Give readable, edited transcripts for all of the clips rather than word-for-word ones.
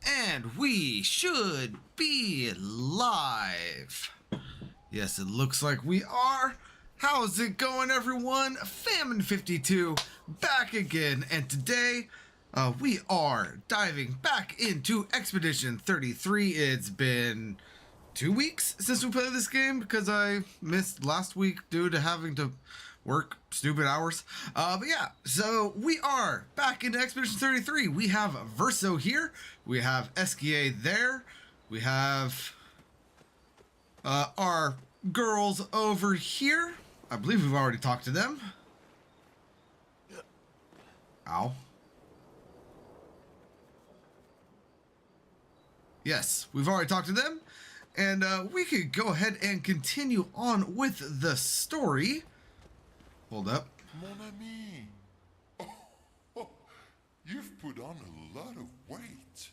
And we should be live. Yes, it looks like we are. How's it going, everyone? Famine 52 back again, and today we are diving back into Expedition 33. It's been 2 weeks since we played this game because I missed last week due to having to work stupid hours. But yeah, so we are back into Expedition 33. We have Verso here. We have Esquier there. We have our girls over here. I believe we've already talked to them. Ow. Yes, we've already talked to them. And we could go ahead and continue on with the story. Hold up. Mon ami. Oh, you've put on a lot of weight.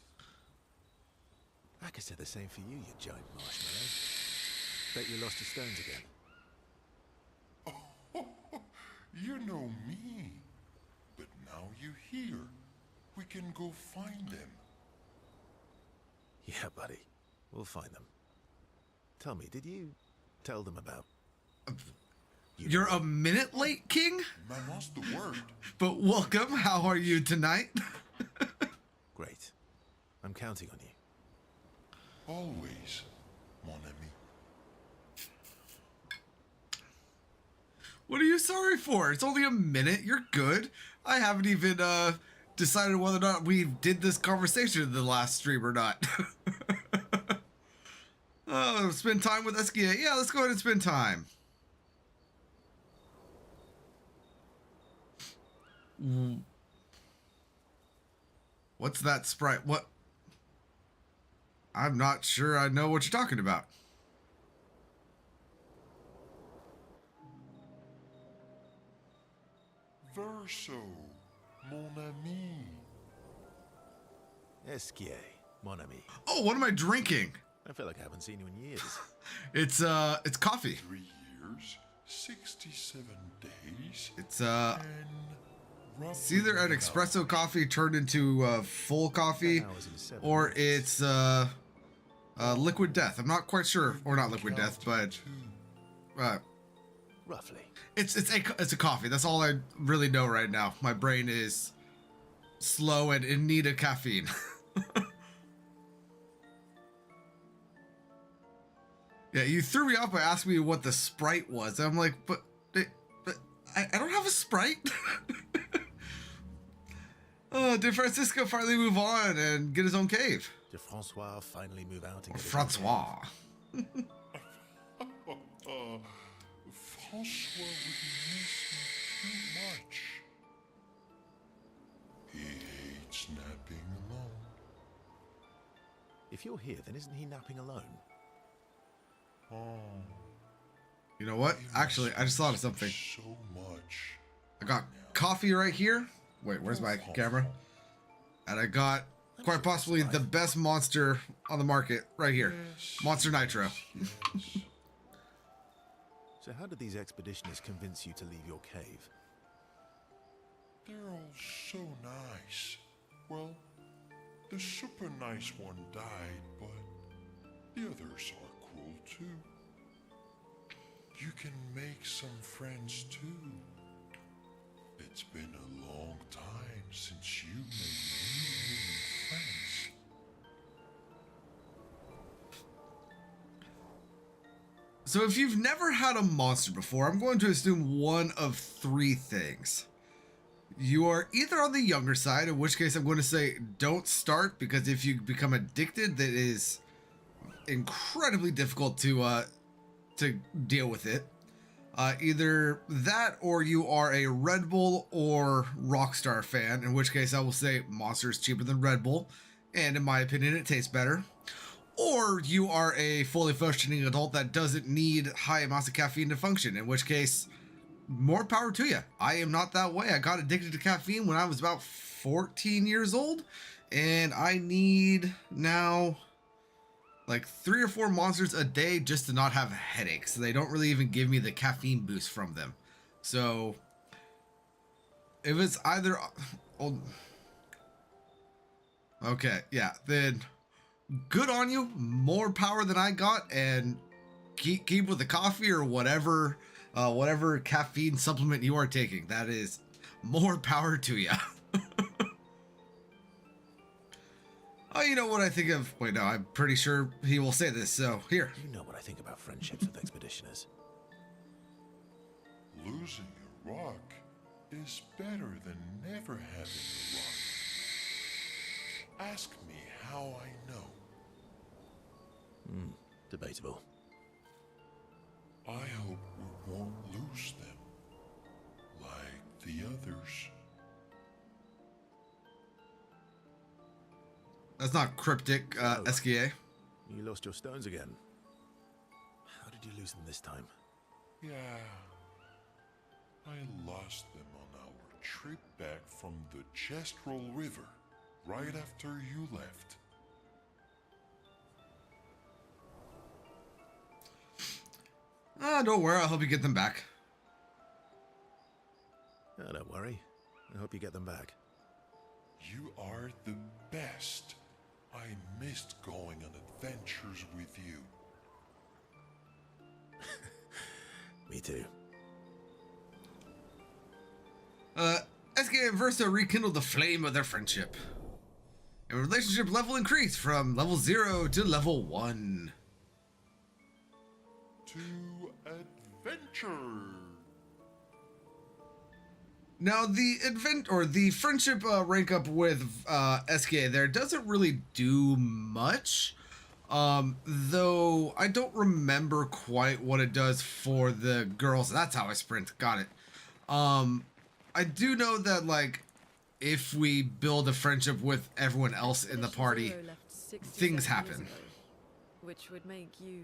I could say the same for you, you giant marshmallow. Bet you lost your stones again. You know me. But now you're here. We can go find them. Yeah, buddy. We'll find them. Tell me, did you tell them about... You're a minute late, King? Man lost the word. But welcome. How are you tonight? Great. I'm counting on you. Always, mon ami. What are you sorry for? It's only a minute. You're good. I haven't even decided whether or not we did this conversation in the last stream or not. Oh, spend time with Esquier. Yeah, let's go ahead and spend time. What's that sprite? What? I'm not sure I know what you're talking about. Verso, mon ami. Esquier, mon ami. Oh, what am I drinking? I feel like I haven't seen you in years. It's coffee. 3 years, 67 days. It's and it's either an espresso coffee turned into full coffee, or it's liquid death. I'm not quite sure, or not liquid death, but roughly. It's a coffee. That's all I really know right now. My brain is slow and in need of caffeine. Yeah, you threw me off by asking me what the Sprite was. I'm like, but I don't have a Sprite. Oh, did Francisco finally move on and get his own cave? Did Francois finally move out? Or Francois. Francois would miss me too much. He hates napping alone. If you're here, then isn't he napping alone? Oh. You know what? Actually, I just thought of something. So much. I got coffee right here. Wait, where's my camera? And I got quite possibly the best monster on the market right here. Yes, Monster Nitro. yes. So how did these expeditioners convince you to leave your cave? They're all so nice. Well, the super nice one died, but the others are cool too. You can make some friends too. It's been a long time since you made new human friends. So if you've never had a monster before, I'm going to assume one of 3 things. You are either on the younger side, in which case I'm going to say don't start, because if you become addicted, that is incredibly difficult to deal with it. Either that, or you are a Red Bull or Rockstar fan, in which case I will say Monster is cheaper than Red Bull, and in my opinion it tastes better. Or you are a fully functioning adult that doesn't need high amounts of caffeine to function, in which case, more power to you. I am not that way. I got addicted to caffeine when I was about 14 years old, and I need now like 3 or 4 monsters a day just to not have headaches. So they don't really even give me the caffeine boost from them. So if it's either Okay, yeah, then good on you. More power than I got, and keep with the coffee or whatever whatever caffeine supplement you are taking. That is more power to you. Oh, you know what I think of? Wait, no, I'm pretty sure he will say this. So here. You know what I think about friendships with expeditioners. Losing a rock is better than never having a rock. Ask me how I know. Debatable. I hope we won't lose them like the others. That's not cryptic, SKA. You lost your stones again. How did you lose them this time? Yeah, I lost them on our trip back from the Chestrel River, right after you left. Don't worry, I'll help you get them back. Oh, don't worry. I hope you get them back. You are the best. I missed going on adventures with you. Me too. SKA and Versa rekindled the flame of their friendship. And relationship level increased from level 0 to level 1. To adventure. Now the friendship rank up with SKA there doesn't really do much. Though I don't remember quite what it does for the girls. That's how I sprint. Got it. I do know that like if we build a friendship with everyone else in the party, things happen. Which would make you...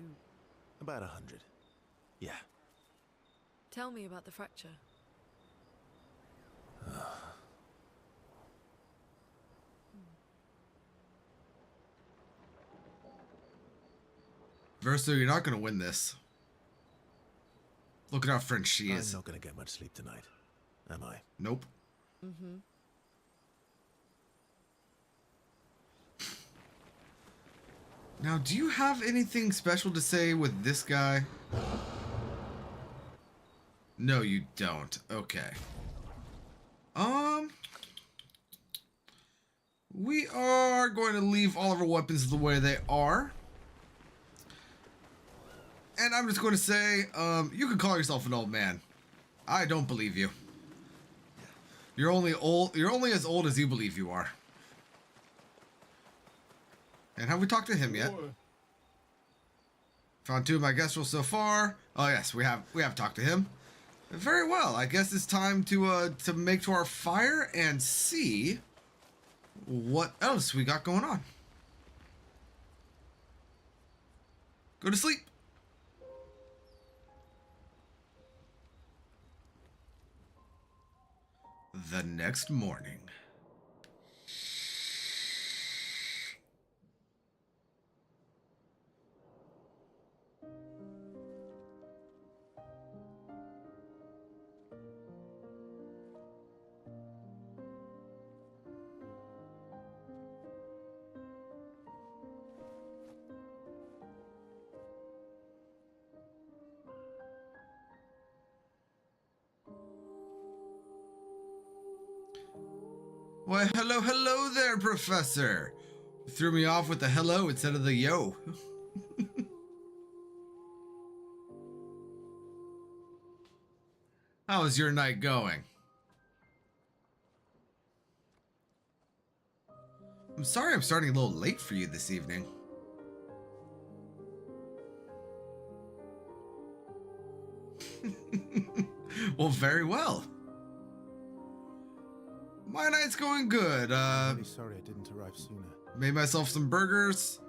About 100. Yeah. Tell me about the fracture. Versa, you're not gonna win this. Look at how French she is. I'm not gonna get much sleep tonight, am I? Nope. Now, do you have anything special to say with this guy? No, you don't. Okay. We are going to leave all of our weapons the way they are. And I'm just going to say, you can call yourself an old man. I don't believe you. You're only as old as you believe you are. And have we talked to him yet? Found 2 of my guests so far. Oh yes, we have talked to him. Very well. I guess it's time to make to our fire and see what else we got going on. Go to sleep. The next morning. Why, hello there, Professor. You threw me off with the hello instead of the yo. How's your night going? I'm sorry I'm starting a little late for you this evening. Well, very well. My night's going good. I'm really sorry I didn't arrive sooner. Made myself some burgers.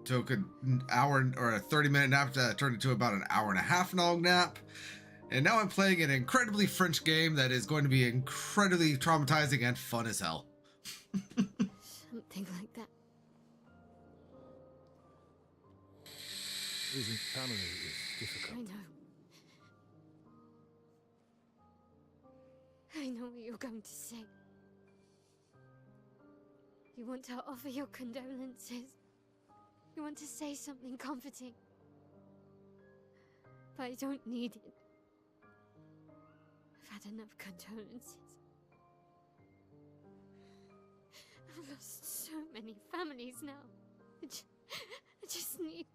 Took an hour or a 30-minute nap that turned into about an hour and a half long nap. And now I'm playing an incredibly French game that is going to be incredibly traumatizing and fun as hell. Something like that. Losing family is difficult. I know. I know what you're going to say. You want to offer your condolences. You want to say something comforting. But I don't need it. I've had enough condolences. I've lost so many families now. I just need...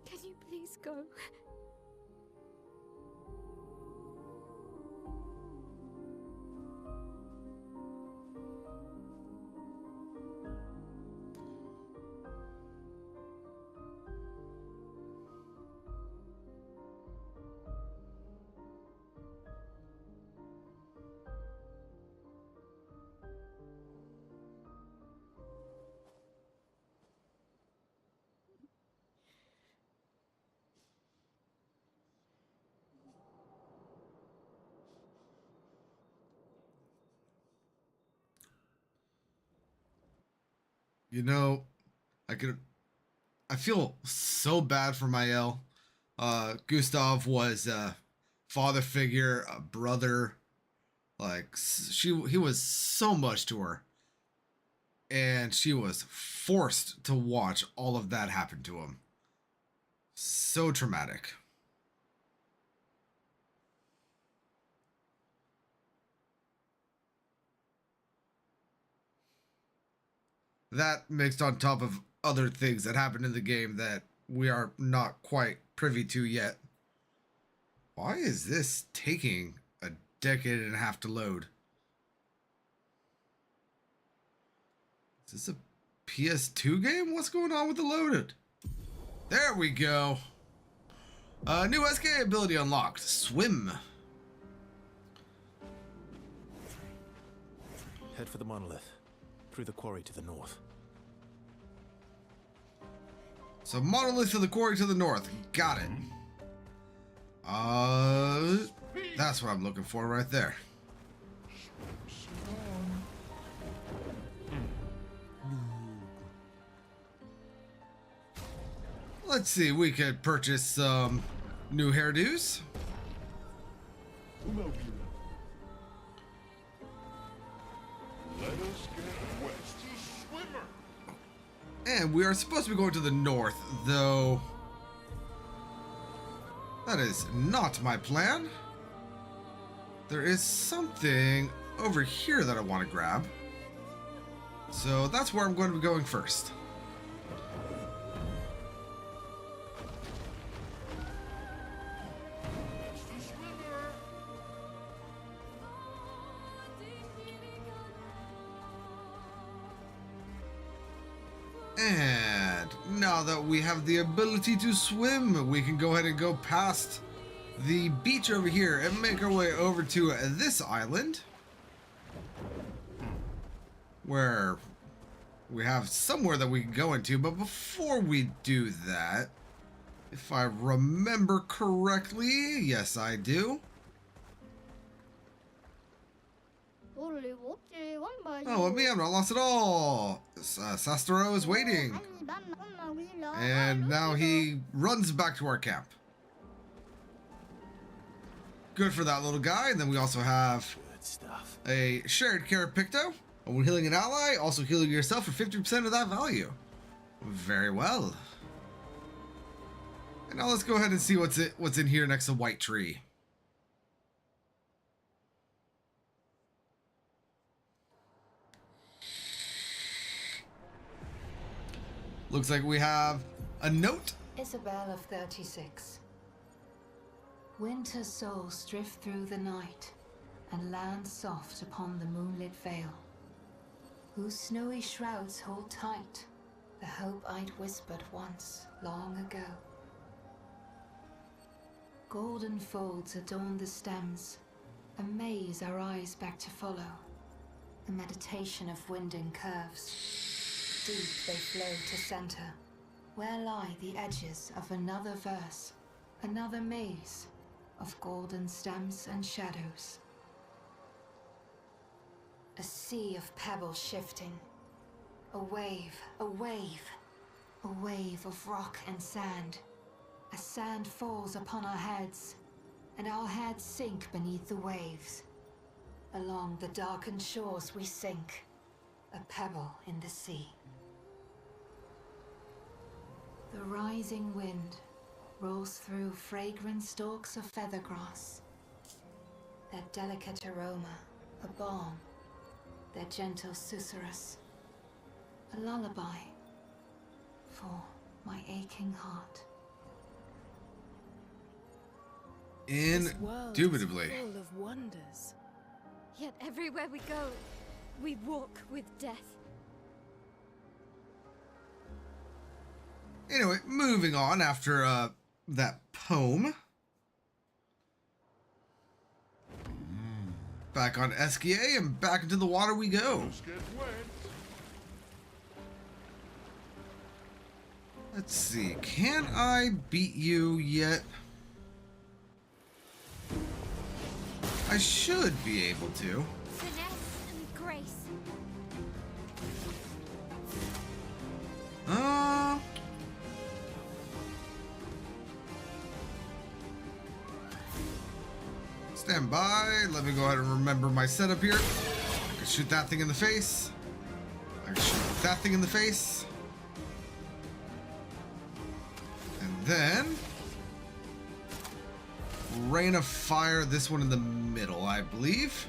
Can you please go? You know, I feel so bad for Mael. Gustav was a father figure, a brother. Like he was so much to her, and she was forced to watch all of that happen to him. So traumatic. That mixed on top of other things that happened in the game that we are not quite privy to yet. Why is this taking a decade and a half to load? Is this a PS2 game? What's going on with the loaded? There we go. New SK ability unlocked. Swim. Head for the monolith. Through the quarry to the north. So monolith to the quarry to the north. Got it. That's what I'm looking for right there. Let's see, we could purchase some new hairdos. Let us get west to swimmer. And we are supposed to be going to the north, though that is not my plan. There is something over here that I want to grab. So that's where I'm going to be going first. And now that we have the ability to swim, we can go ahead and go past the beach over here and make our way over to this island, where we have somewhere that we can go into. But before we do that, if I remember correctly, yes I do. Oh, me, I'm not lost at all. Sastero is waiting. And now he runs back to our camp. Good for that little guy. And then we also have Good stuff. a shared care Picto. When healing an ally, also healing yourself for 50% of that value. Very well. And now let's go ahead and see what's in here next to White Tree. Looks like we have a note. Isabel of 36. Winter souls drift through the night and land soft upon the moonlit vale, whose snowy shrouds hold tight the hope I'd whispered once long ago. Golden folds adorn the stems, a maze our eyes back to follow, a meditation of winding curves. Deep they flow to center, where lie the edges of another verse, another maze of golden stems and shadows. A sea of pebbles shifting, a wave, a wave, a wave of rock and sand. As sand falls upon our heads, and our heads sink beneath the waves. Along the darkened shores we sink, a pebble in the sea. The rising wind rolls through fragrant stalks of feathergrass. Their delicate aroma, a balm, their gentle susurrus, a lullaby for my aching heart. Indubitably. Full of wonders. Yet everywhere we go, we walk with death. Anyway, moving on after that poem. Back on SKA and back into the water we go. Let's get wet. Let's see, can I beat you yet? I should be able to. Finesse and grace. Stand by. Let me go ahead and remember my setup here. I can shoot that thing in the face. I can shoot that thing in the face. And then rain of fire, this one in the middle, I believe.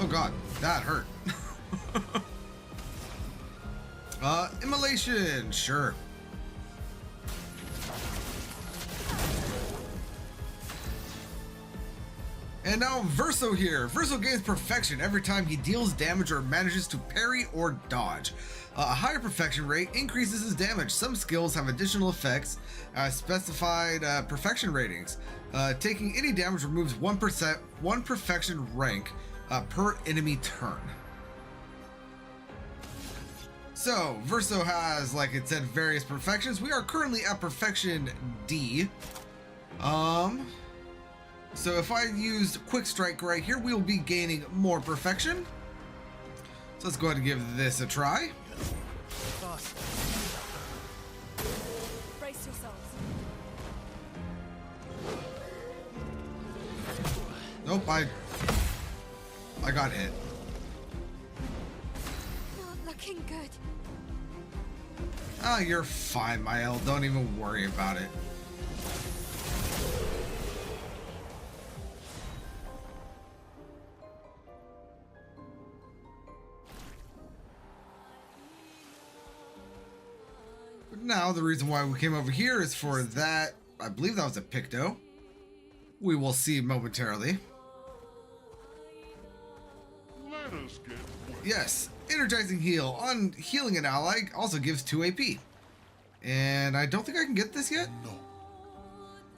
Oh god, that hurt. Immolation, sure. And now Verso here. Verso gains perfection every time he deals damage or manages to parry or dodge. A higher perfection rate increases his damage. Some skills have additional effects, specified perfection ratings. Taking any damage removes 1%, 1 perfection rank per enemy turn. So, Verso has, like it said, various perfections. We are currently at perfection D. So if I used Quick Strike right here, we will be gaining more perfection. So let's go ahead and give this a try. Brace yourselves. Nope, I got hit. Not looking good. Ah, you're fine, Mael. Don't even worry about it. But now, the reason why we came over here is for that. I believe that was a Picto. We will see momentarily. Let us get wet. Yes, energizing heal. On healing an ally also gives 2 AP. And I don't think I can get this yet. No.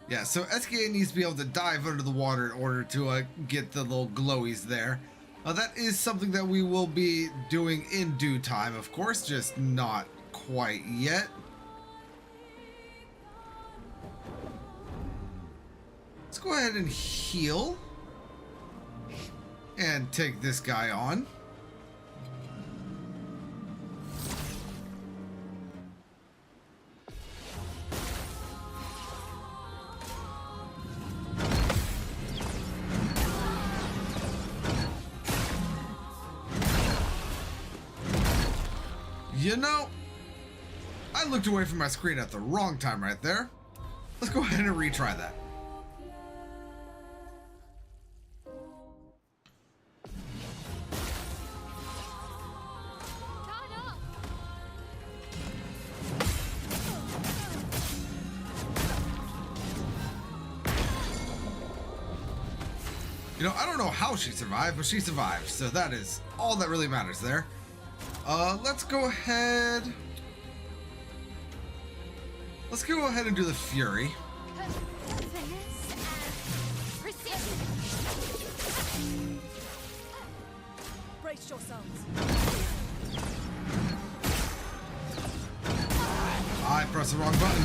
Yeah, so SKA needs to be able to dive under the water in order to get the little glowies there. That is something that we will be doing in due time, of course, just not quite yet. Let's go ahead and heal. And take this guy on. You know, I looked away from my screen at the wrong time right there. Let's go ahead and retry that. Shut up! You know, I don't know how she survived, but she survived. So that is all that really matters there. Let's go ahead. Let's go ahead and do the Fury. Finesse and precision. Brace yourselves. I pressed the wrong button.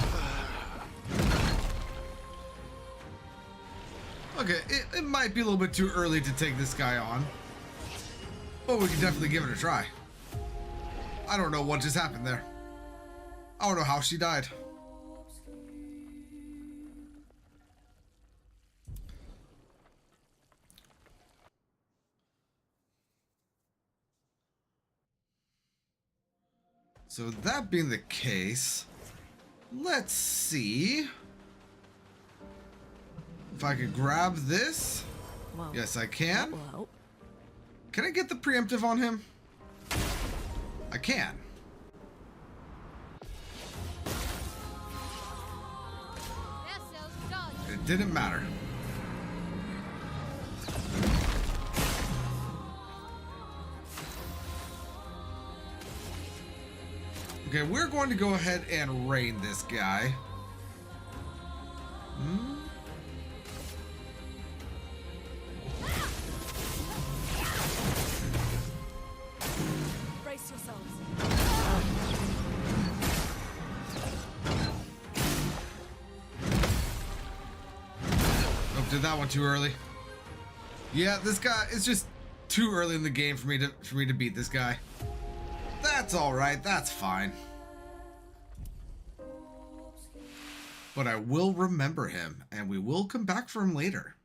Okay, it might be a little bit too early to take this guy on, but we can definitely give it a try. I don't know what just happened there. I don't know how she died. So that being the case, let's see if I could grab this. Well, Yes, I can. that will help. Can I get the preemptive on him? I can. Vessel done. It didn't matter. Okay, we're going to go ahead and rain this guy. Brace yourselves. Oh, did that one too early. Yeah, this guy is just too early in the game for me to beat this guy. That's all right. That's fine. But I will remember him, and we will come back for him later.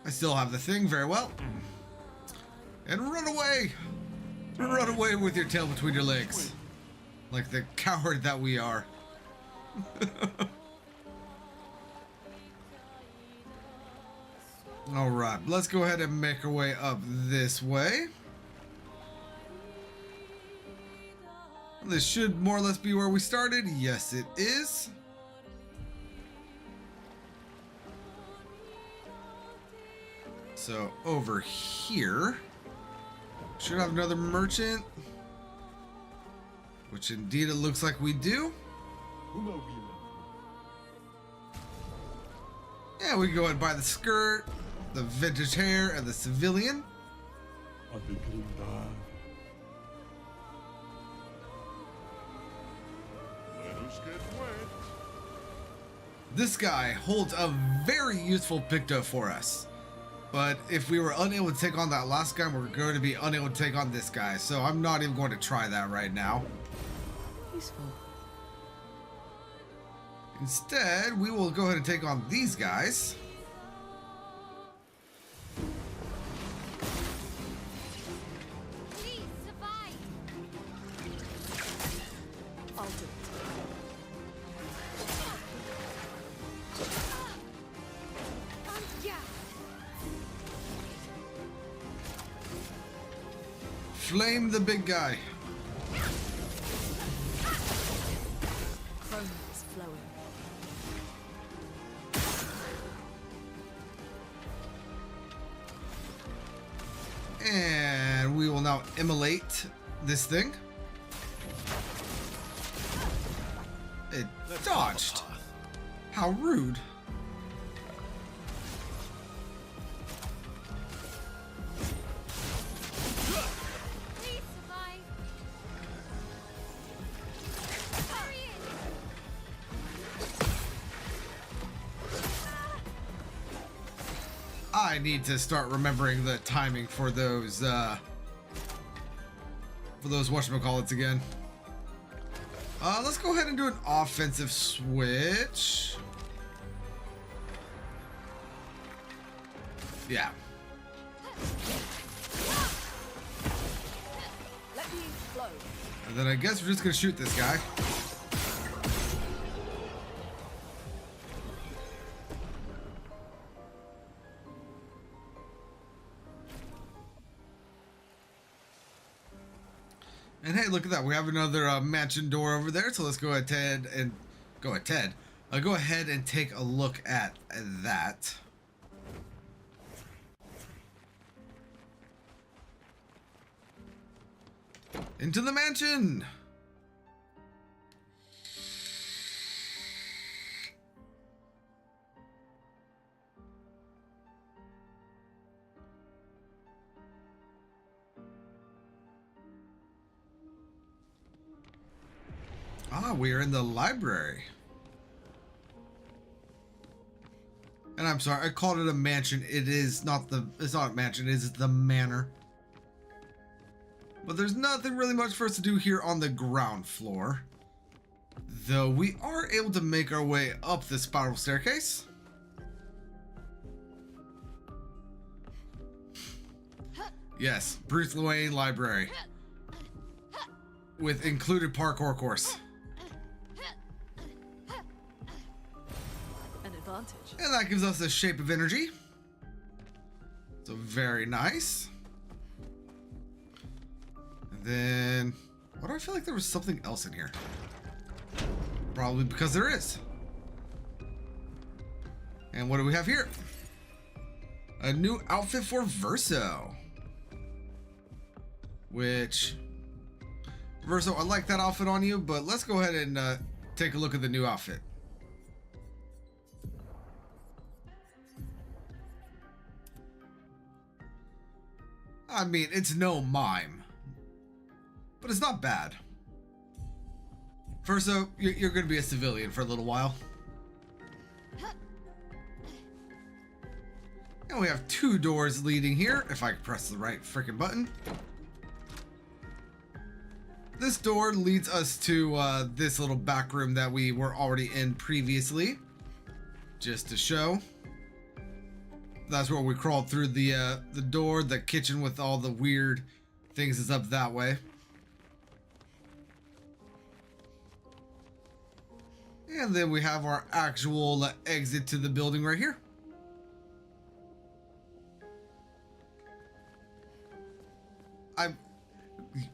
I still have the thing very well. And run away! Run away with your tail between your legs. Like the coward that we are. Alright, let's go ahead and make our way up this way. This should more or less be where we started. Yes, it is. So over here, should have another merchant, which indeed it looks like we do. Yeah, we can go ahead and buy the skirt, the vintage hair, and the civilian. Let us get wet. This guy holds a very useful picto for us. But if we were unable to take on that last guy, we're going to be unable to take on this guy. So I'm not even going to try that right now. Useful. Instead, we will go ahead and take on these guys. Please survive. I'll do it. Yeah. Flame the big guy. Chrome is flowing. And we will now immolate this thing. It dodged. How rude. Please survive. Hurry in. I need to start remembering the timing for those whatchamacallits again. Let's go ahead and do an offensive switch. Yeah. Let me flow. And then I guess we're just gonna shoot this guy. And hey, look at that. We have another mansion door over there. So let's go ahead and go ahead and take a look at that. Into the mansion. Ah, we are in the library. And And I'm sorry, I called it a mansion. It's not a mansion, it is the manor. But there's nothing really much for us to do here on the ground floor. Though we are able to make our way up the spiral staircase. Yes, Bruce Wayne Library. With included parkour course. An advantage. And that gives us a shape of energy. So very nice. And then, why do I feel like there was something else in here? Probably because there is. And what do we have here? A new outfit for Verso. Which, Verso, I like that outfit on you, but let's go ahead and take a look at the new outfit. I mean, it's no mime, but it's not bad. Verso, you're going to be a civilian for a little while. And we have 2 doors leading here, if I can press the right freaking button. This door leads us to this little back room that we were already in previously. Just to show. That's where we crawled through the door. The kitchen with all the weird things is up that way. And then we have our actual exit to the building right here.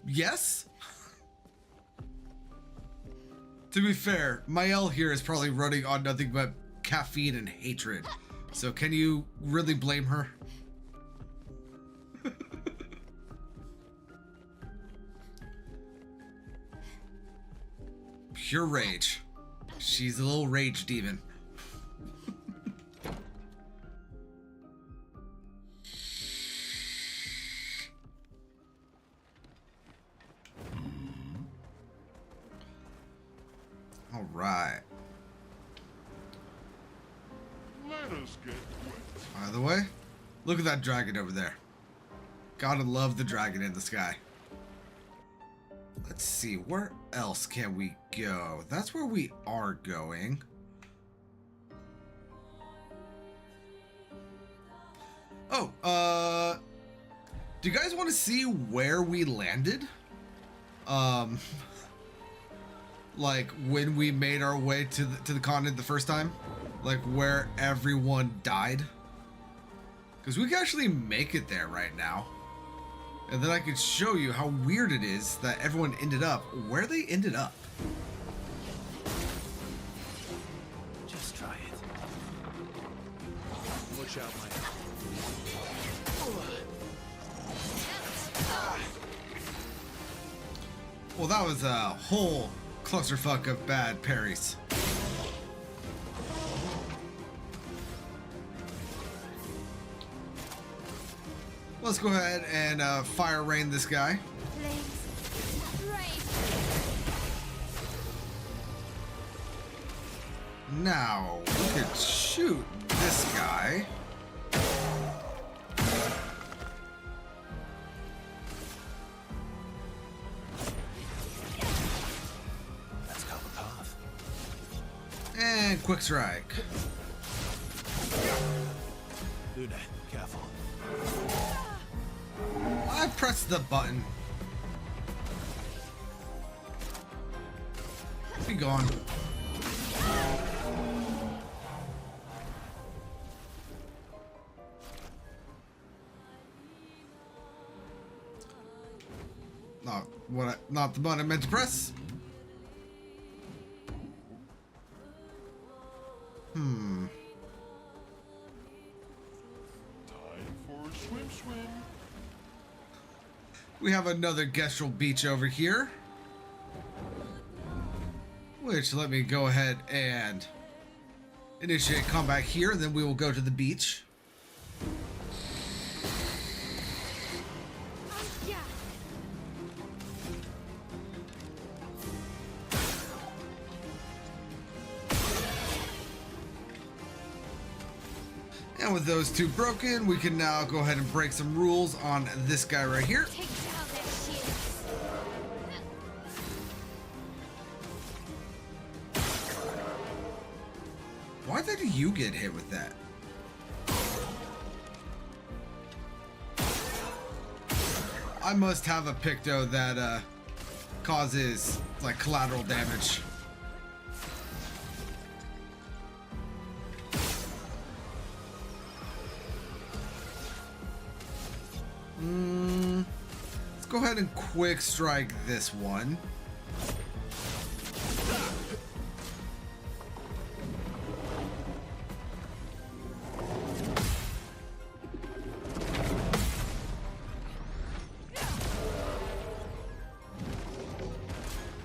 Yes? To be fair, Mael here is probably running on nothing but caffeine and hatred. So can you really blame her? Pure rage. She's a little rage demon. All right. Let us get wet. By the way, look at that dragon over there. Gotta love the dragon in the sky. Let's see, where else can we go? That's where we are going. Oh, do you guys want to see where we landed? Like when we made our way to the continent the first time? Like where everyone died? Because we can actually make it there right now. And then I could show you how weird it is that everyone ended up where they ended up. Just try it. Watch out, Mike. Well, that was a whole clusterfuck of bad parries. Let's go ahead and fire rain this guy. Now, we could shoot this guy. Let's go the path. And quick strike. Luna, careful. I pressed the button. Be gone. Not the button I meant to press. Time for a swim. We have another Gestrel beach over here. Which, let me go ahead and initiate combat here, and then we will go to the beach. And with those two broken, we can now go ahead and break some rules on this guy right here. Take down their shields. Why did you get hit with that? I must have a Picto that causes like collateral damage. Let's go ahead and quick strike this one.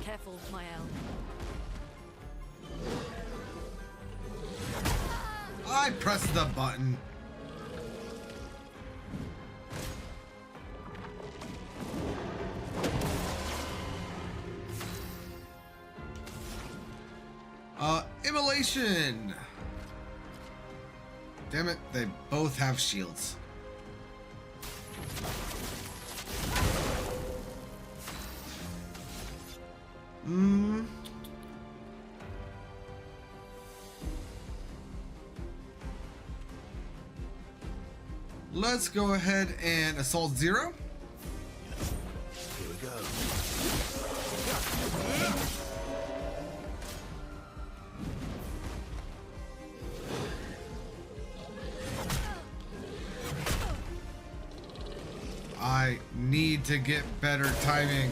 Careful, my elf. I pressed the button. Immolation. Damn it, they both have shields. Let's go ahead and assault 0. Here we go. I need to get better timing.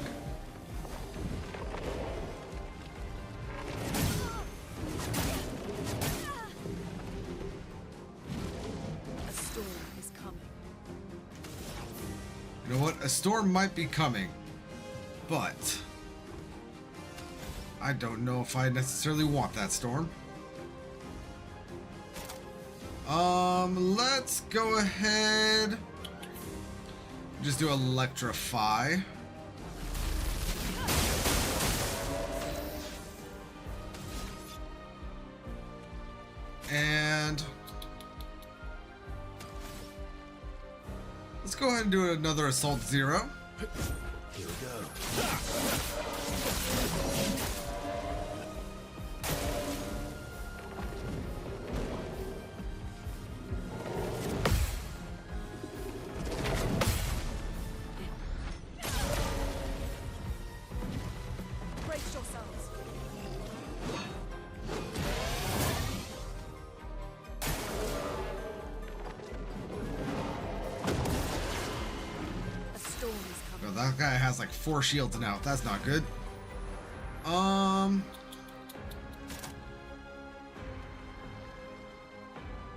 A storm is coming. You know what? A storm might be coming, but I don't know if I necessarily want that storm. Let's go ahead. Just do electrify. And let's go ahead and do another assault 0. Here we go. Brace yourselves. A storm is coming. Oh, that guy has like 4 shields now. That's not good.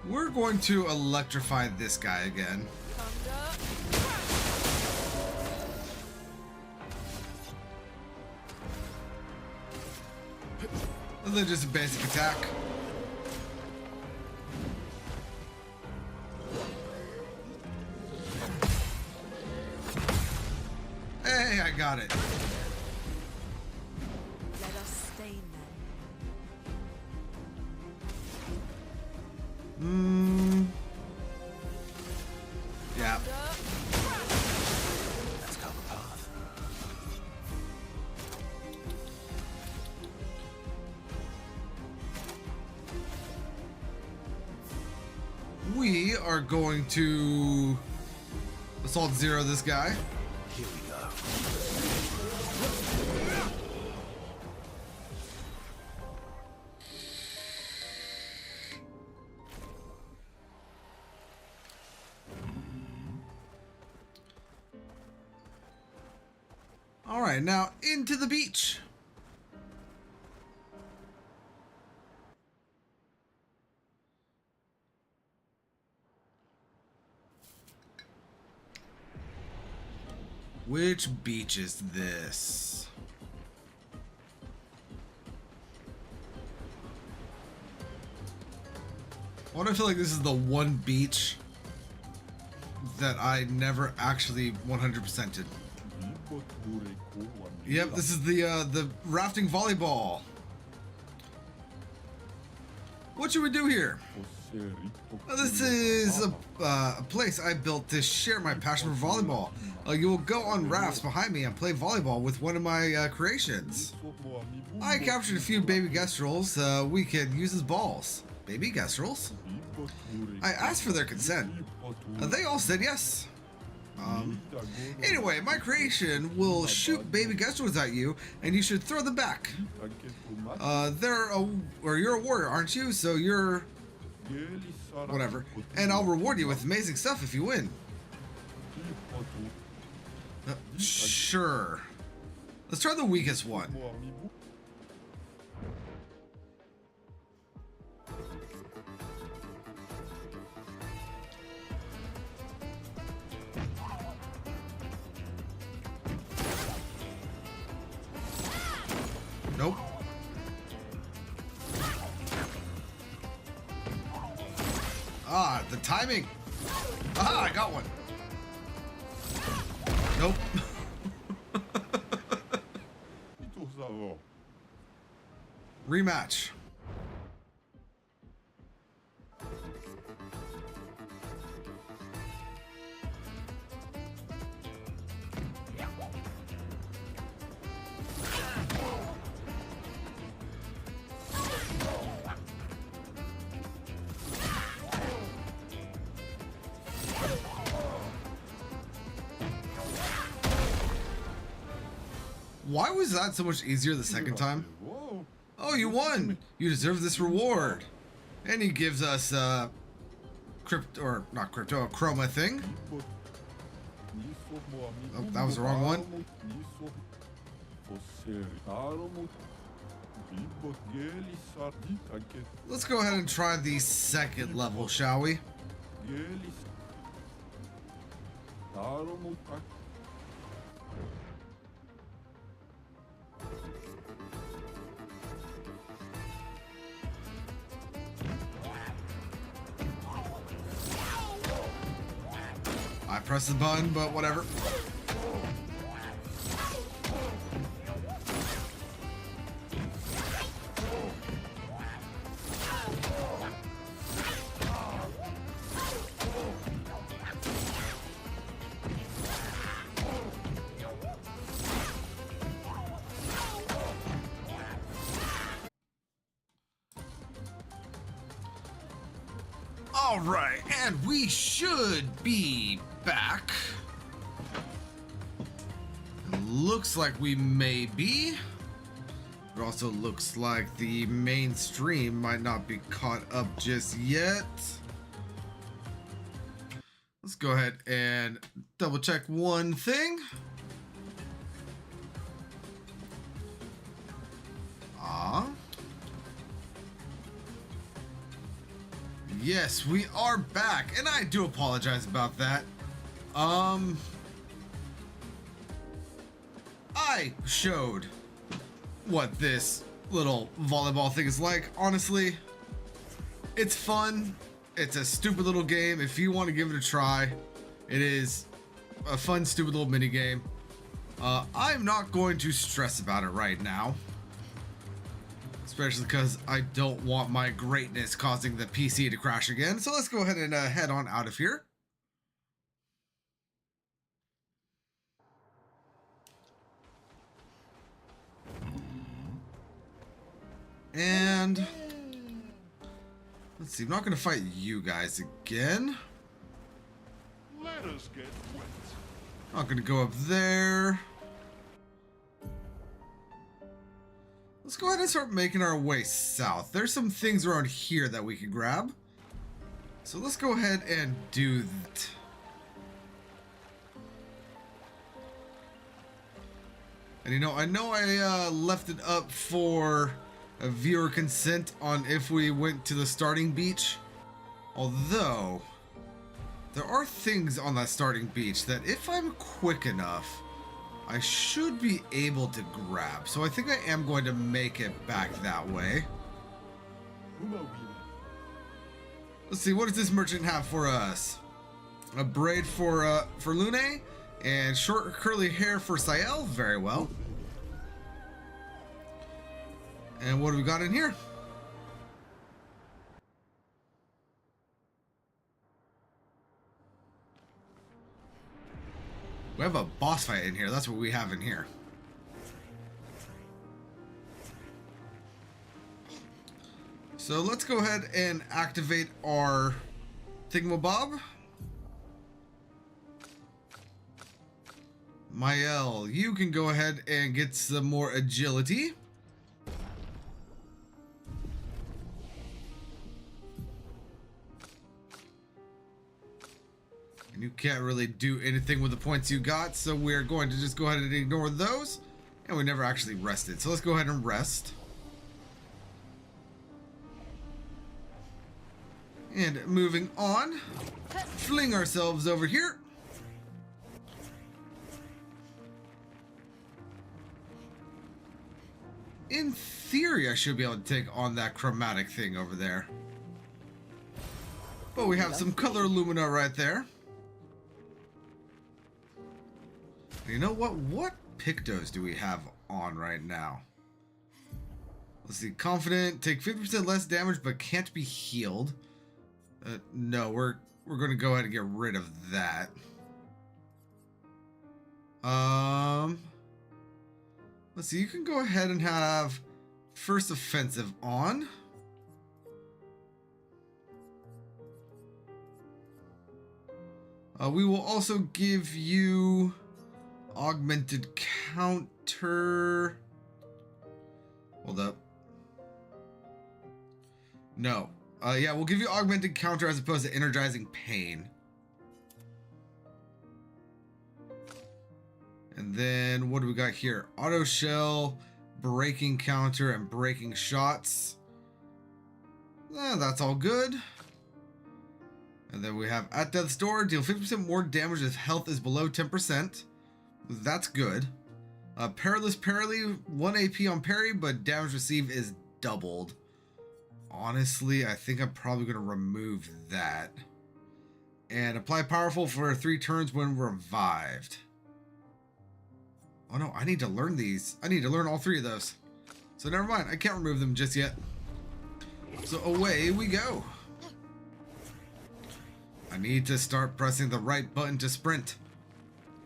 We're going to electrify this guy again. And then just a basic attack. Hey, I got it. Let us stain them. Yeah. Let's cover path. We are going to assault 0 this guy. Here we go. All right, now into the beach. Which beach is this? Why do I feel like this is the one beach that I never actually 100%ed? Yep, this is the rafting volleyball. What should we do here? Now, this is a place I built to share my passion for volleyball. You will go on rafts behind me and play volleyball with one of my creations. I captured a few baby Gestrels we could use as balls. Baby Gestrels? I asked for their consent. They all said yes. Anyway, my creation will shoot baby Gestrels at you, and you should throw them back. You're a warrior, aren't you? So you're... whatever. And I'll reward you with amazing stuff if you win. Sure. Let's try the weakest one. Nope. Ah, the timing. Ah, I got one. Nope. Rematch. Why was that so much easier the second time? Oh, you won! You deserve this reward. And he gives us not crypto, a chroma thing. Oh, that was the wrong one. Let's go ahead and try the second level, shall we? I pressed the button, but whatever. All right, and we should be back. Looks like we may be. It also looks like the main stream might not be caught up just yet. Let's go ahead and double check one thing. Yes, we are back, and I do apologize about that. I showed what this little volleyball thing is like. Honestly, it's fun. It's a stupid little game. If you want to give it a try, it is a fun, stupid little mini game. I'm not going to stress about it right now. Especially because I don't want my greatness causing the PC to crash again. So let's go ahead and head on out of here. And let's see, I'm not going to fight you guys again. Let us get wet. Not going to go up there. Let's go ahead and start making our way south. There's some things around here that we can grab. So let's go ahead and do that. And you know I left it up for a viewer consent on if we went to the starting beach. Although, there are things on that starting beach that if I'm quick enough, I should be able to grab. So I think I am going to make it back that way. Let's see, what does this merchant have for us? A braid for Lune, and short curly hair for Sael. Very well. And what do we got in here? We have a boss fight in here. That's what we have in here. So let's go ahead and activate our thingamabob. Mael, you can go ahead and get some more agility. And you can't really do anything with the points you got, so we're going to just go ahead and ignore those. And we never actually rested, so let's go ahead and rest. And moving on, fling ourselves over here. In theory, I should be able to take on that chromatic thing over there. But we have some color lumina right there. You know what? What pictos do we have on right now? Let's see. Confident, take 50% less damage, but can't be healed. No, we're going to go ahead and get rid of that. Let's see. You can go ahead and have first offensive on. We will also give you augmented counter. Hold up. No. Yeah, we'll give you augmented counter as opposed to energizing pain. And then what do we got here? Auto shell, breaking counter, and breaking shots. That's all good. And then we have at death's door, deal 50% more damage if health is below 10%. That's good. Perilous parry, 1 AP on parry, but damage received is doubled. Honestly, I think I'm probably going to remove that. And apply powerful for 3 turns when revived. Oh no, I need to learn these. I need to learn all 3 of those. So never mind, I can't remove them just yet. So away we go. I need to start pressing the right button to sprint.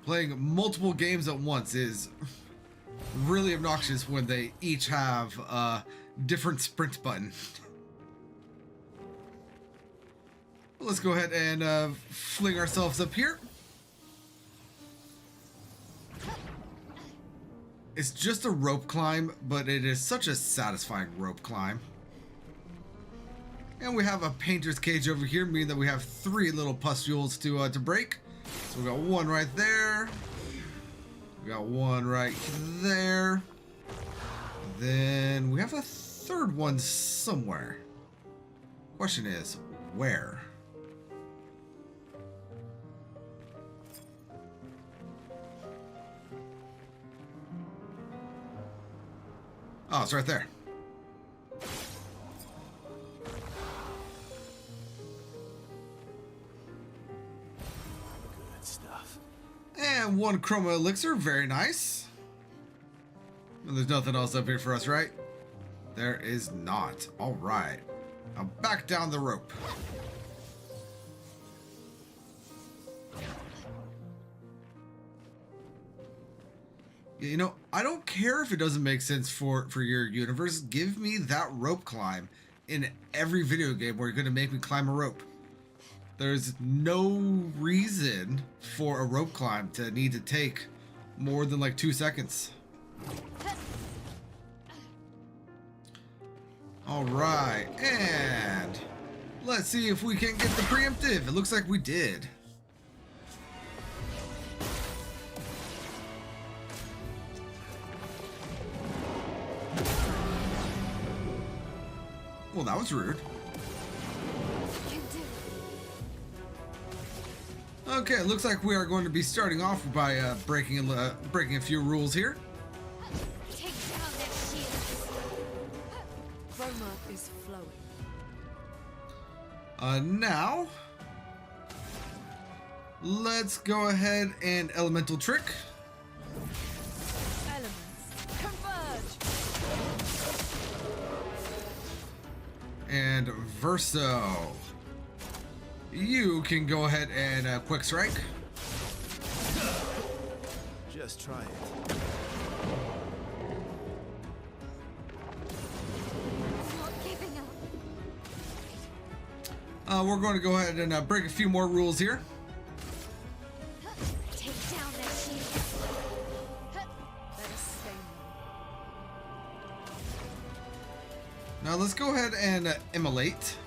Playing multiple games at once is really obnoxious when they each have a different sprint button. Let's go ahead and fling ourselves up here. It's just a rope climb, but it is such a satisfying rope climb. And we have a painter's cage over here, meaning that we have 3 little pustules to break. So we got 1 right there. We got 1 right there. Then we have a 3rd one somewhere. Question is, where? Oh, it's right there. Good stuff. And 1 chroma elixir, very nice. And there's nothing else up here for us, right? There is not. All right. Now back down the rope. You know, I don't care if it doesn't make sense for your universe. Give me that rope climb in every video game where you're going to make me climb a rope. There's no reason for a rope climb to need to take more than like 2 seconds. All right, and let's see if we can get the preemptive. It looks like we did. Well, that was rude. Okay, it looks like we are going to be starting off by breaking a few rules here. Take down their shields. Chroma is flowing. Now, let's go ahead and elemental trick. Elements converge. And Verso, you can go ahead and quick strike. Just try it. Not giving up. We're going to go ahead and break a few more rules here. Take down their shields. Let us stay Now let's go ahead and immolate.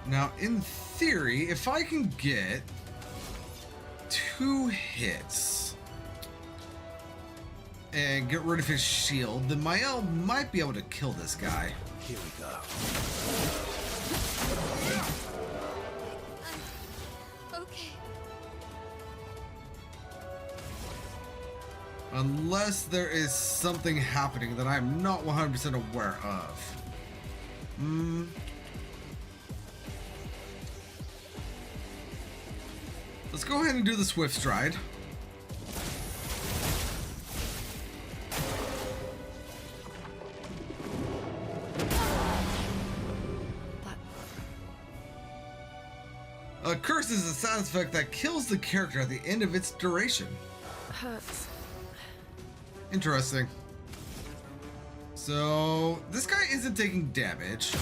Now, in theory, if I can get 2 hits and get rid of his shield, then Mael might be able to kill this guy. Here we go. Okay. Unless there is something happening that I'm not 100% aware of. Let's go ahead and do the Swift Stride. A curse is a sound effect that kills the character at the end of its duration. hurts. Interesting. So, this guy isn't taking damage.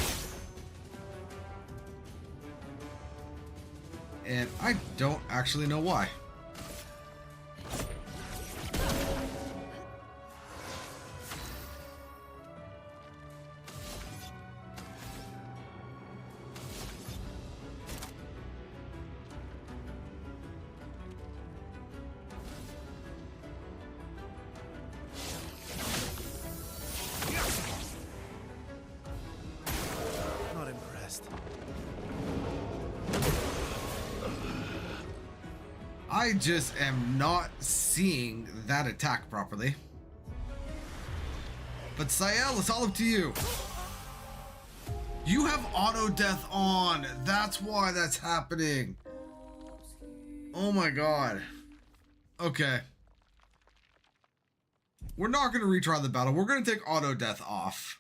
And I don't actually know why. Not impressed. I just am not seeing that attack properly. But Sael, it's all up to you. You have auto death on. That's why that's happening. Oh my god. Okay. We're not going to retry the battle. We're going to take auto death off.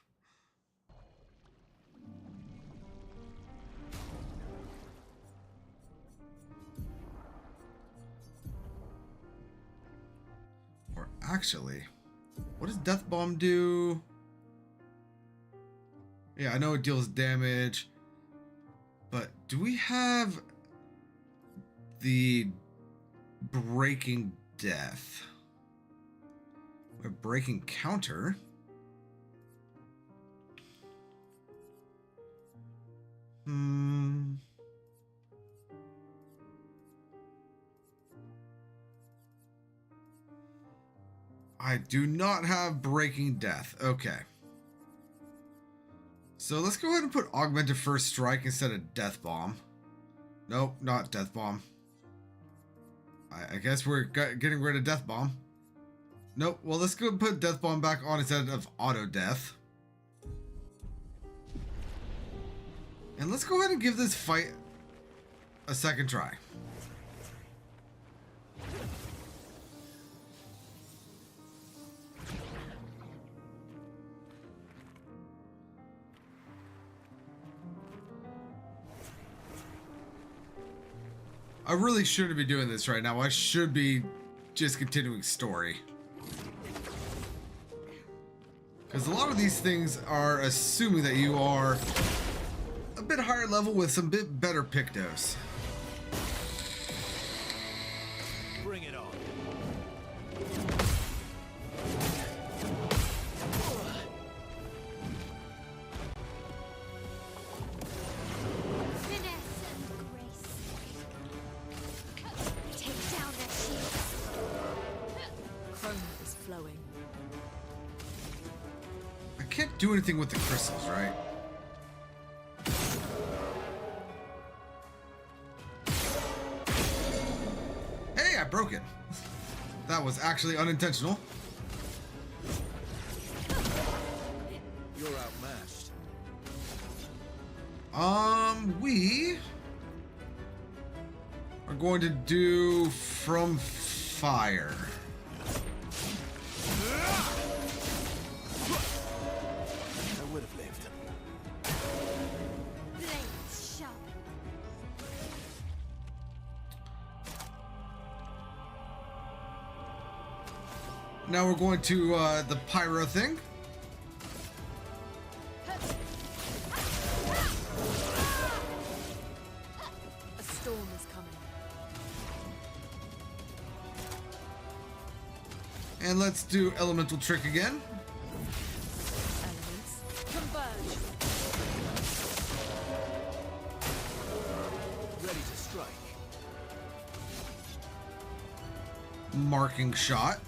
Or actually, what does Death Bomb do? Yeah, I know it deals damage, but do we have the breaking death? A breaking counter. I do not have breaking death. Okay. So let's go ahead and put augmented first strike instead of death bomb. Nope, not death bomb. I guess we're getting rid of death bomb. Nope. Well, let's go put death bomb back on instead of auto death. And let's go ahead and give this fight a second try. I really shouldn't be doing this right now. I should be just continuing story. Because a lot of these things are assuming that you are a bit higher level with some bit better pictos. Bring it on. Finesse and grace. Take down their shields. Chroma is flowing. I can't do anything with the crystals, right? Hey, I broke it. That was actually unintentional. You're outmatched. We are going to do from fire. I would have lived. Blades sharp. Now we're going to the pyro thing. A storm is coming. And let's do elemental trick again. Elements converge. Ready to strike. Marking shot.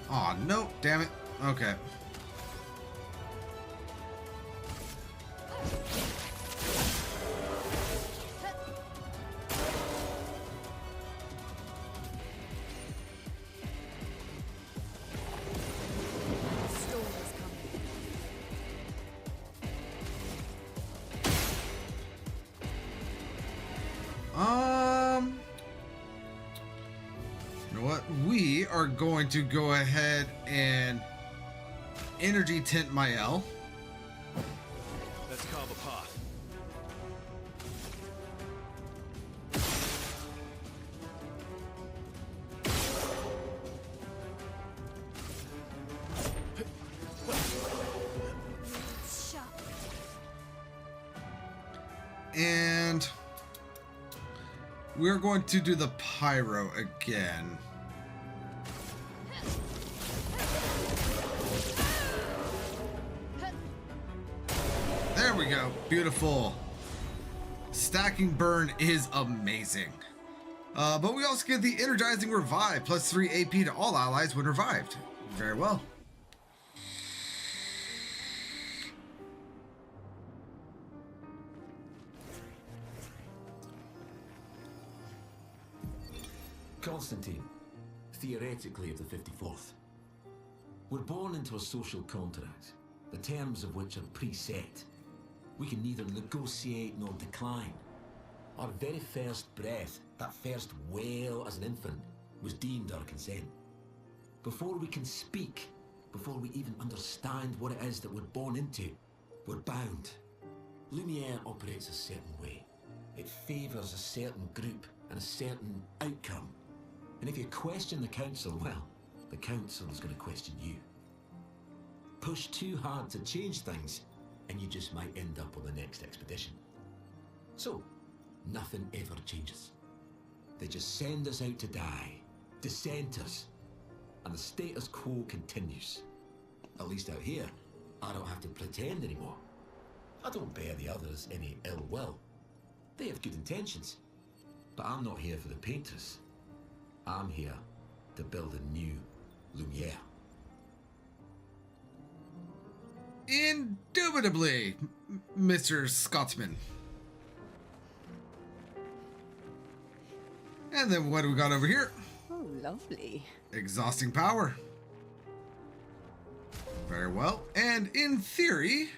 Aw, no, damn it. Okay. Storm is coming. You know what? We are going to go ahead and energy tint my L. Let's carve a path. Blades sharp. And we're going to do the pyro again. There we go. Beautiful. Stacking burn is amazing. But we also get the energizing revive, plus 3 AP to all allies when revived. Very well. Constantine, theoretically of the 54th. We're born into a social contract, the terms of which are preset. We can neither negotiate nor decline. Our very first breath, that first wail as an infant, was deemed our consent. Before we can speak, before we even understand what it is that we're born into, we're bound. Lumiere operates a certain way. It favours a certain group and a certain outcome. And if you question the Council, well, the Council is going to question you. Push too hard to change things, and you just might end up on the next expedition. So, nothing ever changes. They just send us out to die, dissenters, and the status quo continues. At least out here, I don't have to pretend anymore. I don't bear the others any ill will. They have good intentions, but I'm not here for the painters. I'm here to build a new Lumiere. Indubitably, Mr. Scotsman. And then what do we got over here? Oh, lovely. Exhausting power. Very well. And in theory,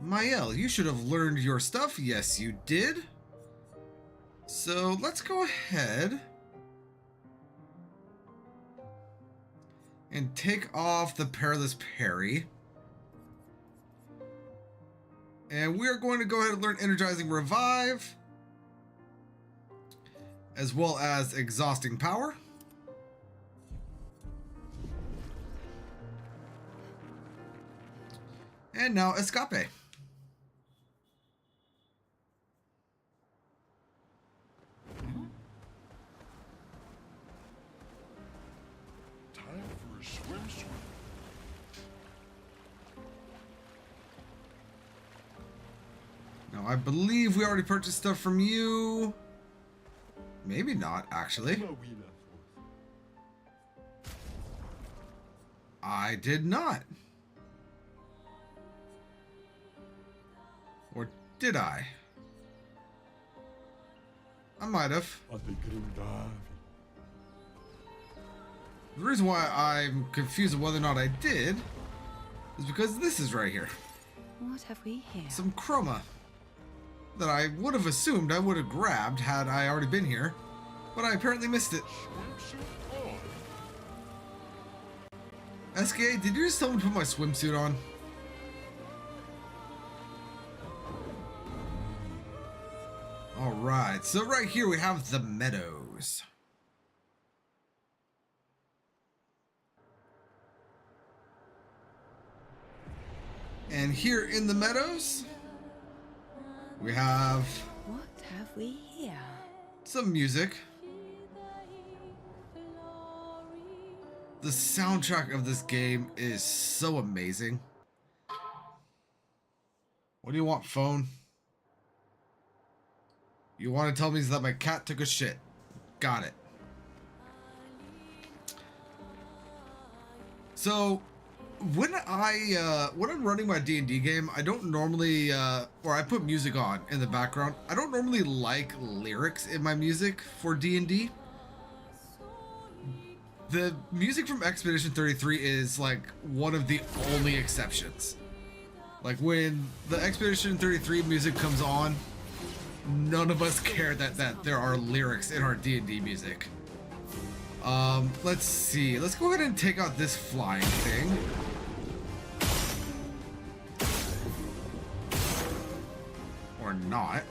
Mael, you should have learned your stuff. Yes, you did. So let's go ahead and take off the Perilous Parry. And we're going to go ahead and learn Energizing Revive, as well as Exhausting Power. And now Escape. Time for a swim. Now, I believe we already purchased stuff from you. Maybe not, actually. I did not. Or did I? I might have. The reason why I'm confused of whether or not I did is because this is right here. What have we here? Some chroma. that I would have assumed I would have grabbed had I already been here, but I apparently missed it. Swimsuit on. SKA, did you just tell me to put my swimsuit on? Alright, so right here we have the meadows. And here in the meadows, we have What have we here? some music. The soundtrack of this game is so amazing. What do you want, phone? You want to tell me that my cat took a shit. Got it. So, when I'm running my D&D game, I don't normally, or I put music on in the background. I don't normally like lyrics in my music for D&D. The music from Expedition 33 is like one of the only exceptions. Like when the Expedition 33 music comes on, none of us care that there are lyrics in our D&D music. Let's see. Let's go ahead and take out this flying thing. Or not.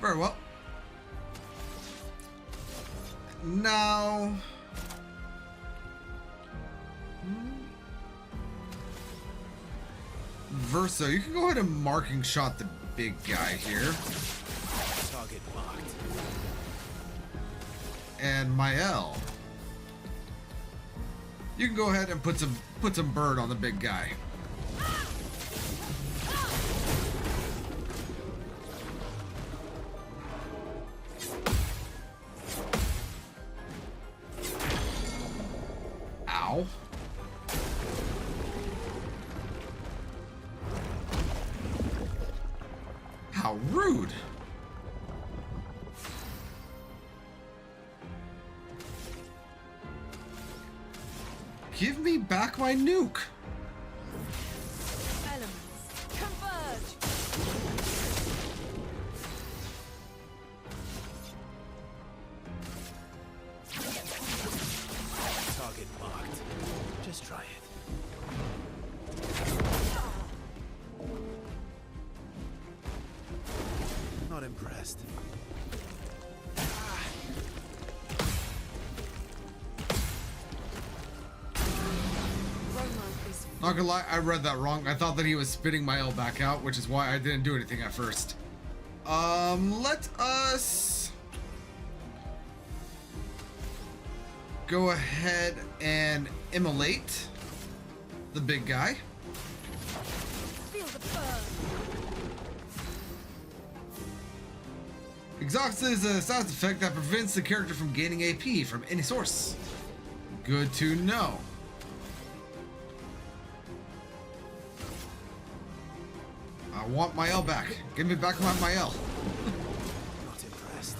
Very well. Now... Verso, you can go ahead and marking shot the big guy here. Target marked. And Mael, you can go ahead and put some bird on the big guy. Ow. How rude. Give me back my nuke. Elements, converge! Target marked. Just try it. Not impressed. Romo is Not gonna lie, I read that wrong. I thought that he was spitting my L back out, which is why I didn't do anything at first. Let us go ahead and immolate the big guy. feel the burn. Exhaust is a status effect that prevents the character from gaining AP from any source. Good to know. I want my L back. Give me back my L. Not impressed.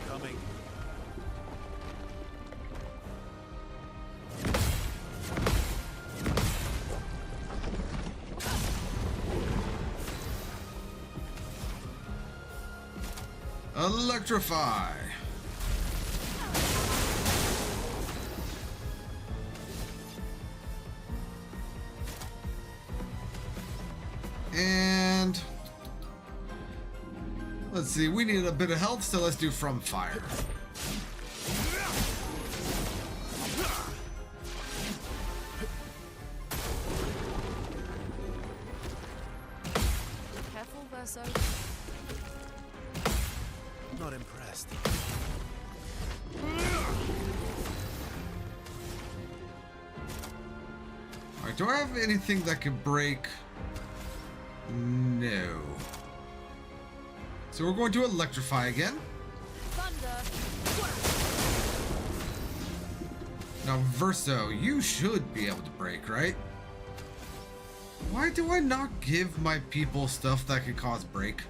Coming. Electrify. And let's see, we need a bit of health, so let's do from fire. Careful, Verso. Not impressed. Alright, do I have anything that could break? No. So we're going to electrify again. Thunder. Now, Verso, you should be able to break, right? Why do I not give my people stuff that could cause break?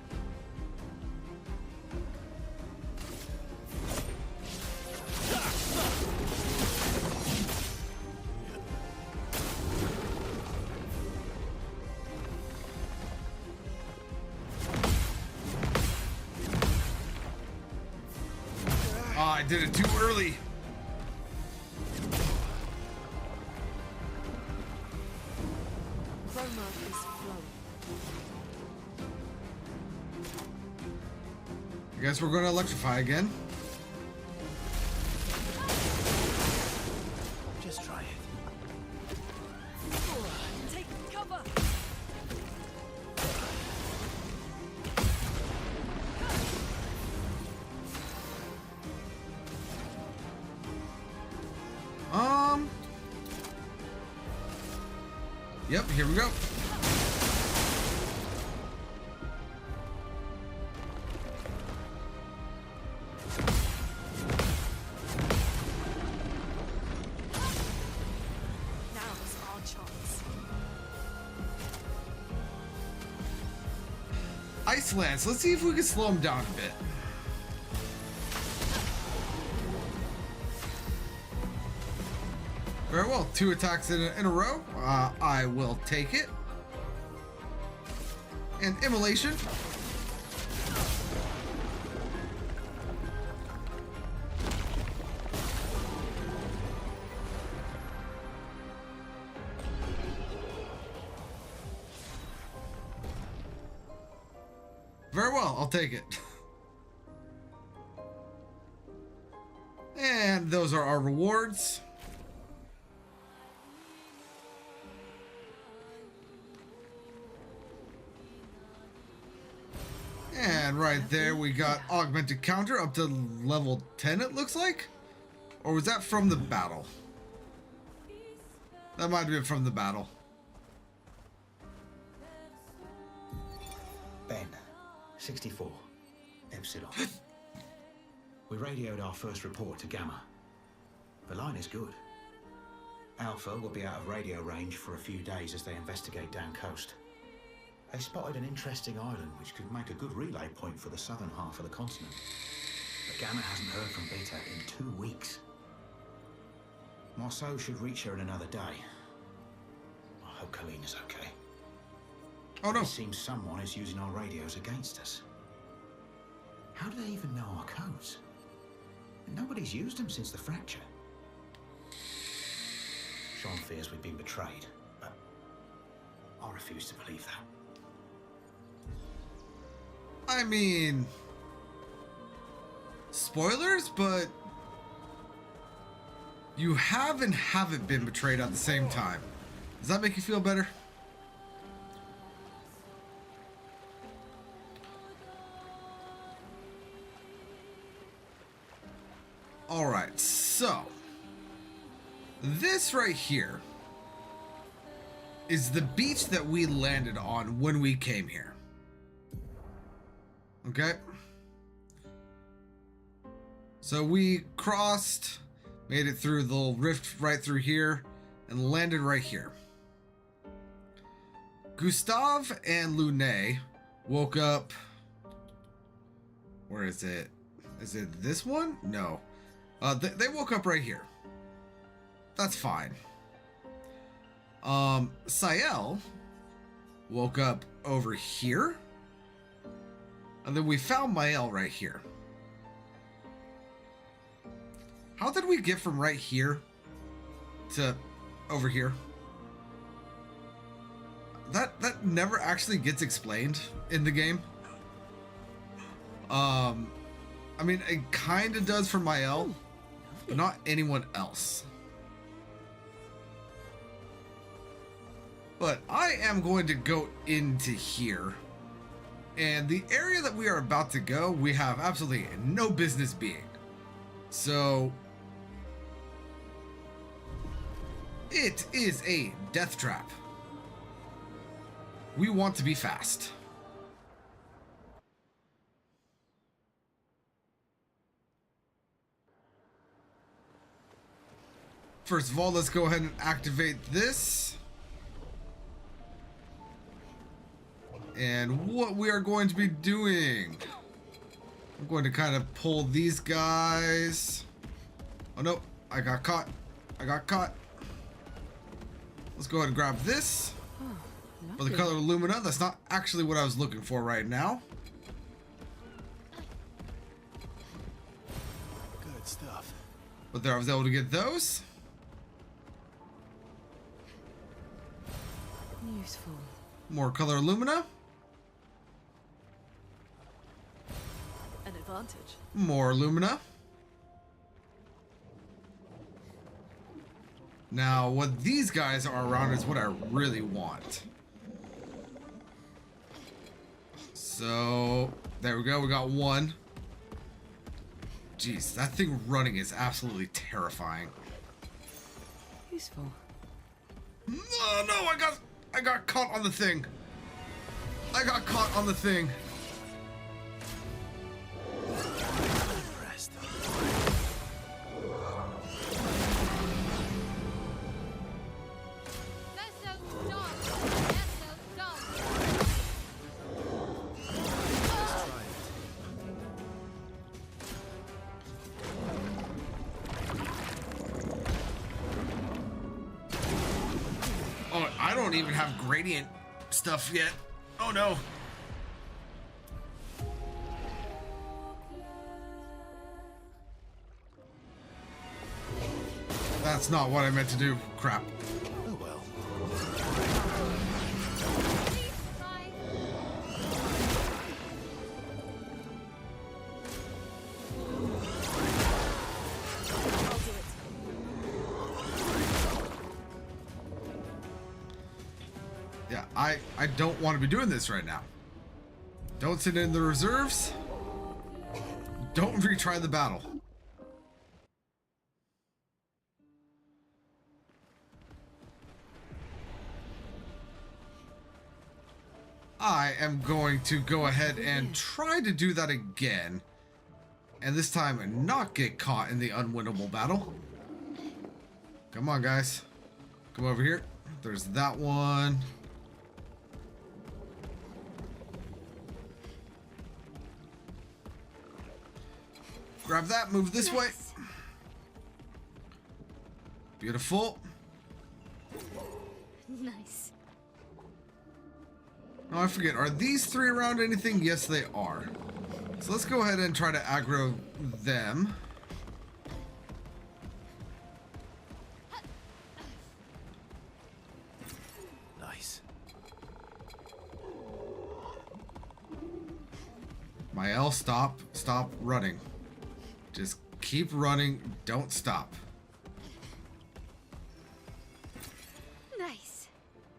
I did it too early. Chroma is flowing. I guess we're going to electrify again. Just try it. Take cover. Yep, here we go. Now's our chance. Ice Lance, let's see if we can slow him down a bit. Very well, 2 attacks in a row. I will take it. And immolation. Very well, I'll take it. And those are our rewards. And right there we got augmented counter up to level 10, it looks like. Or was that from the battle? That might have been from the battle. Ben, 64, Epsilon. We radioed our first report to Gamma. The line is good. Alpha will be out of radio range for a few days as they investigate down coast. They spotted an interesting island which could make a good relay point for the southern half of the continent. But Gamma hasn't heard from Beta in 2 weeks. Marceau should reach her in another day. I hope Colleen is okay. Oh no. It seems someone is using our radios against us. How do they even know our codes? Nobody's used them since the fracture. Sean fears we've been betrayed, but I refuse to believe that. I mean, spoilers, but you have and haven't been betrayed at the same time. Does that make you feel better? All right, so this right here is the beach that we landed on when we came here. Okay. So we crossed, made it through the little rift right through here, and landed right here. Gustave and Lune woke up. Where is it? Is it this one? No. They woke up right here. That's fine. Sael woke up over here. And then we found Mael right here. How did we get from right here to over here? That never actually gets explained in the game. I mean, it kind of does for Mael, but not anyone else. But I am going to go into here. And the area that we are about to go, we have absolutely no business being. So it is a death trap. We want to be fast. First of all, let's go ahead and activate this. And what we are going to be doing, I'm going to kind of pull these guys. Oh no, I got caught. I got caught. Let's go ahead and grab this. For the color Lumina, that's not actually what I was looking for right now. Good stuff. But there I was able to get those. Useful. More color Lumina. An advantage. More Lumina. Now, what these guys are around is what I really want. So, there we go. We got one. Jeez, that thing running is absolutely terrifying. Useful. No, I got caught on the thing. I got caught on the thing. Impressed. Oh, I don't even have gradient stuff yet. Oh no. That's not what I meant to do. Crap. Oh well. I'll do it. Yeah, I don't want to be doing this right now. Don't send in the reserves. Don't retry the battle. I am going to go ahead and try to do that again. And this time not get caught in the unwinnable battle. Come on, guys. Come over here. There's that one. Grab that, move this way. Beautiful. Nice. Oh, I forget. Are these three around anything? Yes, they are. So let's go ahead and try to aggro them. Nice. Mael, stop running. Just keep running. Don't stop. Nice.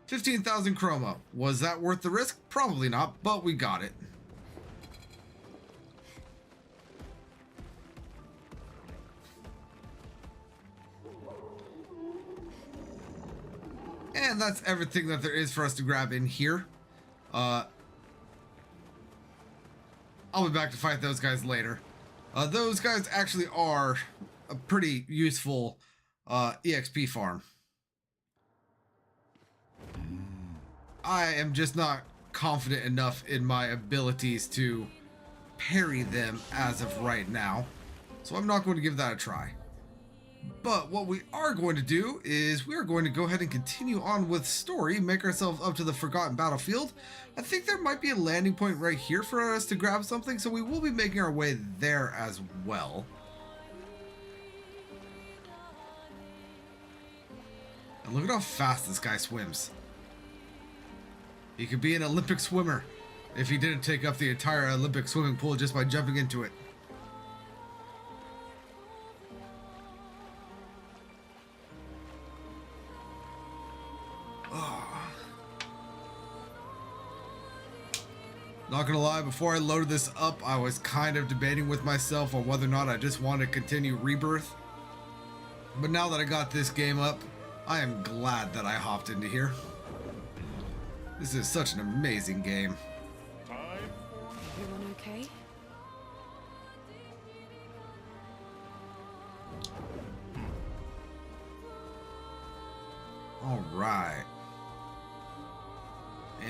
15,000 chroma. Was that worth the risk? Probably not, but we got it. And that's everything that there is for us to grab in here. I'll be back to fight those guys later. Those guys actually are a pretty useful EXP farm. I am just not confident enough in my abilities to parry them as of right now. So I'm not going to give that a try. But what we are going to do is we are going to go ahead and continue on with story, make ourselves up to the Forgotten Battlefield. I think there might be a landing point right here for us to grab something, so we will be making our way there as well. And look at how fast this guy swims. He could be an Olympic swimmer if he didn't take up the entire Olympic swimming pool just by jumping into it. Not gonna lie, before I loaded this up, I was kind of debating with myself on whether or not I just wanted to continue Rebirth. But now that I got this game up, I am glad that I hopped into here. This is such an amazing game. Everyone okay? All right.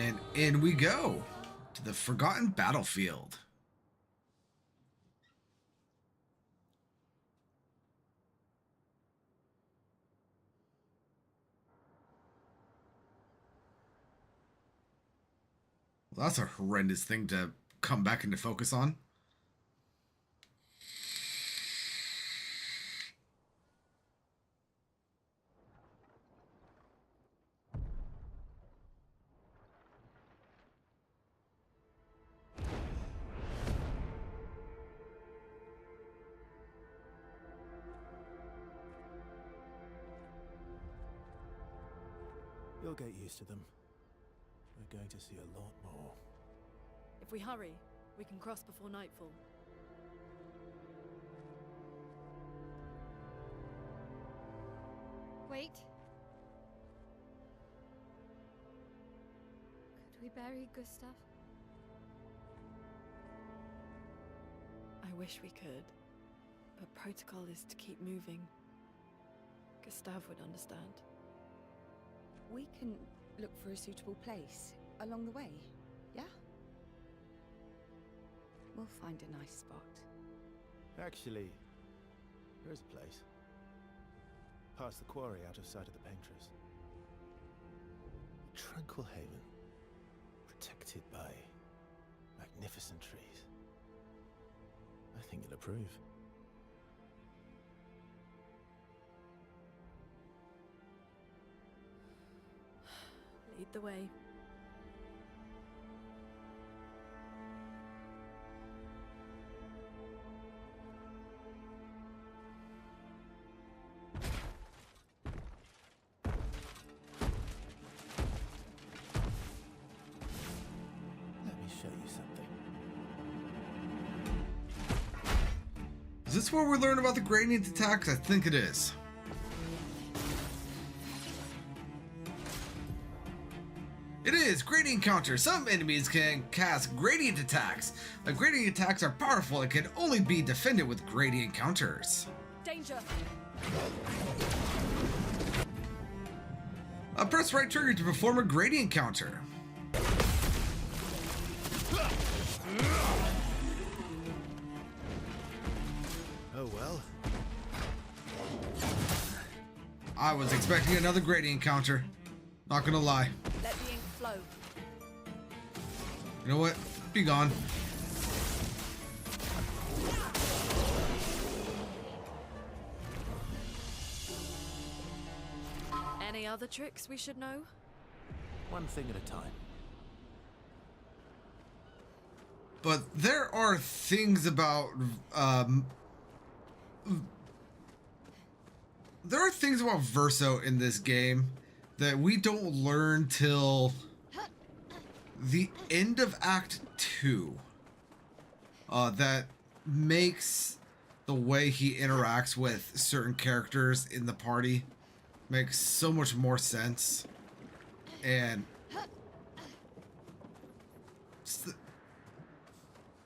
And in we go to the Forgotten Battlefield. Well, that's a horrendous thing to come back into focus on. You'll get used to them. We're going to see a lot more. If we hurry, we can cross before nightfall. Wait. Could we bury Gustav? I wish we could, but protocol is to keep moving. Gustav would understand. We can look for a suitable place along the way, yeah? We'll find a nice spot. Actually, there is a place. Past the quarry, out of sight of the painters. A tranquil haven, protected by magnificent trees. I think you'll approve. Lead the way. Let me show you something. Is this where we learn about the gradient attacks? I think it is. It is gradient counter. Some enemies can cast gradient attacks. The gradient attacks are powerful and can only be defended with gradient counters. Danger! Press right trigger to perform a gradient counter. Oh well. I was expecting another gradient counter. Not gonna lie. Let the ink flow. You know what? Be gone. Any other tricks we should know? One thing at a time. But there are things about there are things about Verso in this game that we don't learn till the end of Act 2. That makes the way he interacts with certain characters in the party makes so much more sense. And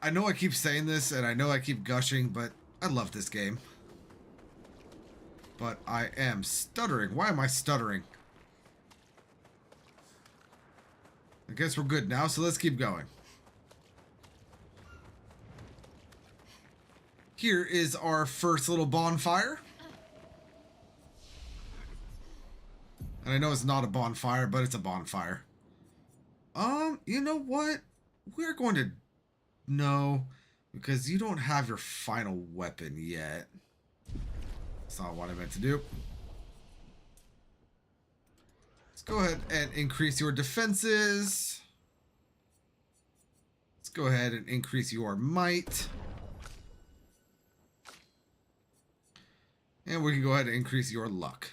I know I keep saying this and I know I keep gushing, but I love this game. But I am stuttering. Why am I stuttering? I guess we're good now, so let's keep going. Here is our first little bonfire. And I know it's not a bonfire, but it's a bonfire. You know what? We're going to... No, because you don't have your final weapon yet. That's not what I meant to do. Let's go ahead and increase your defenses. Let's go ahead and increase your might. And we can go ahead and increase your luck.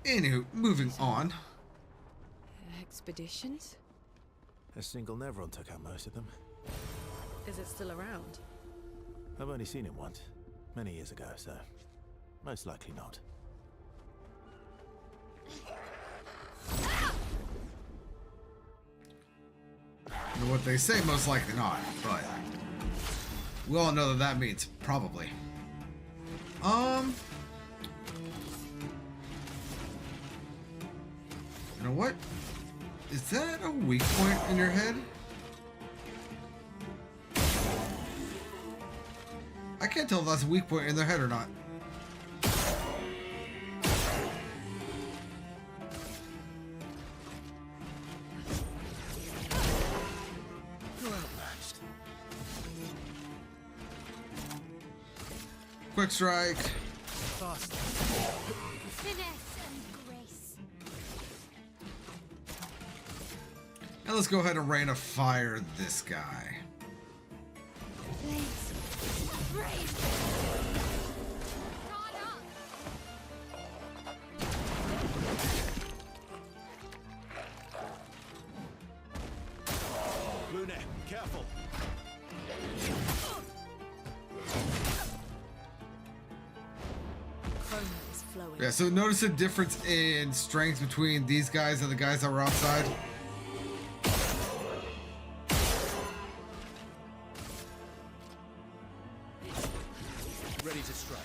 Anywho, moving on. Expeditions? A single Nevron took out most of them. Is it still around? I've only seen it once, many years ago, so Most likely not. You know what they say, most likely not, but we all know that means probably. You know what? Is that a weak point in your head? I can't tell if that's a weak point in their head or not. Quick strike. Finesse and grace. And let's go ahead and rain of fire this guy. Flames. Brave. Guard up. Lune, careful. Is flowing. Yeah, so notice a difference in strength between these guys and the guys that were outside. Ready to strike.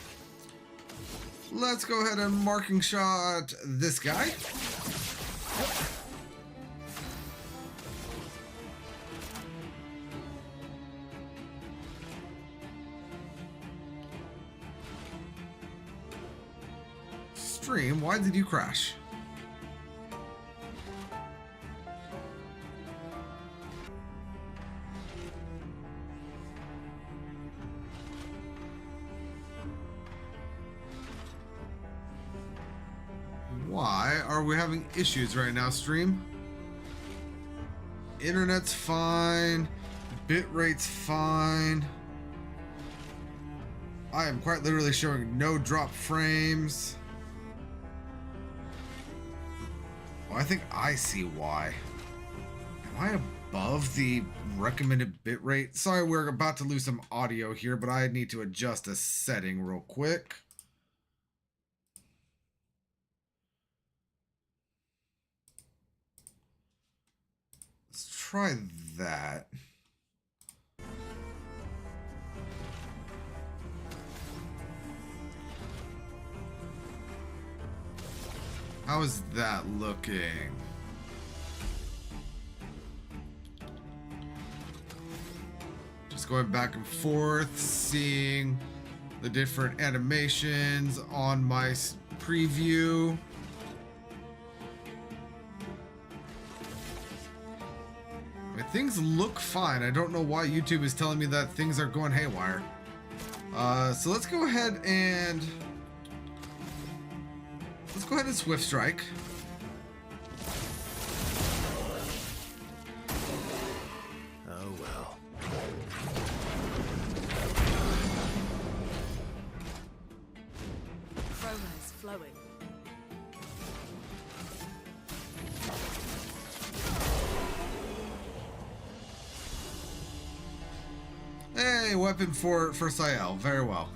Let's go ahead and marking shot this guy. Stream, why did you crash? Why are we having issues right now, stream? Internet's fine. Bitrate's fine. I am quite literally showing no drop frames. Well, I think I see why. Am I above the recommended bitrate? Sorry, we're about to lose some audio here, but I need to adjust a setting real quick. Let's try that. How is that looking? Just going back and forth, seeing the different animations on my preview. I mean, things look fine. I don't know why YouTube is telling me that things are going haywire. So let's go ahead and swift strike. Oh well. Chroma is flowing. Hey, weapon for Sayel. Very well.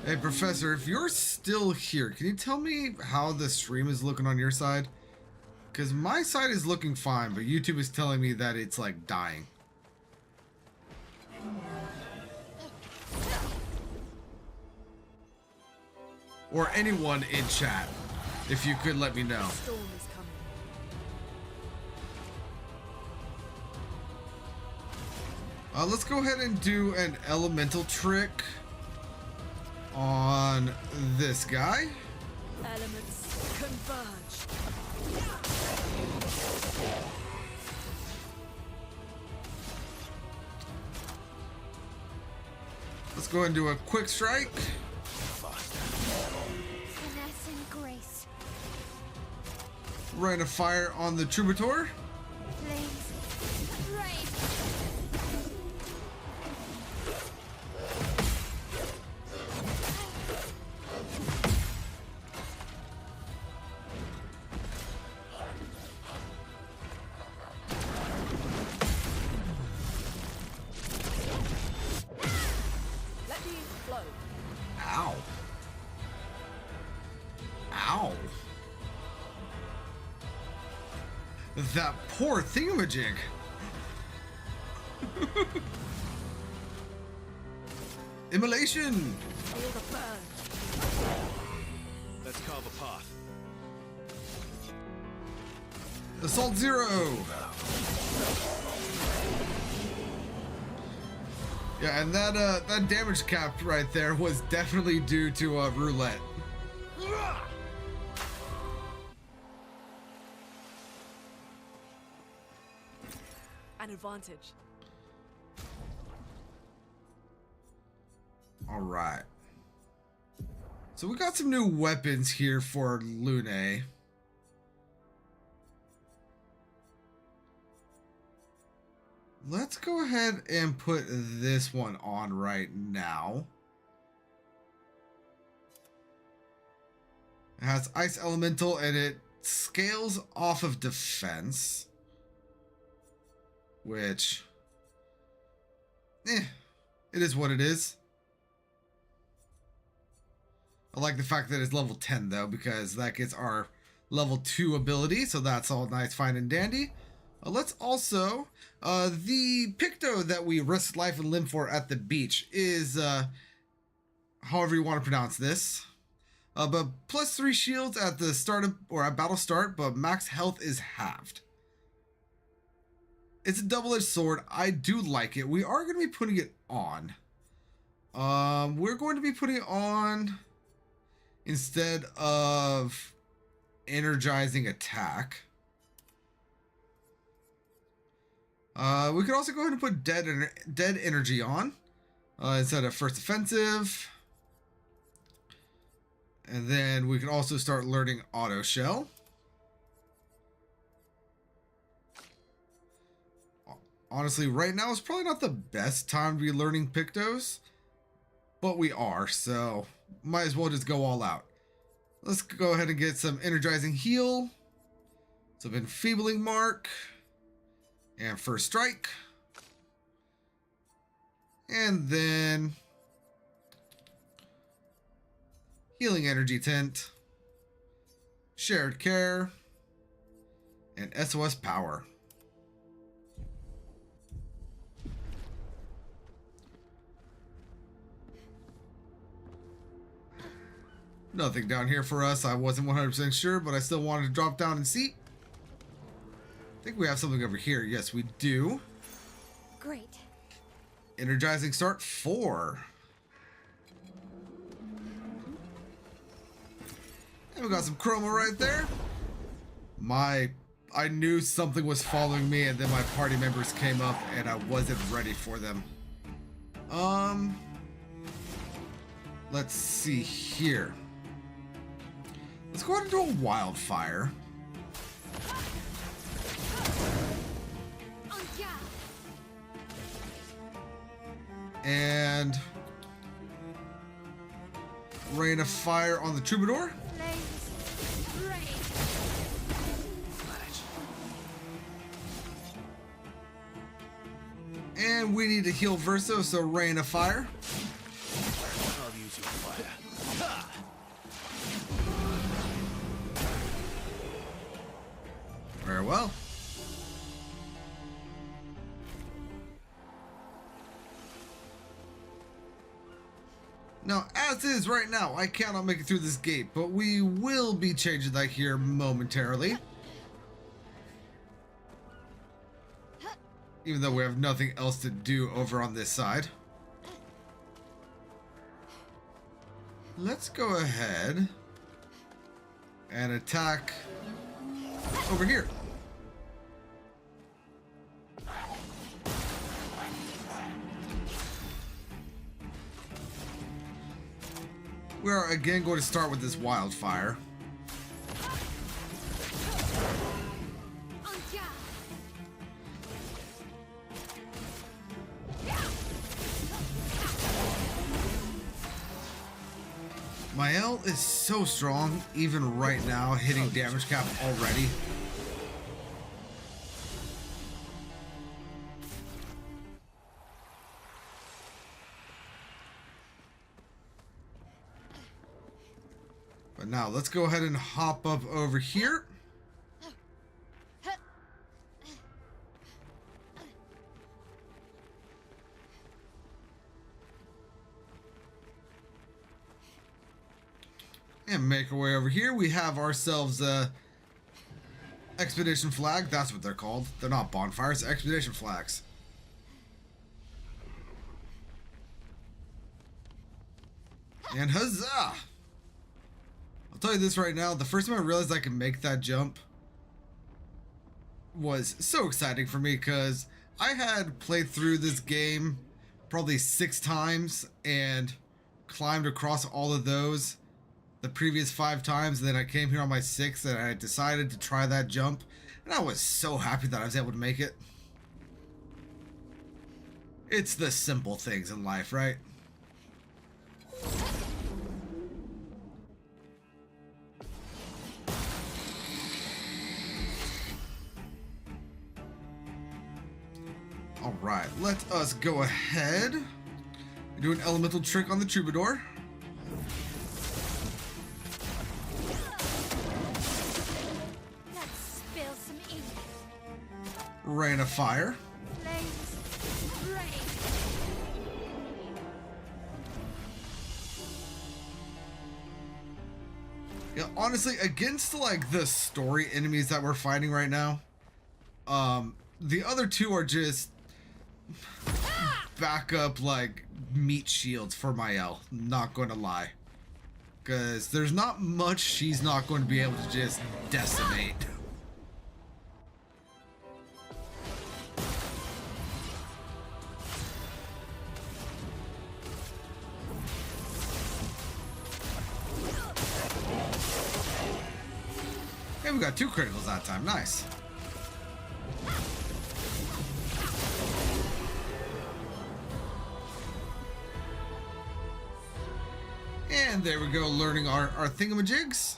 Hey, Professor, if you're still here, can you tell me how the stream is looking on your side? Because my side is looking fine, but YouTube is telling me that it's, like, dying. Or anyone in chat, if you could let me know. Storm is coming. Let's go ahead and do an elemental trick on this guy. Elements converge. Let's go ahead and do a quick strike. Finesse and grace. Rain of fire on the troubadour. Flames. Brave. Ow. Ow. That poor thingamajig. Immolation. Let's carve a path. Assault 0. Yeah, and that damage cap right there was definitely due to roulette. An advantage. All right. So we got some new weapons here for Lune. Let's go ahead and put this one on right now. It has Ice Elemental and it scales off of defense. Which, it is what it is. I like the fact that it's level 10 though, because that gets our level 2 ability. So that's all nice, fine, and dandy. Let's also, the Picto that we risked life and limb for at the beach is, however you want to pronounce this. But plus 3 shields at the start of, or at battle start, but max health is halved. It's a double-edged sword. I do like it. We are going to be putting it on. We're going to be putting it on instead of energizing attack. We could also go ahead and put dead energy on instead of first offensive. And then we can also start learning auto shell. Honestly, right now is probably not the best time to be learning Pictos, but we are, so might as well just go all out. Let's go ahead and get some energizing heal, some enfeebling mark, and first strike. And then healing energy tint, shared care, and SOS power. Nothing down here for us. I wasn't 100% sure, but I still wanted to drop down and see. I think we have something over here. Yes, we do. Great. Energizing start 4. And we got some chroma right there. I knew something was following me, and then my party members came up and I wasn't ready for them. Let's see here. Let's go ahead and do a wildfire. And rain of fire on the troubadour. And we need to heal Verso, so rain of fire. I'll use your fire. Very well. Now, as is right now, I cannot make it through this gate, but we will be changing that here momentarily. Even though we have nothing else to do over on this side. Let's go ahead and attack over here. We are again going to start with this wildfire. My L is so strong, even right now, hitting damage cap already. But now let's go ahead and hop up over here. And make our way over here. We have ourselves a expedition flag. That's what they're called. They're not bonfires, expedition flags. And huzzah! I'll tell you this right now, the first time I realized I could make that jump was so exciting for me, because I had played through this game probably 6 times and climbed across all of those the previous 5 times, and then I came here on my 6th and I decided to try that jump, and I was so happy that I was able to make it. It's the simple things in life, right? Alright, let us go ahead and do an elemental trick on the troubadour. Let's spill some ink. Rain of fire. Flames, rain. Yeah, honestly, against like the story enemies that we're fighting right now, the other two are just backup like meat shields for Mael, not gonna lie. Because there's not much she's not going to be able to just decimate. Hey, we got 2 criticals that time, nice. And there we go, learning our thingamajigs.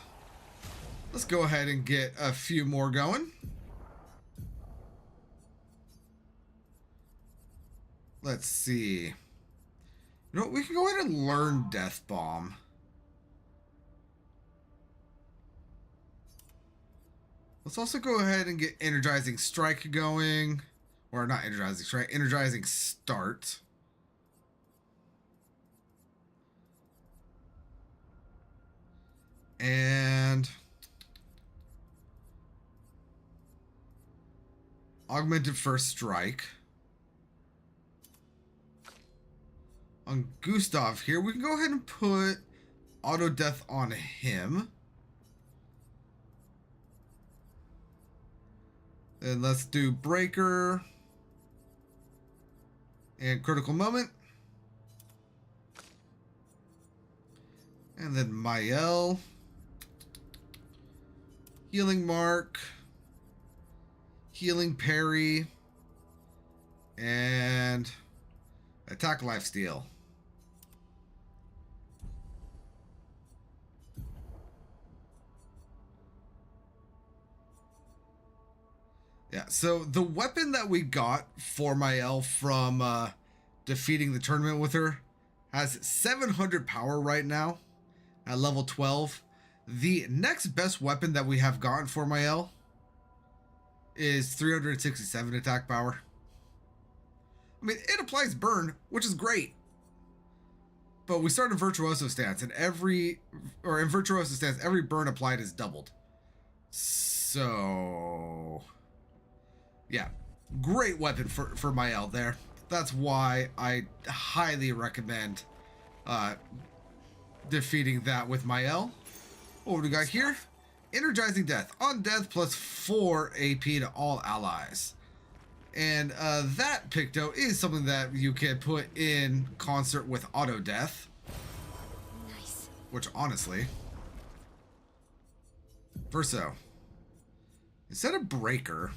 Let's go ahead and get a few more going. Let's see. You know what, we can go ahead and learn Death Bomb. Let's also go ahead and get Energizing Strike going. Or not Energizing Strike, Energizing Start. And Augmented First Strike. On Gustav here, we can go ahead and put Auto Death on him. And let's do Breaker and Critical Moment. And then Mael. Healing Mark. Healing Parry. And Attack Lifesteal. Yeah, so the weapon that we got for Mael from defeating the tournament with her has 700 power right now at level 12. The next best weapon that we have gotten for Mael is 367 attack power. I mean, it applies burn, which is great. But we start in Virtuoso stance, and in Virtuoso stance, every burn applied is doubled. So yeah, great weapon for Mael there. That's why I highly recommend defeating that with Mael. What do we got here? Energizing Death. On death plus 4 AP to all allies. And that Picto is something that you can put in concert with Auto Death. Nice. Which honestly, Verso, instead of Breaker,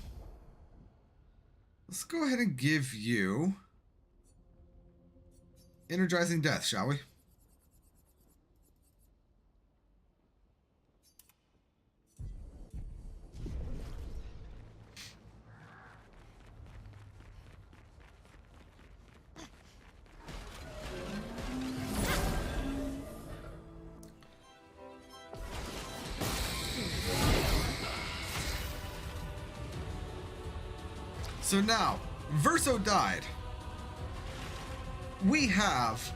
let's go ahead and give you Energizing Death, shall we? So now, Verso died. We have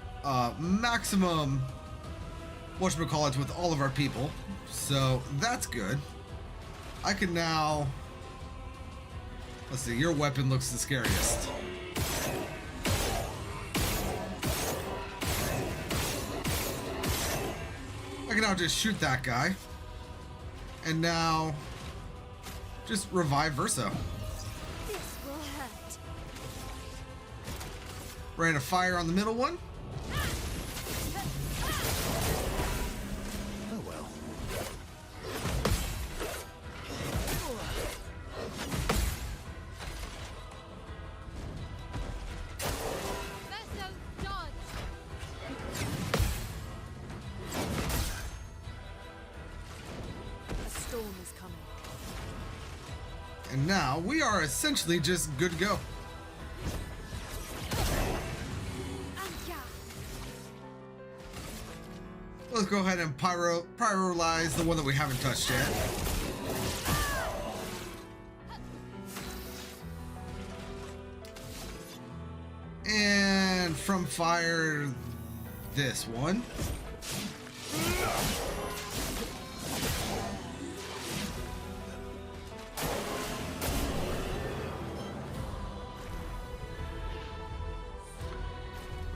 maximum whatchamacallit with all of our people. So that's good. I can now... Let's see, your weapon looks the scariest. I can now just shoot that guy. And now... just revive Verso. This will hurt. Rain of fire on the middle one. Oh well. Verso, dodge. A storm is coming. And now we are essentially just good to go. Let's go ahead and pyrolyze the one that we haven't touched yet. And from fire, this one.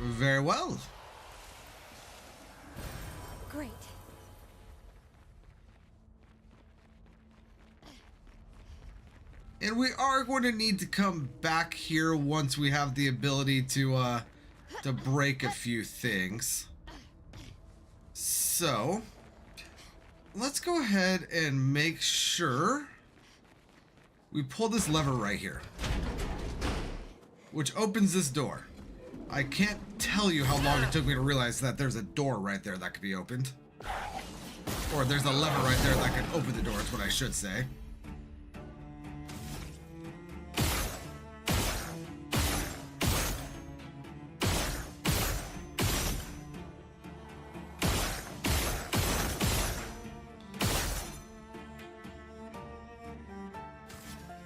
Very well. Great. And we are going to need to come back here once we have the ability to break a few things. So, let's go ahead and make sure we pull this lever right here, which opens this door. I can't tell you how long it took me to realize that there's a door right there that could be opened. Or there's a lever right there that could open the door, is what I should say.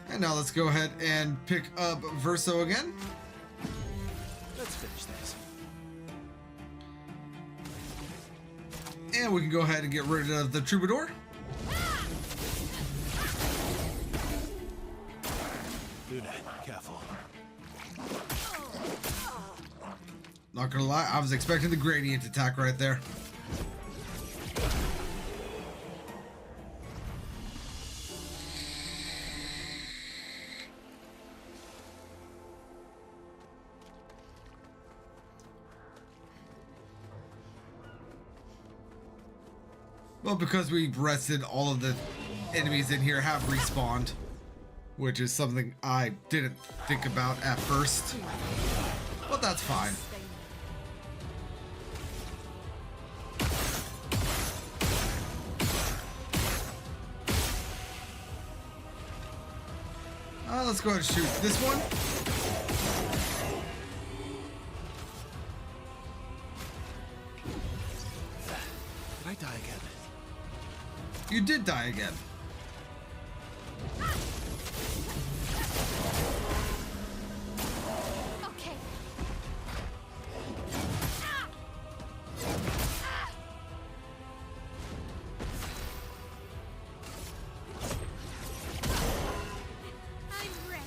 And now let's go ahead and pick up Verso again. Let's finish this. And we can go ahead and get rid of the troubadour. Luna, careful. Not gonna lie, I was expecting the gradient attack right there. Well, because we rested, all of the enemies in here have respawned, which is something I didn't think about at first, but that's fine. Let's go ahead and shoot this one. Did I die again? You did die again. Okay. I'm ready.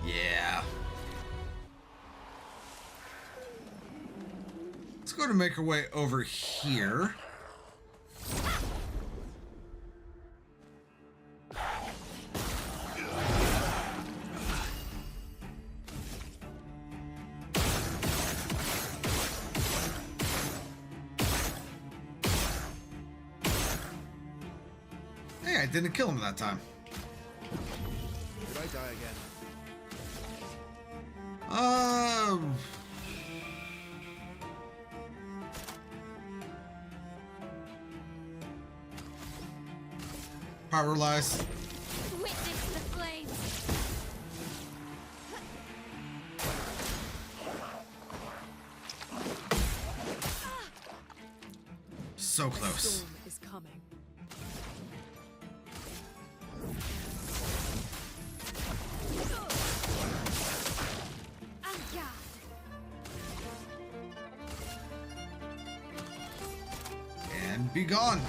Yeah. Let's go to make our way over here. Hey, I didn't kill him that time. Did I die again? Pyrolyze. Witness the flames. So The close. storm is coming. And guard. And be gone.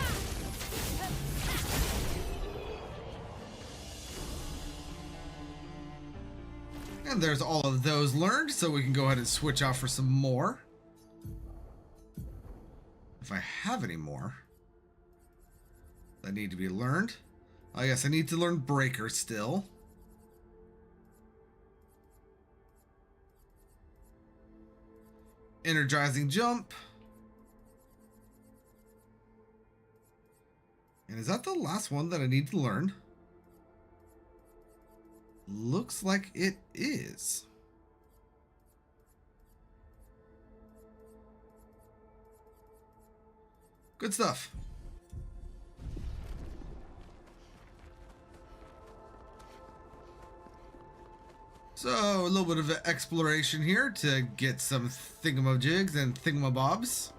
And there's all of those learned, so we can go ahead and switch out for some more. If I have any more that need to be learned. I guess I need to learn Breaker still. Energizing Jump. And is that the last one that I need to learn? Looks like it is. Good stuff. So, a little bit of exploration here to get some thingamajigs and thingamabobs.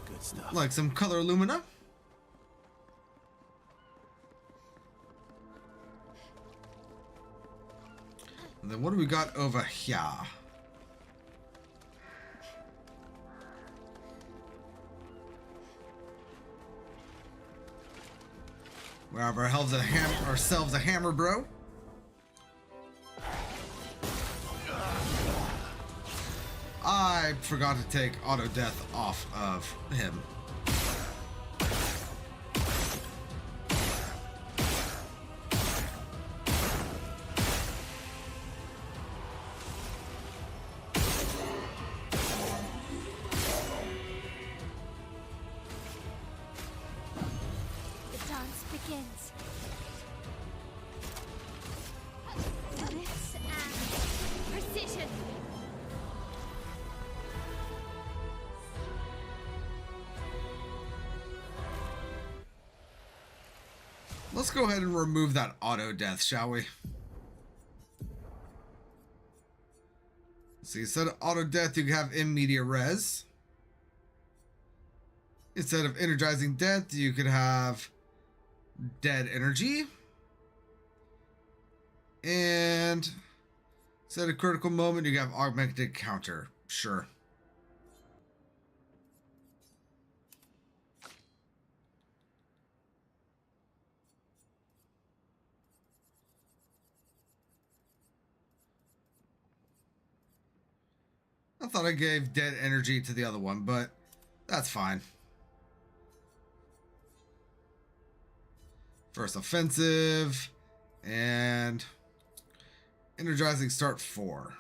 Good stuff. Like some color lumina. And then what do we got over here? We have ourselves a hammer, bro. I forgot to take auto death off of him. The dance begins. This and precision. Let's go ahead and remove that auto death, shall we? So instead of auto death, you can have in media res. Instead of energizing death, you could have dead energy. And instead of critical moment, you have augmented counter. Sure. I thought I gave dead energy to the other one, but that's fine. First offensive and energizing start 4.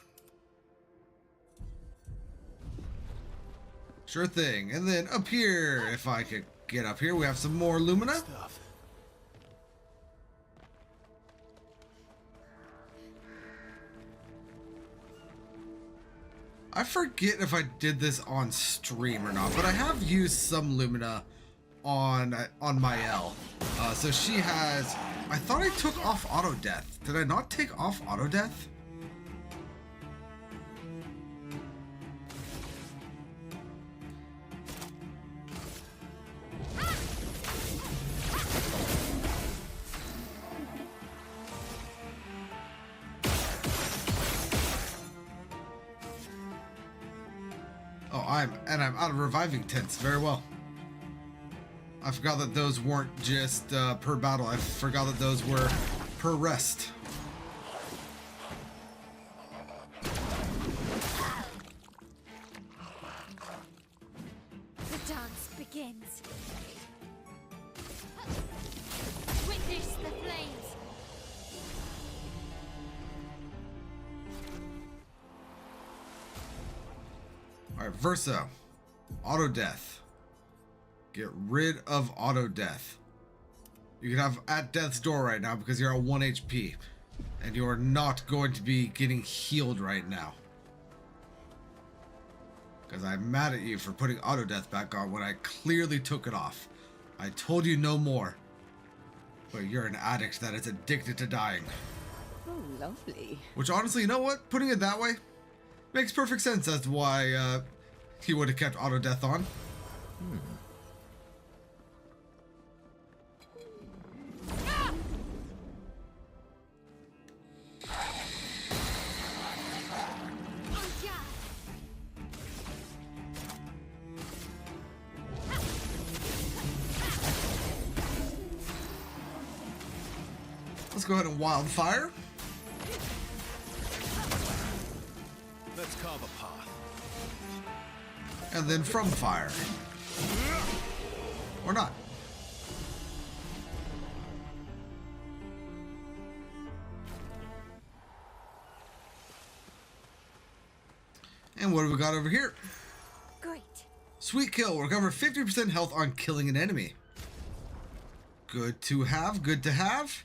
Sure thing. And then up here, if I could get up here, we have some more Lumina. Stuff. I forget if I did this on stream or not, but I have used some Lumina on my L. So she has... I thought I took off auto death. Did I not take off auto death? Oh, I'm out of reviving tents. Very well. I forgot that those weren't just per battle. I forgot that those were per rest. The dance begins. Witness the flames. Alright, Versa. Auto death. Get rid of auto death. You can have at death's door right now because you're at 1 HP. And you are not going to be getting healed right now. Because I'm mad at you for putting auto death back on when I clearly took it off. I told you no more. But you're an addict that is addicted to dying. Oh, lovely. Which honestly, you know what? Putting it that way makes perfect sense as to why he would have kept auto death on. go ahead and wildfire. Let's carve a path. And then from fire. Or not. And what do we got over here? Great. Sweet kill. Recover 50% health on killing an enemy. Good to have. Good to have.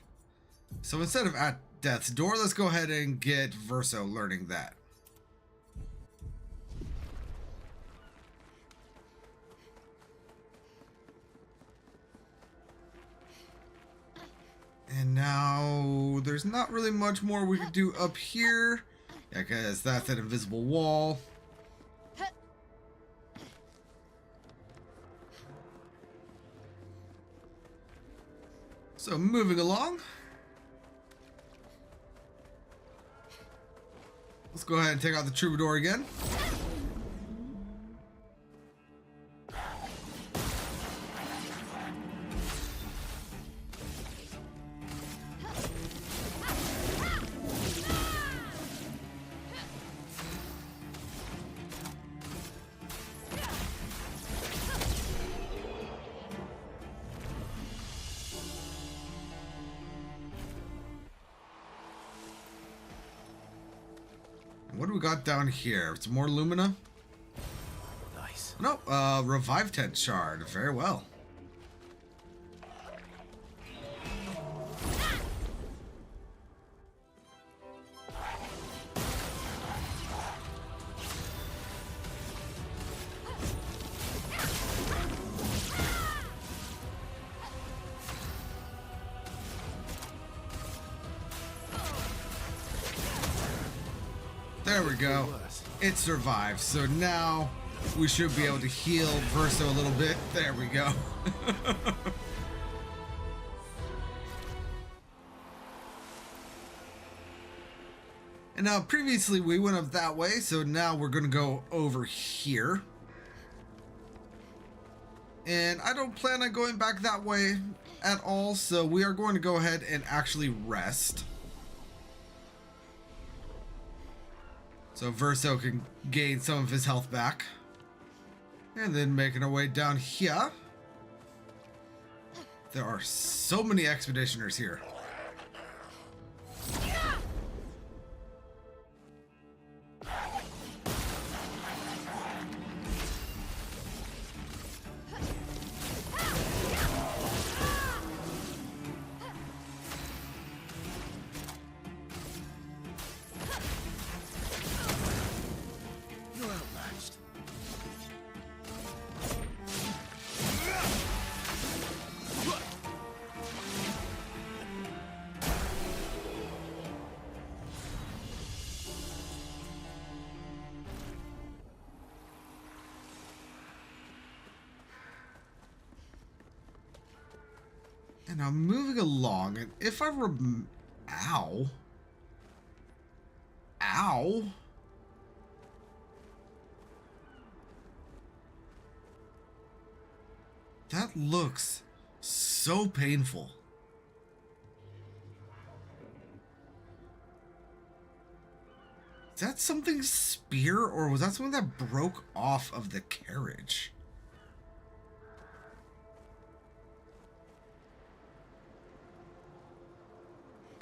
So instead of at death's door, let's go ahead and get Verso learning that. And now there's not really much more we could do up here. Yeah, because that's an invisible wall. So moving along. Let's go ahead and take out the troubadour again. What do we got down here? It's more Lumina? Nice. No, Revive Tent Shard. Very well. There we go. It survived. So now we should be able to heal Verso a little bit. There we go. And now previously we went up that way, so now we're going to go over here. And I don't plan on going back that way at all, so we are going to go ahead and actually rest. So Verso can gain some of his health back. And then making our way down here. There are so many expeditioners here. And I'm moving along, and if I ow. Ow. That looks so painful. Is that something spear, or was that something that broke off of the carriage?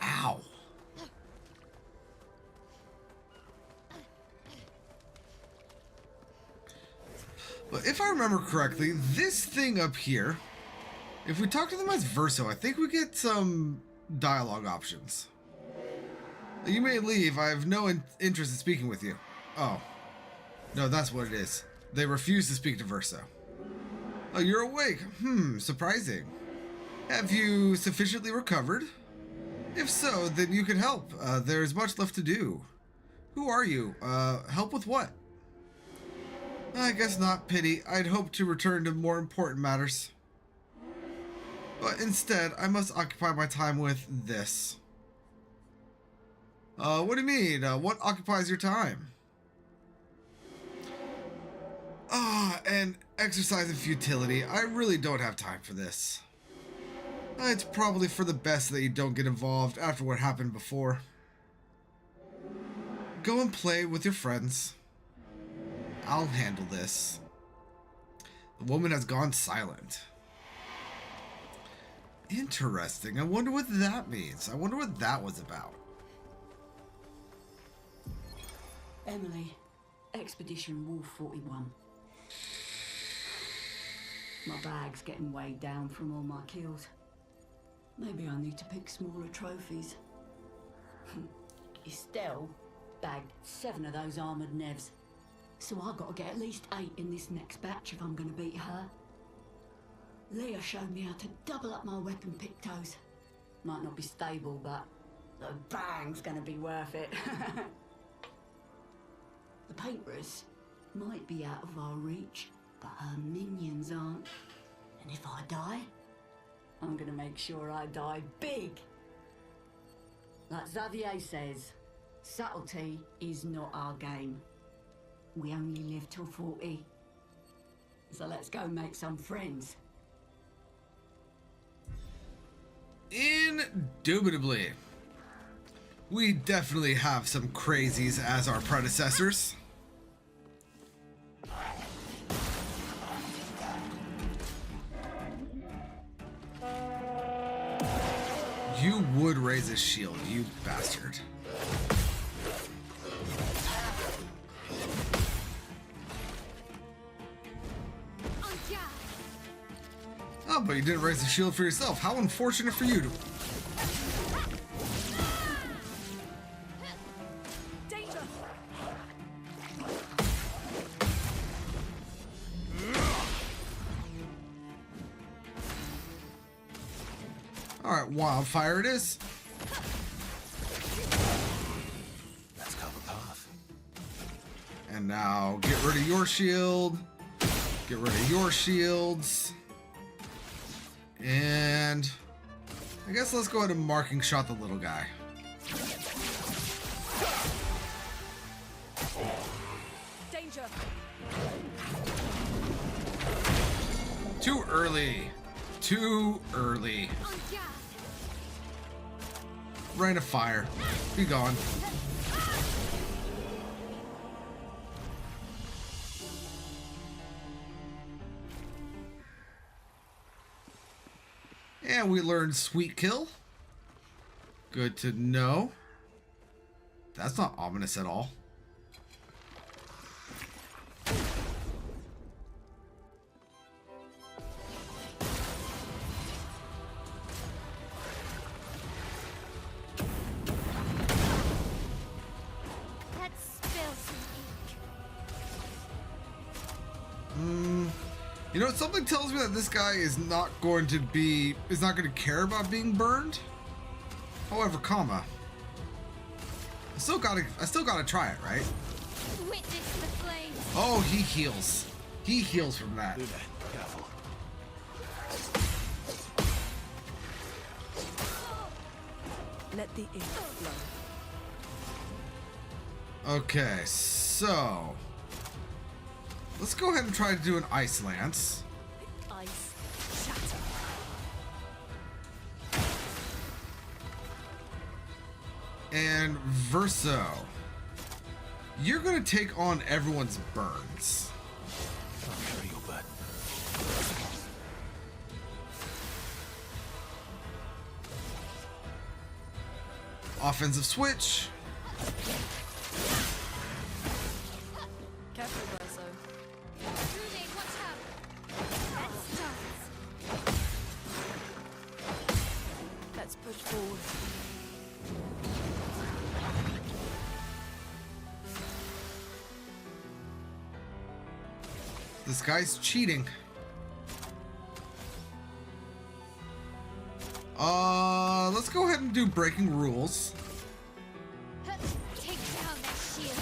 Ow. But if I remember correctly, this thing up here, if we talk to them as Verso, I think we get some dialogue options. You may leave. I have no interest in speaking with you. Oh. No, that's what it is. They refuse to speak to Verso. Oh, you're awake. Surprising. Have you sufficiently recovered? If so, then you can help. There's much left to do. Who are you? Help with what? I guess not, pity. I'd hoped to return to more important matters. But instead, I must occupy my time with this. What do you mean? What occupies your time? And exercise and futility. I really don't have time for this. It's probably for the best that you don't get involved after what happened before. Go and play with your friends. I'll handle this. The woman has gone silent. Interesting. I wonder what that means. I wonder what that was about. Emily, Expedition Wolf 41. My bag's getting weighed down from all my kills. Maybe I need to pick smaller trophies. Estelle bagged 7 of those armoured nevs. So I've got to get at least 8 in this next batch if I'm going to beat her. Leah showed me how to double up my weapon pictos. Might not be stable, but the bang's going to be worth it. The painters might be out of our reach, but her minions aren't. And if I die, I'm going to make sure I die big. Like Xavier says, subtlety is not our game. We only live till 40. So let's go make some friends. Indubitably. We definitely have some crazies as our predecessors. You would raise a shield, you bastard. Oh, but you didn't raise a shield for yourself. How unfortunate for you. Danger! Alright, wildfire it is. Let's cover path. And now get rid of your shield. Get rid of your shields. And I guess let's go ahead and marking shot the little guy. Danger! Too early. Too early. Rain of fire. Be gone. And we learned Sweet Kill. Good to know. That's not ominous at all. That spills some You know, something tells me that this guy is not going to care about being burned. However, I still gotta try it, right? ink. Witness the flames. Oh, he heals. He heals from that. Do that. Careful. Let the ink flow. Okay, so let's go ahead and try to do an ice lance. Ice shatter. And Verso, you're gonna take on everyone's burns. I'm sure you'll bet. Offensive switch. Careful, Verso. Rune, watch out. That starts. Let's push forward. This guy's cheating. Let's go ahead and do breaking rules. Take down that shield.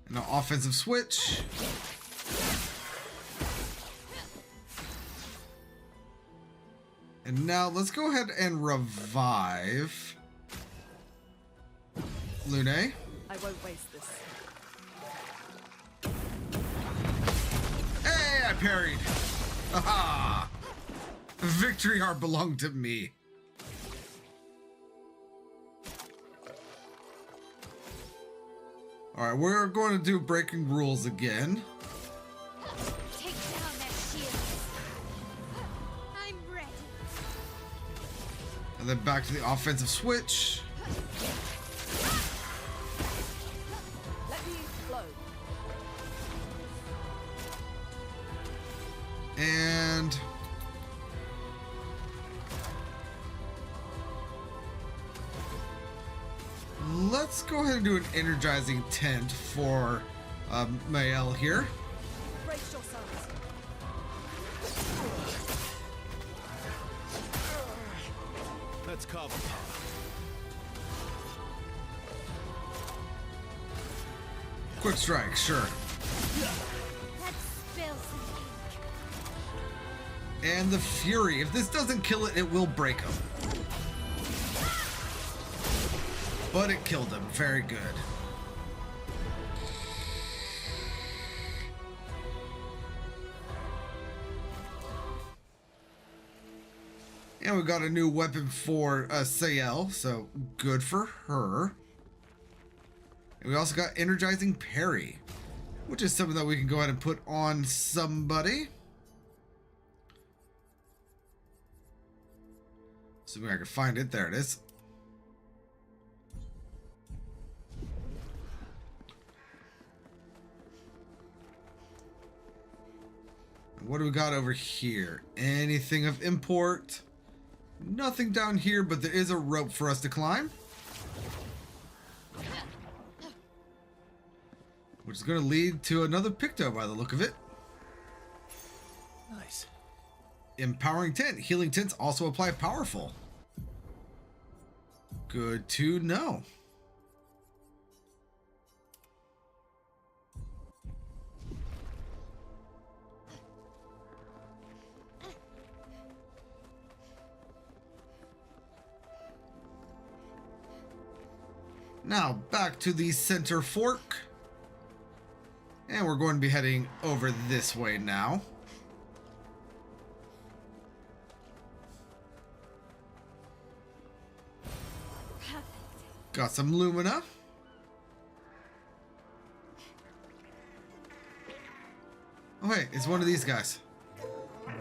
Now offensive switch. And now let's go ahead and revive Lune. I won't waste this. Hey, I parried. Aha! Victory art belonged to me. Alright, we're going to do breaking rules again. Take down their shields. I'm ready. And then back to the offensive switch. Let me flow. And let's go ahead and do an energizing tent for Mael here. Brace yourselves. Let's carve a path. Quick strike, sure. Let's spill some ink. And the Fury. If this doesn't kill it, it will break him. But it killed him. Very good. And we got a new weapon for Sayel, so good for her. And we also got energizing parry, which is something that we can go ahead and put on somebody. Assuming I can find it. There it is. What do we got over here? Anything of import? Nothing down here, but there is a rope for us to climb. Which is going to lead to another Picto by the look of it. Nice. Empowering tent. Healing tents also apply powerful. Good to know. Now back to the center fork. And we're going to be heading over this way now. Got some Lumina. Oh, hey, it's one of these guys.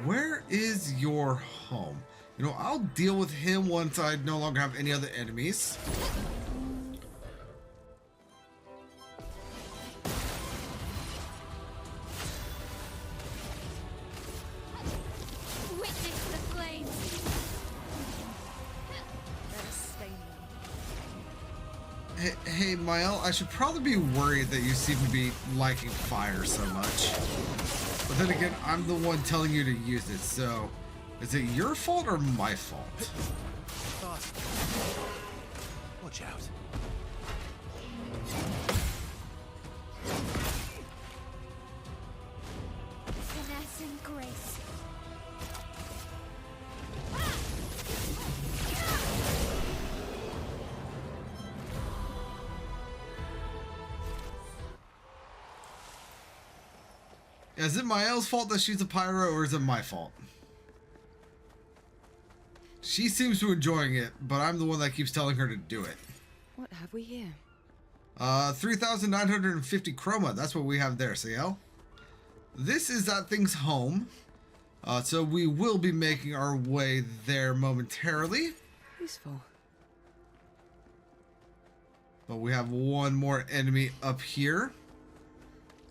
Where is your home? You know, I'll deal with him once I no longer have any other enemies. Witness the flames. Hey, Mael, I should probably be worried that you seem to be liking fire so much. But then again, I'm the one telling you to use it, so is it your fault or my fault? Fast. Watch out. Finesse and grace. Is it Mael's fault that she's a pyro, or is it my fault? She seems to be enjoying it, but I'm the one that keeps telling her to do it. What have we here? 3,950 chroma. That's what we have there, Sayel. This is that thing's home. So we will be making our way there momentarily. Useful. But we have one more enemy up here.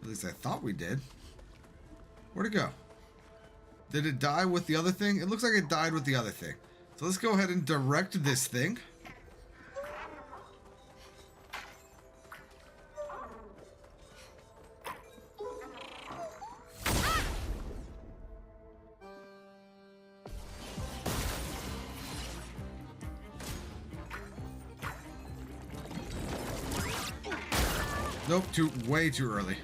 At least I thought we did. Where'd it go? Did it die with the other thing? It looks like it died with the other thing. So let's go ahead and direct this thing. Nope, way too early.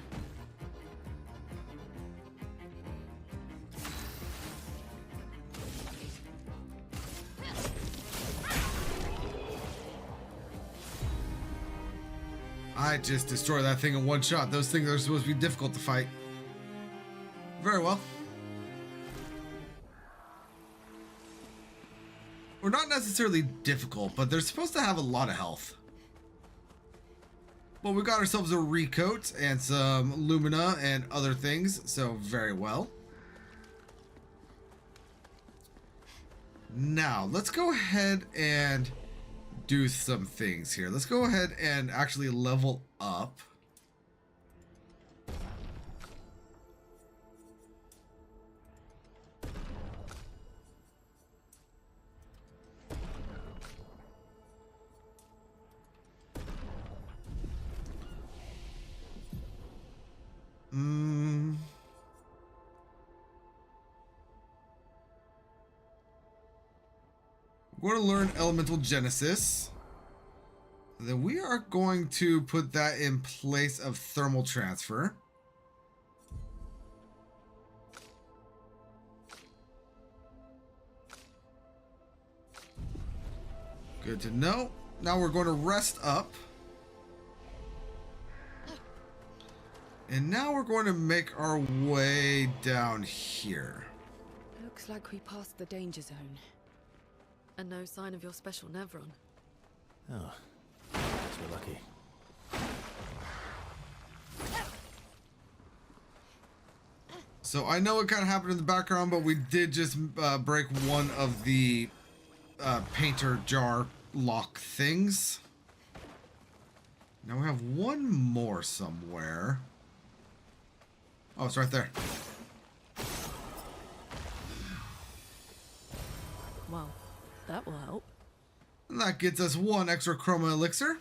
I just destroyed that thing in one shot. Those things are supposed to be difficult to fight. Very well. Or not necessarily difficult, but they're supposed to have a lot of health. Well, we got ourselves a recoat and some lumina and other things, so very well. Now, let's go ahead and do some things here. Let's go ahead and actually level up. We're going to learn Elemental Genesis. Then we are going to put that in place of Thermal Transfer. Good to know. Now we're going to rest up. And now we're going to make our way down here. Looks like we passed the danger zone. And no sign of your special Nevron. Oh, guess we're lucky. So I know it kind of happened in the background, but we did just break one of the painter jar lock things. Now we have one more somewhere. Oh, it's right there. Well, that will help. And that gets us one extra chroma elixir.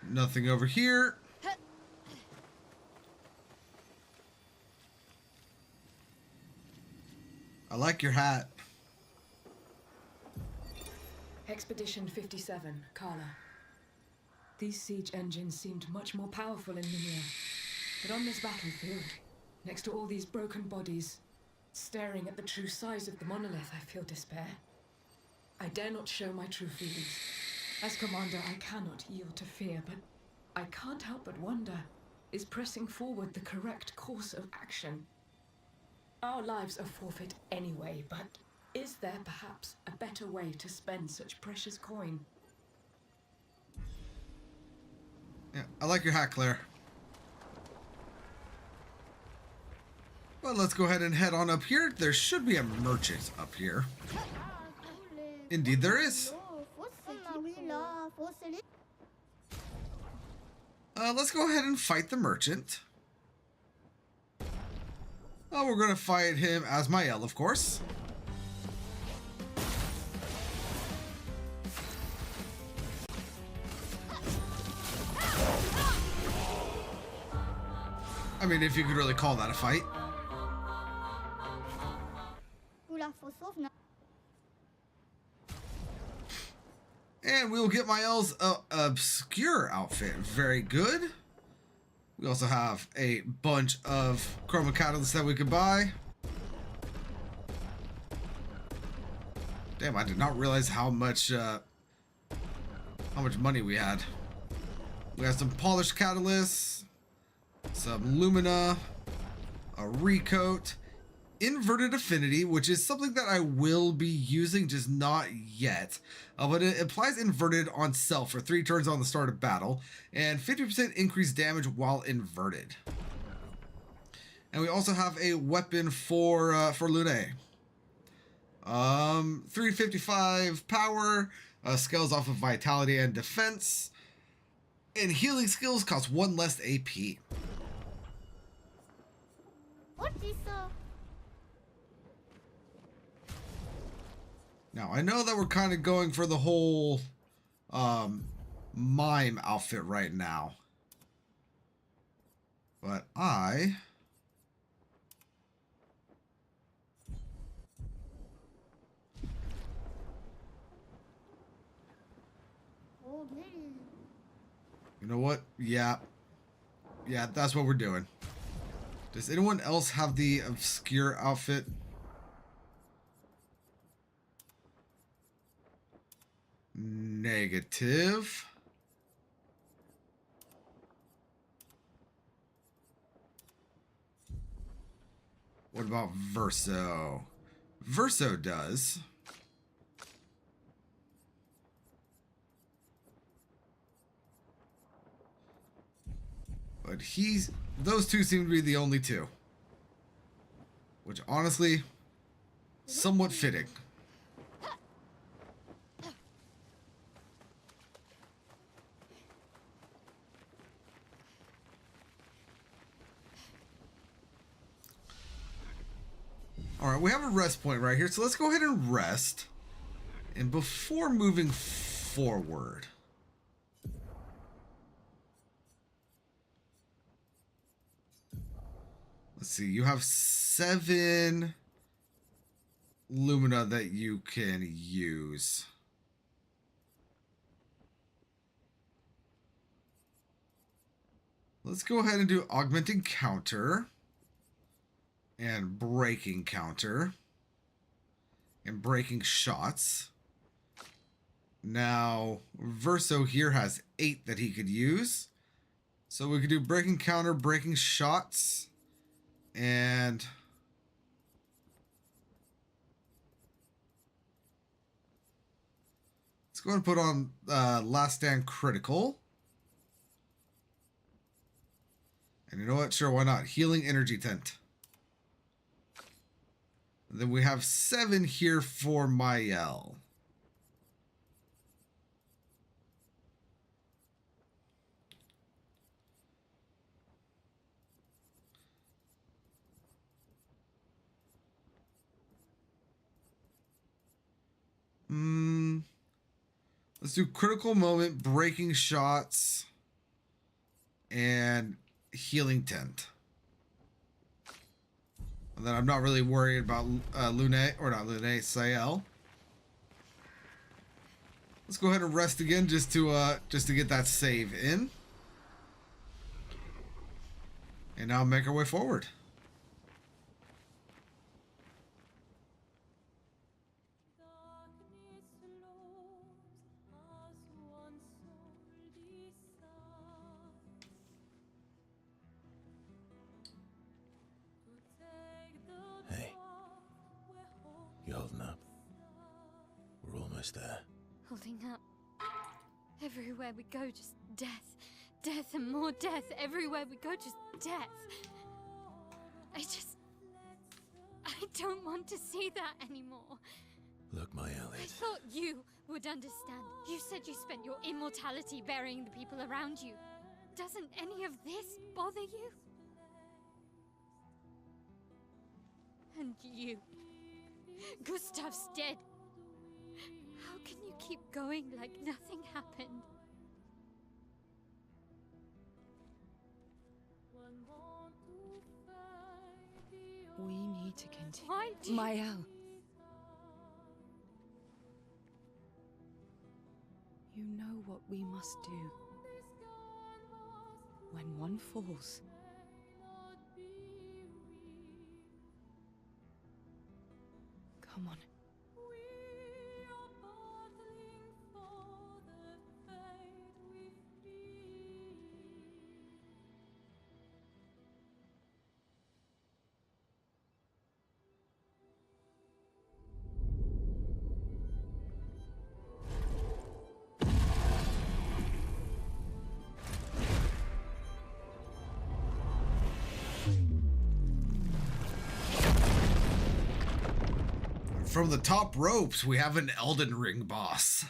Nothing over here. I like your hat. Expedition 57, Carla. These siege engines seemed much more powerful in Minia. But on this battlefield, next to all these broken bodies, staring at the true size of the monolith, I feel despair. I dare not show my true feelings. As commander, I cannot yield to fear, but I can't help but wonder, is pressing forward the correct course of action? Our lives are forfeit anyway, but is there perhaps a better way to spend such precious coin? Yeah, I like your hat, Claire. Well, let's go ahead and head on up here. There should be a merchant up here. Indeed there is. Let's go ahead and fight the merchant. Oh, we're going to fight him as Mael, of course. I mean, if you could really call that a fight. And we'll get Mael's Obscur outfit. Very good. We also have a bunch of chroma catalysts that we could buy. Damn, I did not realize how much money we had. We have some polished catalysts, some lumina, a recoat, inverted affinity, which is something that I will be using, just not yet. But it applies inverted on self for 3 turns on the start of battle, and 50% increased damage while inverted. And we also have a weapon for Lune. 355 power, scales off of vitality and defense, and healing skills cost 1 less AP. What is Now, I know that we're kind of going for the whole mime outfit right now. But you know what? Yeah, that's what we're doing. Does anyone else have the Obscur outfit? Negative. What about Verso? Verso does. But those two seem to be the only two. Which honestly, somewhat fitting. Alright, we have a rest point right here, so let's go ahead and rest. And before moving forward, let's see, you have 7 Lumina that you can use. Let's go ahead and do Augmenting Counter. And Breaking Counter. And Breaking Shots. Now, Verso here has 8 that he could use. So we could do Breaking Counter, Breaking Shots, and let's go ahead and put on Last Stand Critical. And you know what? Sure, why not? Healing Energy Tent. And then we have 7 here for Mael. Let's do Critical Moment, Breaking Shots, and Healing Tent. And then I'm not really worried about Sael. Let's go ahead and rest again just to get that save in. And now make our way forward. You holding up? We're almost there. Holding up. Everywhere we go, just death. Death and more death. Everywhere we go, just death. I don't want to see that anymore. Look, Mael, I thought you would understand. You said you spent your immortality burying the people around you. Doesn't any of this bother you? And you. Gustav's dead. How can you keep going like nothing happened? We need to continue. Why do Mael. You know what we must do. When one falls, come on. From the top ropes, we have an Elden Ring boss.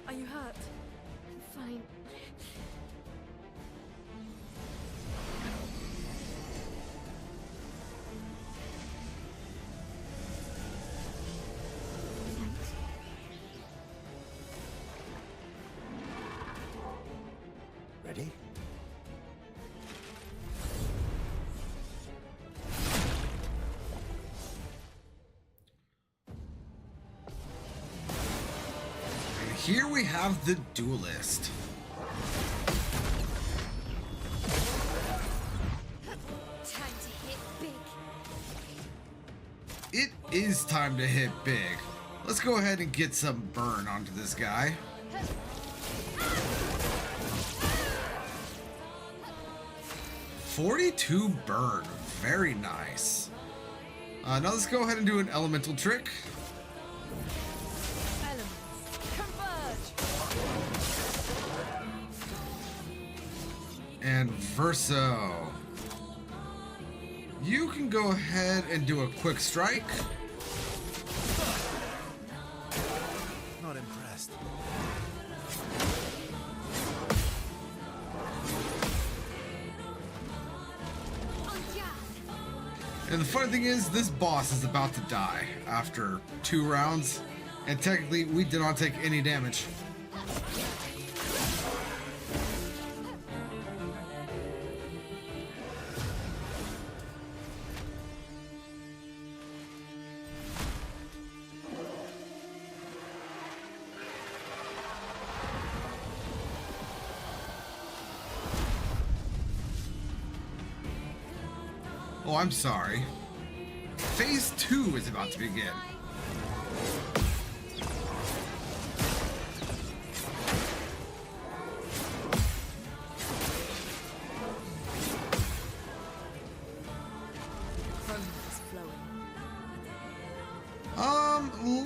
Are you hurt? I'm fine. Thanks. Ready? And here we have the duelist. Time to hit big. It is time to hit big. Let's go ahead and get some burn onto this guy. $42 burn. Very nice. Now let's go ahead and do an elemental trick. And Verso. You can go ahead and do a quick strike. Not impressed. And the funny thing is, this boss is about to die after 2 rounds, and technically we did not take any damage. Oh, I'm sorry. Phase 2 is about to begin.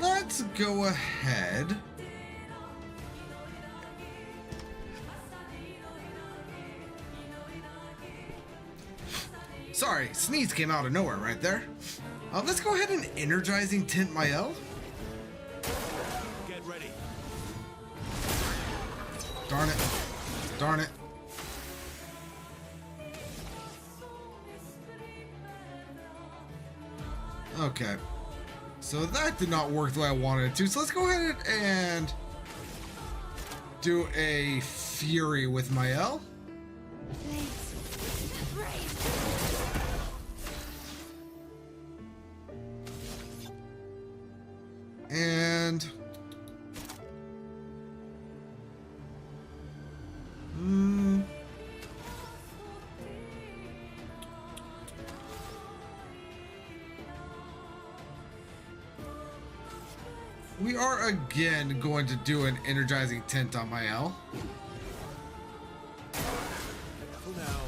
Let's go ahead. Sorry, sneeze came out of nowhere right there. Let's go ahead and energizing tint my L. Get ready. Darn it. Darn it. Okay. So that did not work the way I wanted it to. So let's go ahead and do a Fury with my L. And we are again going to do an energizing tint on my L. Careful now.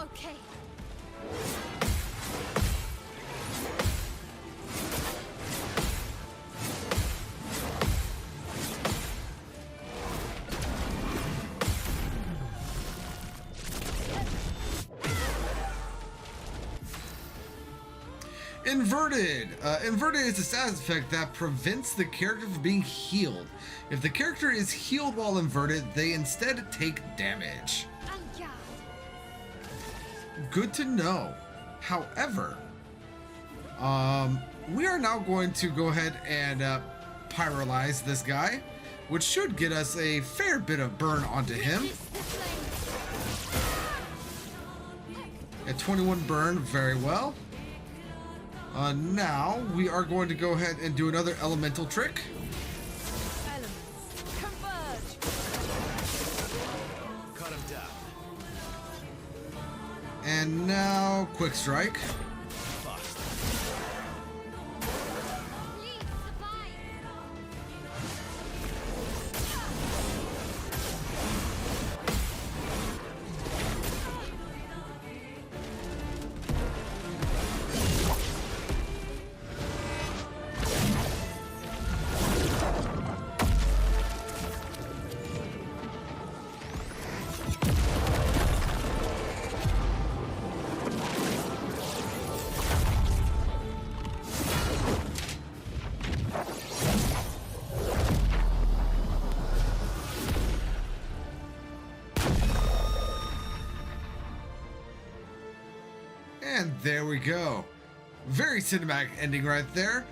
Okay. Inverted. Inverted is a status effect that prevents the character from being healed. If the character is healed while inverted, they instead take damage. Good to know. However, we are now going to go ahead and pyrolyze this guy, which should get us a fair bit of burn onto him. At 21 burn, very well. Now we are going to go ahead and do another elemental trick. Cut him down. And now quick strike. And there we go. Very cinematic ending right there.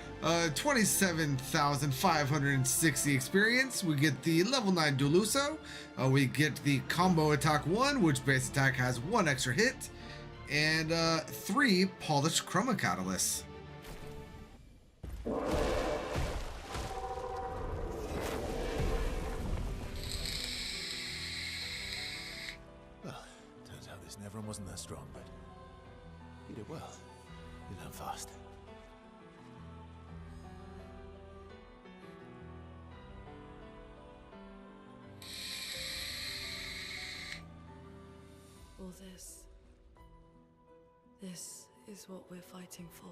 27,560 experience. We get the level 9 Duluso. We get the combo attack 1, which base attack has 1 extra hit. And 3 polished chroma catalysts. Well, turns out this Nevron wasn't that strong, but you did well. You learn fast. All this is what we're fighting for.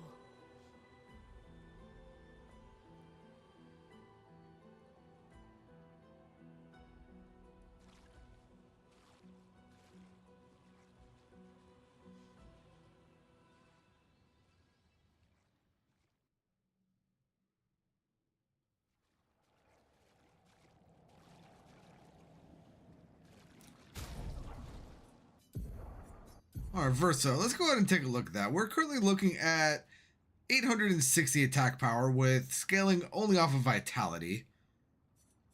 Alright, Verso, let's go ahead and take a look at that. We're currently looking at 860 attack power with scaling only off of Vitality.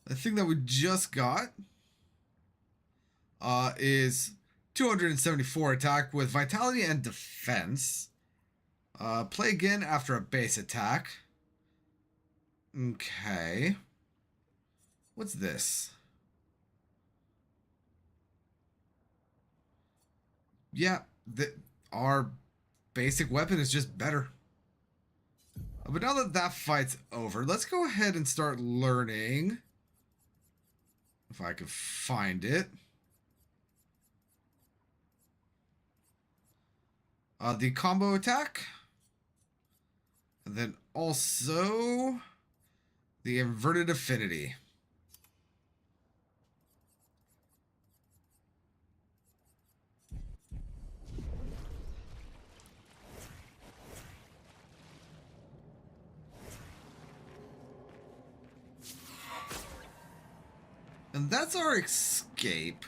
The thing that we just got is 274 attack with Vitality and Defense. Play again after a base attack. Okay. What's this? Yeah, our basic weapon is just better. But now that that fight's over, let's go ahead and start learning. If I can find it. The combo attack. And then also the inverted affinity. And that's our escape.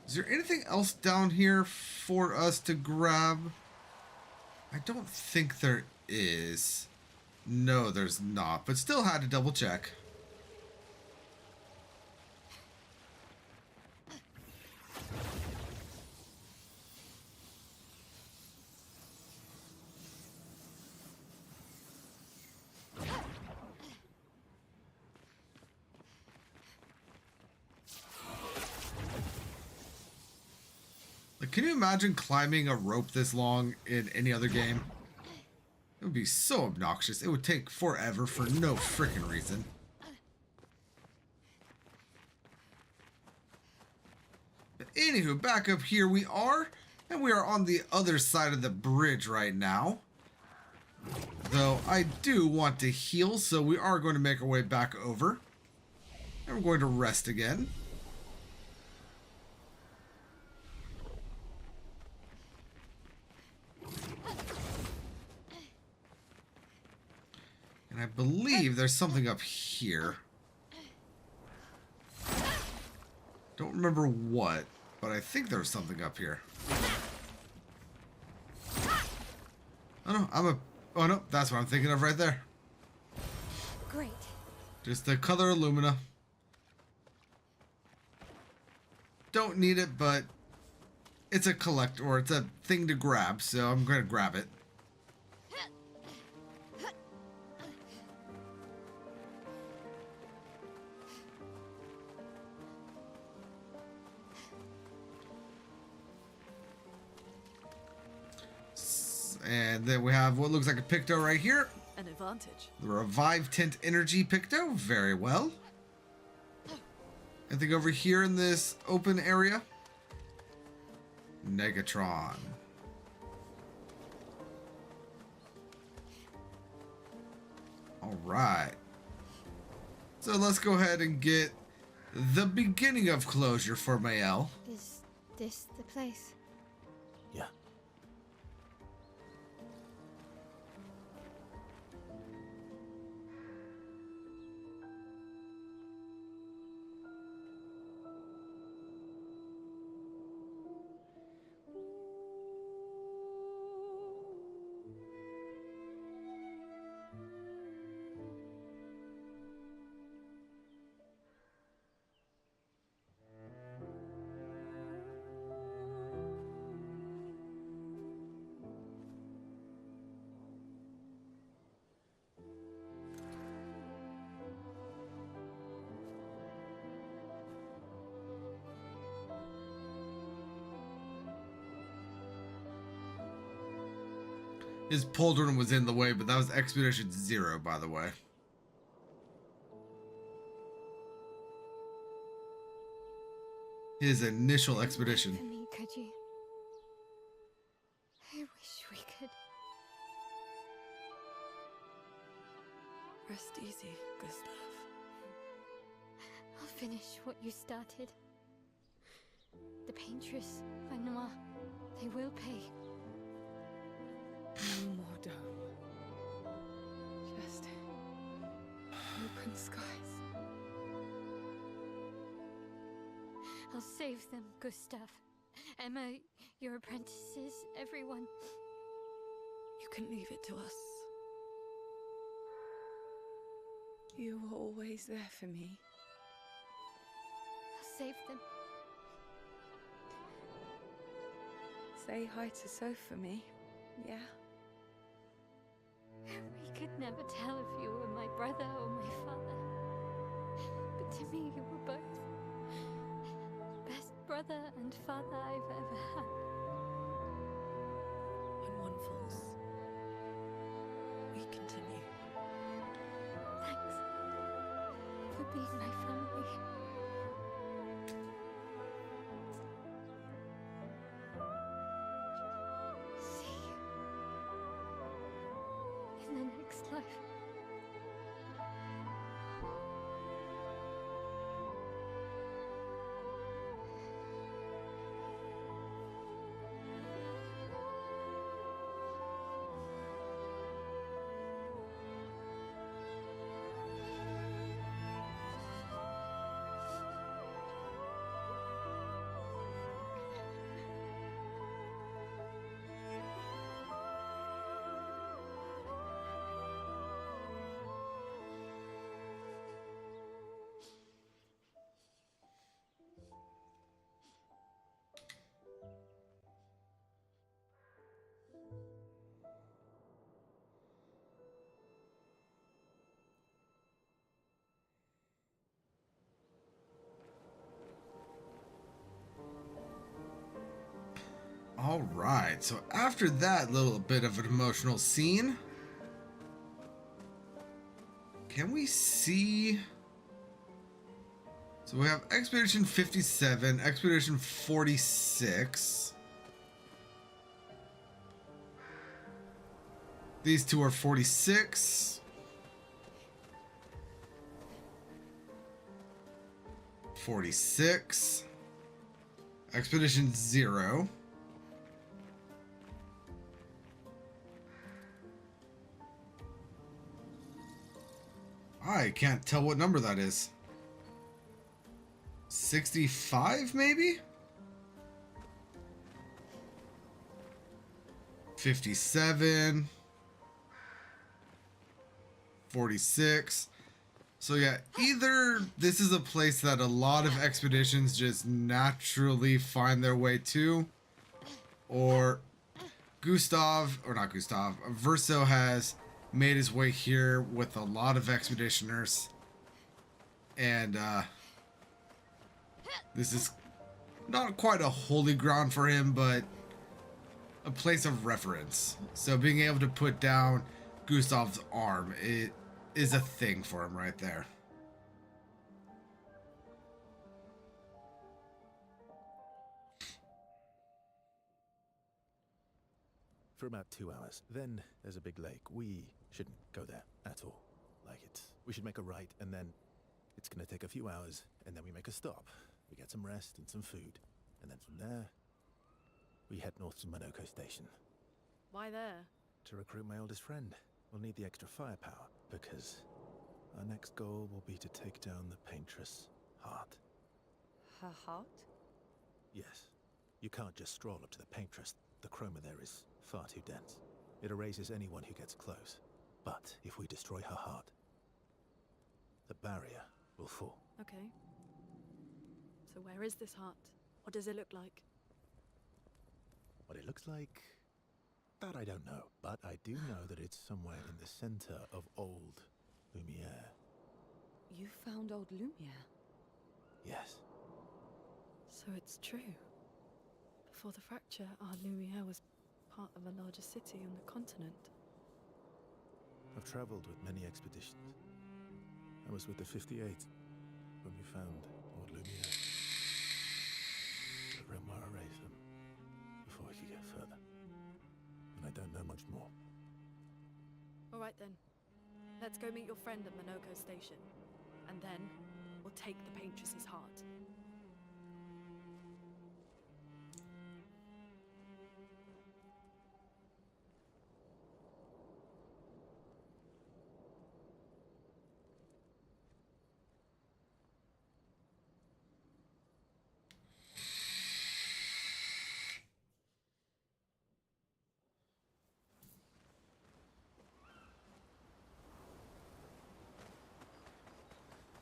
Is there anything else down here for us to grab? I don't think there is. No, there's not, but still had to double check. Like, can you imagine climbing a rope this long in any other game? It would be so obnoxious. It would take forever for no freaking reason. But anywho, back up here we are. And we are on the other side of the bridge right now. Though I do want to heal, so we are going to make our way back over. And we're going to rest again. And I believe there's something up here. Don't remember what, but I think there was something up here. Oh no, oh no, that's what I'm thinking of right there. Great. Just the color Illumina. Don't need it, but it's a collect, or it's a thing to grab, so I'm going to grab it. And then we have what looks like a Picto right here. An advantage. The Revive Tint Energy Picto. Very well. Anything over here in this open area? Negatron. Alright. So let's go ahead and get the beginning of closure for Mael. Is this the place? Yeah. His pauldron was in the way, but that was Expedition 0, by the way. His initial expedition. For me, could you? I wish we could. Rest easy, Gustav. I'll finish what you started. The paintress, Renoir, they will pay. No more dome. Just open skies. I'll save them, Gustav. Emma, your apprentices, everyone. You can leave it to us. You were always there for me. I'll save them. Say hi to Soph for me, yeah? We could never tell if you were my brother or my father. But to me, you were both. Best brother and father I've ever had. When one falls, we continue. Thanks for being my family. See you in the next life. All right, so after that little bit of an emotional scene, can we see? So we have Expedition 57, Expedition 46. These two are 46. 46. Expedition 0. I can't tell what number that is. 65, maybe? 57. 46. So yeah, either this is a place that a lot of expeditions just naturally find their way to, or Verso has made his way here with a lot of expeditioners, and this is not quite a holy ground for him, but a place of reference. So being able to put down Gustav's arm, it is a thing for him right there. For about 2 hours. Then there's a big lake. We shouldn't go there at all. We should make a right, and then it's gonna take a few hours, and then we make a stop. We get some rest and some food, and then from there, we head north to Monoko Station. Why there? To recruit my oldest friend. We'll need the extra firepower, because our next goal will be to take down the Paintress' heart. Her heart? Yes. You can't just stroll up to the Paintress. The chroma there is far too dense. It erases anyone who gets close. But if we destroy her heart, the barrier will fall. Okay. So where is this heart? What does it look like? What it looks like, that I don't know. But I do know that it's somewhere in the center of old Lumiere. You found old Lumiere? Yes. So it's true. Before the fracture, our Lumiere was part of a larger city on the continent. I've traveled with many expeditions. I was with the 58 when we found Lord Lumiere. The Renoir erased them before we could get further. And I don't know much more. All right then. Let's go meet your friend at Minoko Station. And then we'll take the Paintress's heart.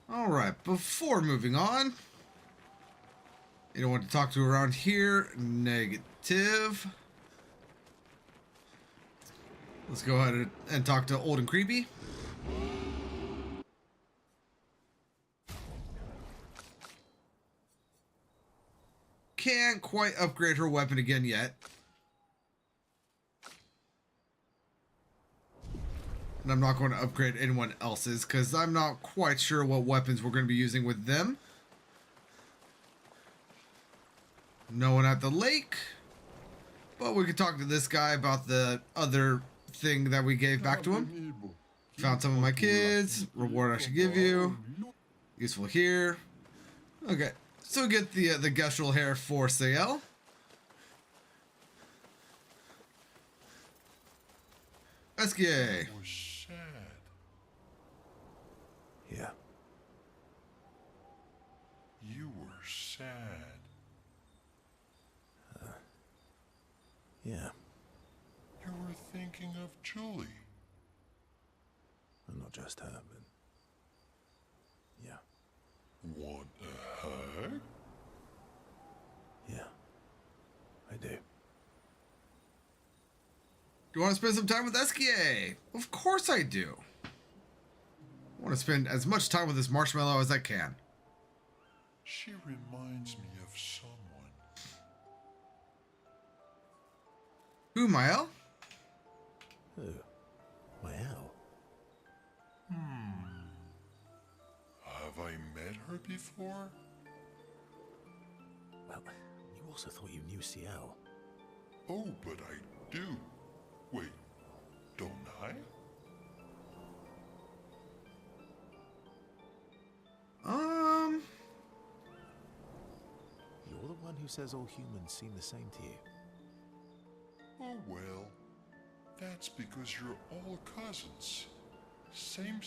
All right, before moving on, anyone to talk to around here? Negative. Let's go ahead and talk to Old and Creepy. Can't quite upgrade her weapon again yet. And I'm not going to upgrade anyone else's because I'm not quite sure what weapons we're going to be using with them. No one at the lake. But we could talk to this guy about the other thing that we gave back to him. Found some of my kids. Reward I should give you. Useful here. Okay. So we get the gestural hair for sale. Esquier. Yeah. You were sad. Yeah. You were thinking of Julie. And not just her, but... yeah. Want a hug? Yeah. I do. Do you want to spend some time with Esquier? Of course I do. I want to spend as much time with this marshmallow as I can. She reminds me of someone. Who, Mael? Who? Mael? Have I met her before? Well, you also thought you knew CL. Oh, but I do. Wait, don't I? You're the one who says all humans seem the same to you. Oh, well, that's because you're all cousins. Same,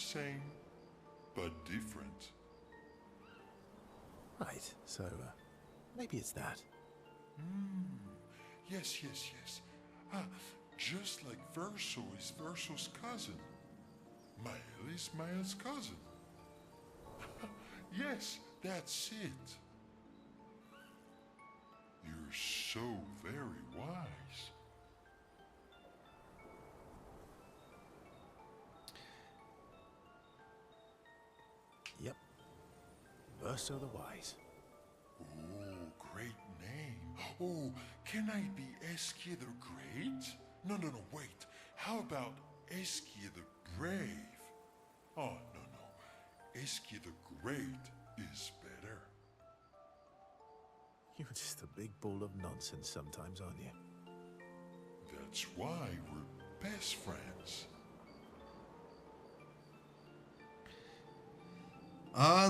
but different. Right, so, maybe it's that. Yes. Just like Verso is Verso's cousin. Mael is Mael's cousin. Yes, that's it. You're so very wise. Yep. Verso the Wise. Oh, great name. Oh, can I be Esquier the Great? No, wait. How about Esquier the Brave? Oh, no. Esquier the Great is better. You're just a big ball of nonsense sometimes, aren't you? That's why we're best friends.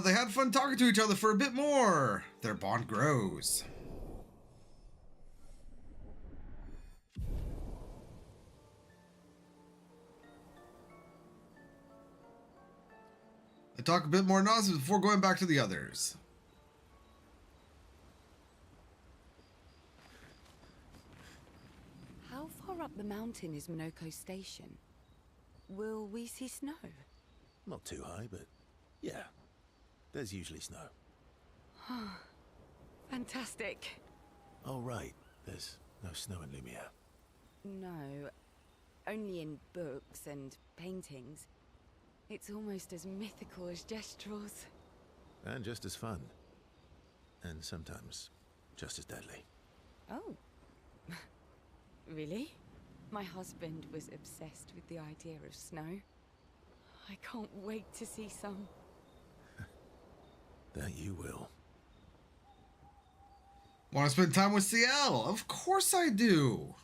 They had fun talking to each other for a bit more. Their bond grows. I talk a bit more nonsense before going back to the others. How far up the mountain is Minoko Station? Will we see snow? Not too high, but yeah. There's usually snow. Fantastic. Oh, right. There's no snow in Lumiere. No, only in books and paintings. It's almost as mythical as Gestrels. And just as fun. And sometimes just as deadly. Oh. Really? My husband was obsessed with the idea of snow. I can't wait to see some. That you will. Want to spend time with CL? Of course I do.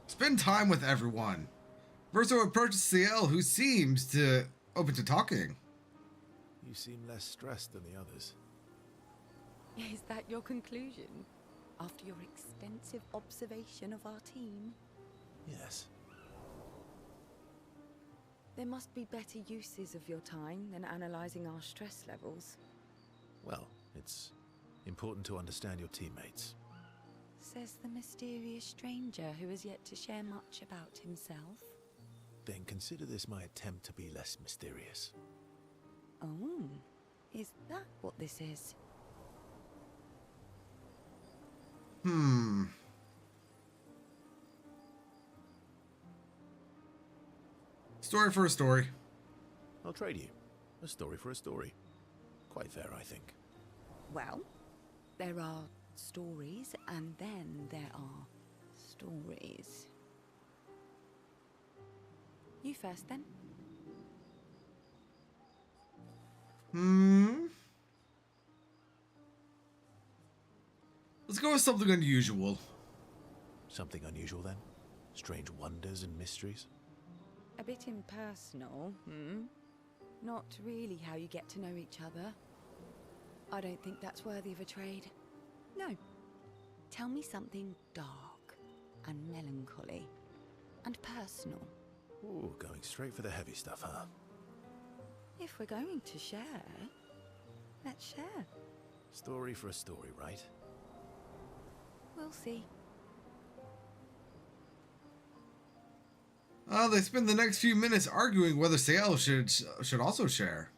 Spend time with everyone. Verso approaches CL, who seems open to talking. You seem less stressed than the others. Is that your conclusion? After your extensive observation of our team? Yes. There must be better uses of your time than analyzing our stress levels. Well, it's important to understand your teammates. Says the mysterious stranger who has yet to share much about himself. Then consider this my attempt to be less mysterious. Oh, is that what this is? Story for a story. I'll trade you. A story for a story. Quite fair, I think. Well, there are stories, and then there are stories. You first, then. Let's go with something unusual. Something unusual, then? Strange wonders and mysteries? A bit impersonal, Not really how you get to know each other. I don't think that's worthy of a trade. No. Tell me something dark and melancholy and personal. Ooh, going straight for the heavy stuff, huh? If we're going to share, let's share. Story for a story, right? We'll see. They spend the next few minutes arguing whether Sael should also share.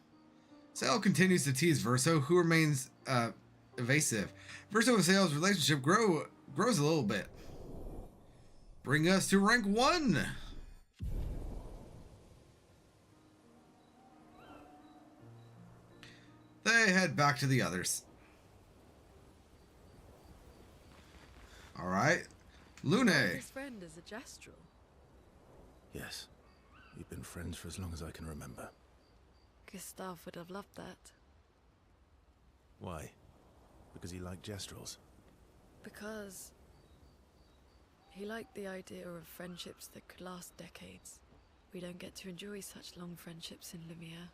Sael continues to tease Verso, who remains evasive. Verso and Sael's relationship grows a little bit. Bring us to rank 1. They head back to the others. All right, Lune. His friend is a gestural. Yes. We've been friends for as long as I can remember. Gustav would have loved that. Why? Because he liked gestrels? Because he liked the idea of friendships that could last decades. We don't get to enjoy such long friendships in Lumiere.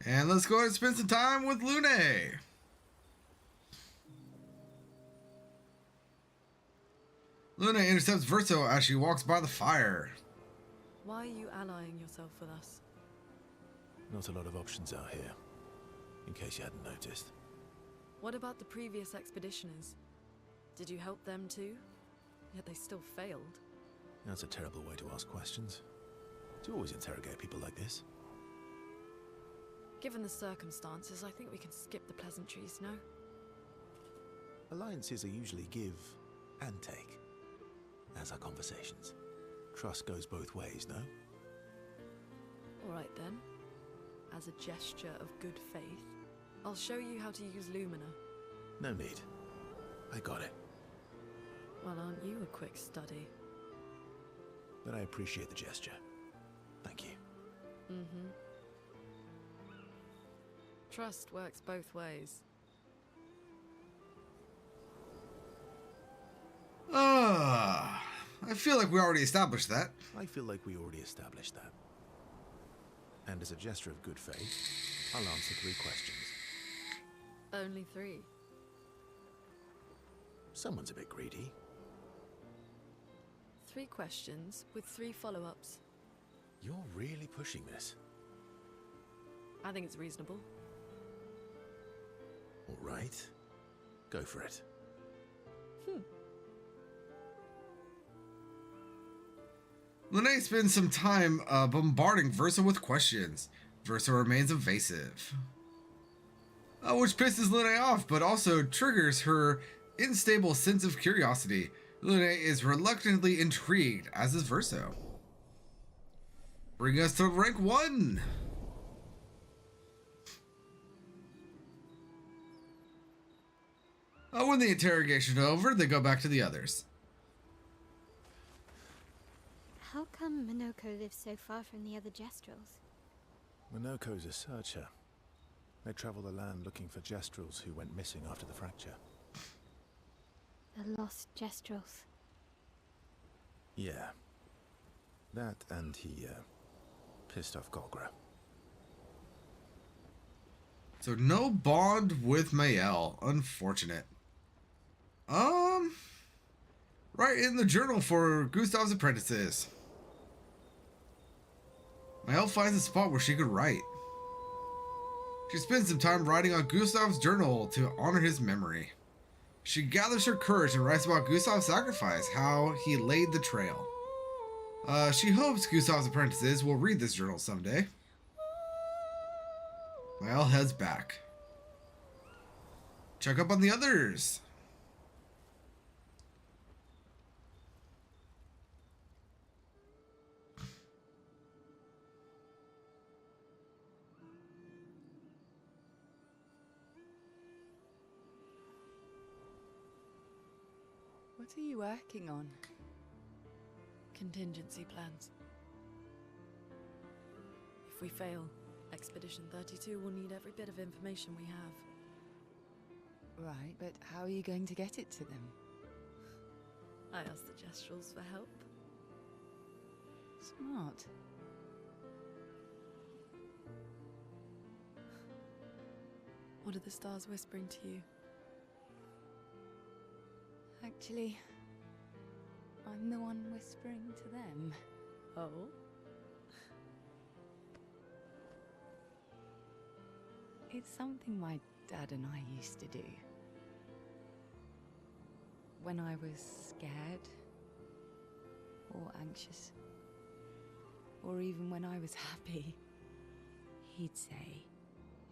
And let's go ahead and spend some time with Lune. Lune intercepts Verso as she walks by the fire. Why are you allying yourself with us? Not a lot of options out here, in case you hadn't noticed. What about the previous expeditioners? Did you help them too? Yet they still failed. That's a terrible way to ask questions. Do you always interrogate people like this? Given the circumstances, I think we can skip the pleasantries, no? Alliances are usually give and take, as are conversations. Trust goes both ways, no? Alright then. As a gesture of good faith, I'll show you how to use Lumina. No need. I got it. Well, aren't you a quick study? But I appreciate the gesture. Thank you. Trust works both ways. I feel like we already established that. I feel like we already established that. And as a gesture of good faith, I'll answer 3 questions. Only 3. Someone's a bit greedy. 3 questions with 3 follow-ups. You're really pushing this. I think it's reasonable. All right. Go for it. Lune spends some time bombarding Verso with questions. Verso remains evasive. Which pisses Lune off, but also triggers her unstable sense of curiosity. Lune is reluctantly intrigued, as is Verso. Bring us to rank 1. When the interrogation is over, they go back to the others. How come Minoko lives so far from the other Jestrels? Minoko's a searcher. They travel the land looking for Jestrels who went missing after the fracture. The lost Jestrels. Yeah. That and he, pissed off Golgra. So no bond with Mael. Unfortunate. Right in the journal for Gustav's apprentices. Mael finds a spot where she could write. She spends some time writing on Gustav's journal to honor his memory. She gathers her courage and writes about Gustav's sacrifice, how he laid the trail. She hopes Gustav's apprentices will read this journal someday. Mael heads back. Check up on the others. What are you working on? Contingency plans. If we fail, Expedition 32 will need every bit of information we have. Right, but how are you going to get it to them? I asked the Jestrels for help. Smart. What are the stars whispering to you? Actually, I'm the one whispering to them. Oh? It's something my dad and I used to do. When I was scared, or anxious, or even when I was happy, he'd say,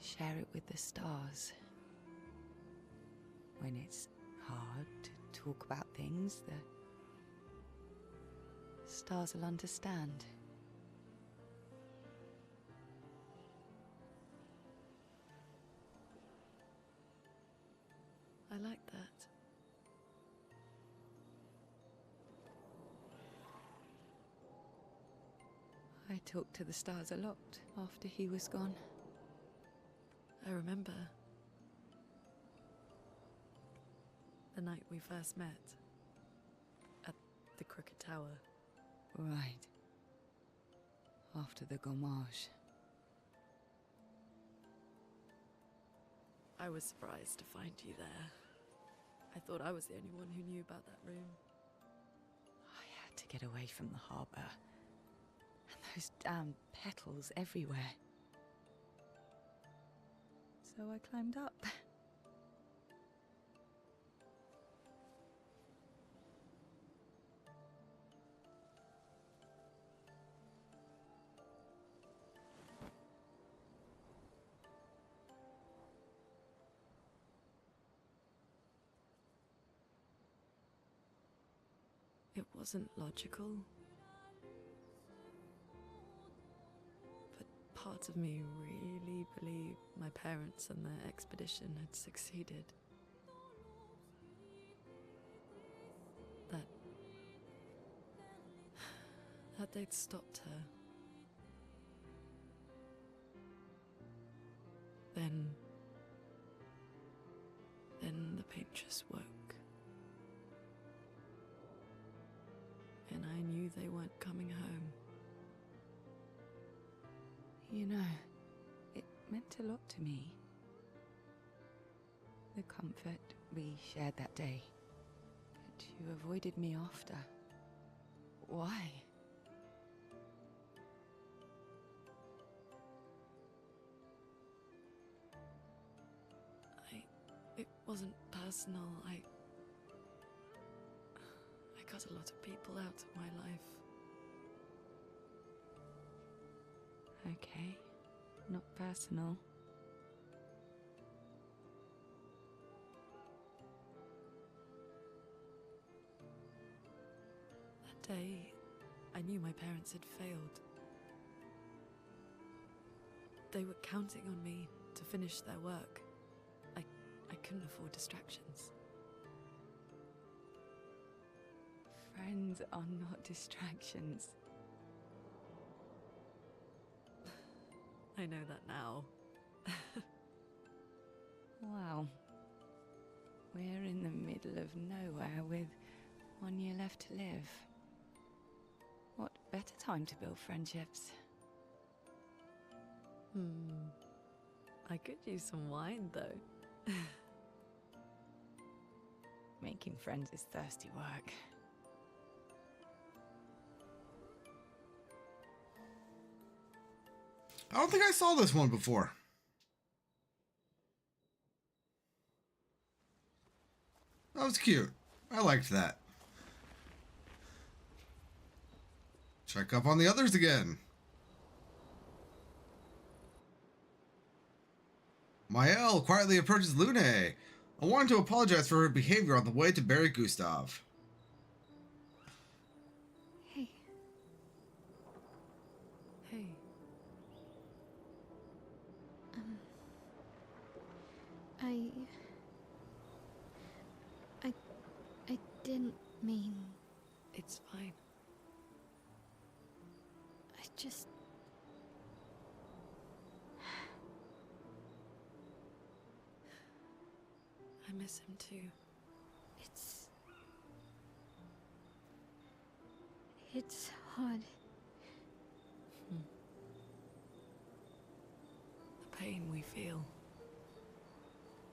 share it with the stars. When it's hard to talk about things, the stars will understand. I like that. I talked to the stars a lot after he was gone. I remember the night we first met at the Crooked Tower. Right. After the Gommage. I was surprised to find you there. I thought I was the only one who knew about that room. I had to get away from the harbour. And those damn petals everywhere. So I climbed up. It wasn't logical. But parts of me really believed my parents and their expedition had succeeded. That they'd stopped her. Then the paintress woke. And I knew they weren't coming home. You know, it meant a lot to me. The comfort we shared that day. But you avoided me after. Why? It wasn't personal. I cut a lot of people out of my life. Okay, not personal. That day, I knew my parents had failed. They were counting on me to finish their work. I couldn't afford distractions. Friends are not distractions. I know that now. Wow. We're in the middle of nowhere with 1 year left to live. What better time to build friendships? I could use some wine, though. Making friends is thirsty work. I don't think I saw this one before. That was cute. I liked that. Check up on the others again. Mael quietly approaches Lune. I wanted to apologize for her behavior on the way to bury Gustav. Hey. Hey. I didn't mean... It's fine. I just... I miss him too. It's hard. The pain we feel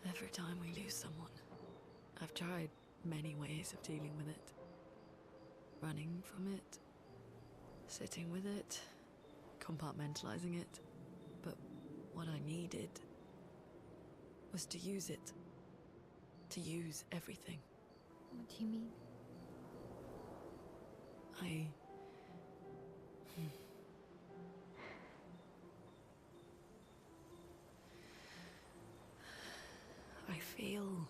every time we lose someone. I've tried many ways of dealing with it. Running from it, sitting with it, compartmentalizing it. But what I needed was to use it. To use everything. What do you mean? I feel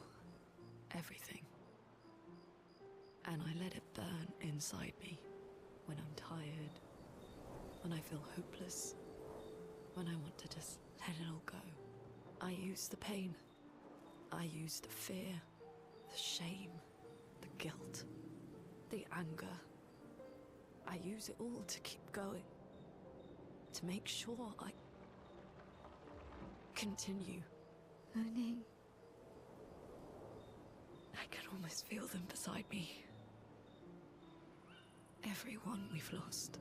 everything. And I let it burn inside me when I'm tired, when I feel hopeless, when I want to just let it all go. I use the pain. I use the fear, the shame, the guilt, the anger. I use it all to keep going, to make sure I continue. Lune. I can almost feel them beside me. Everyone we've lost.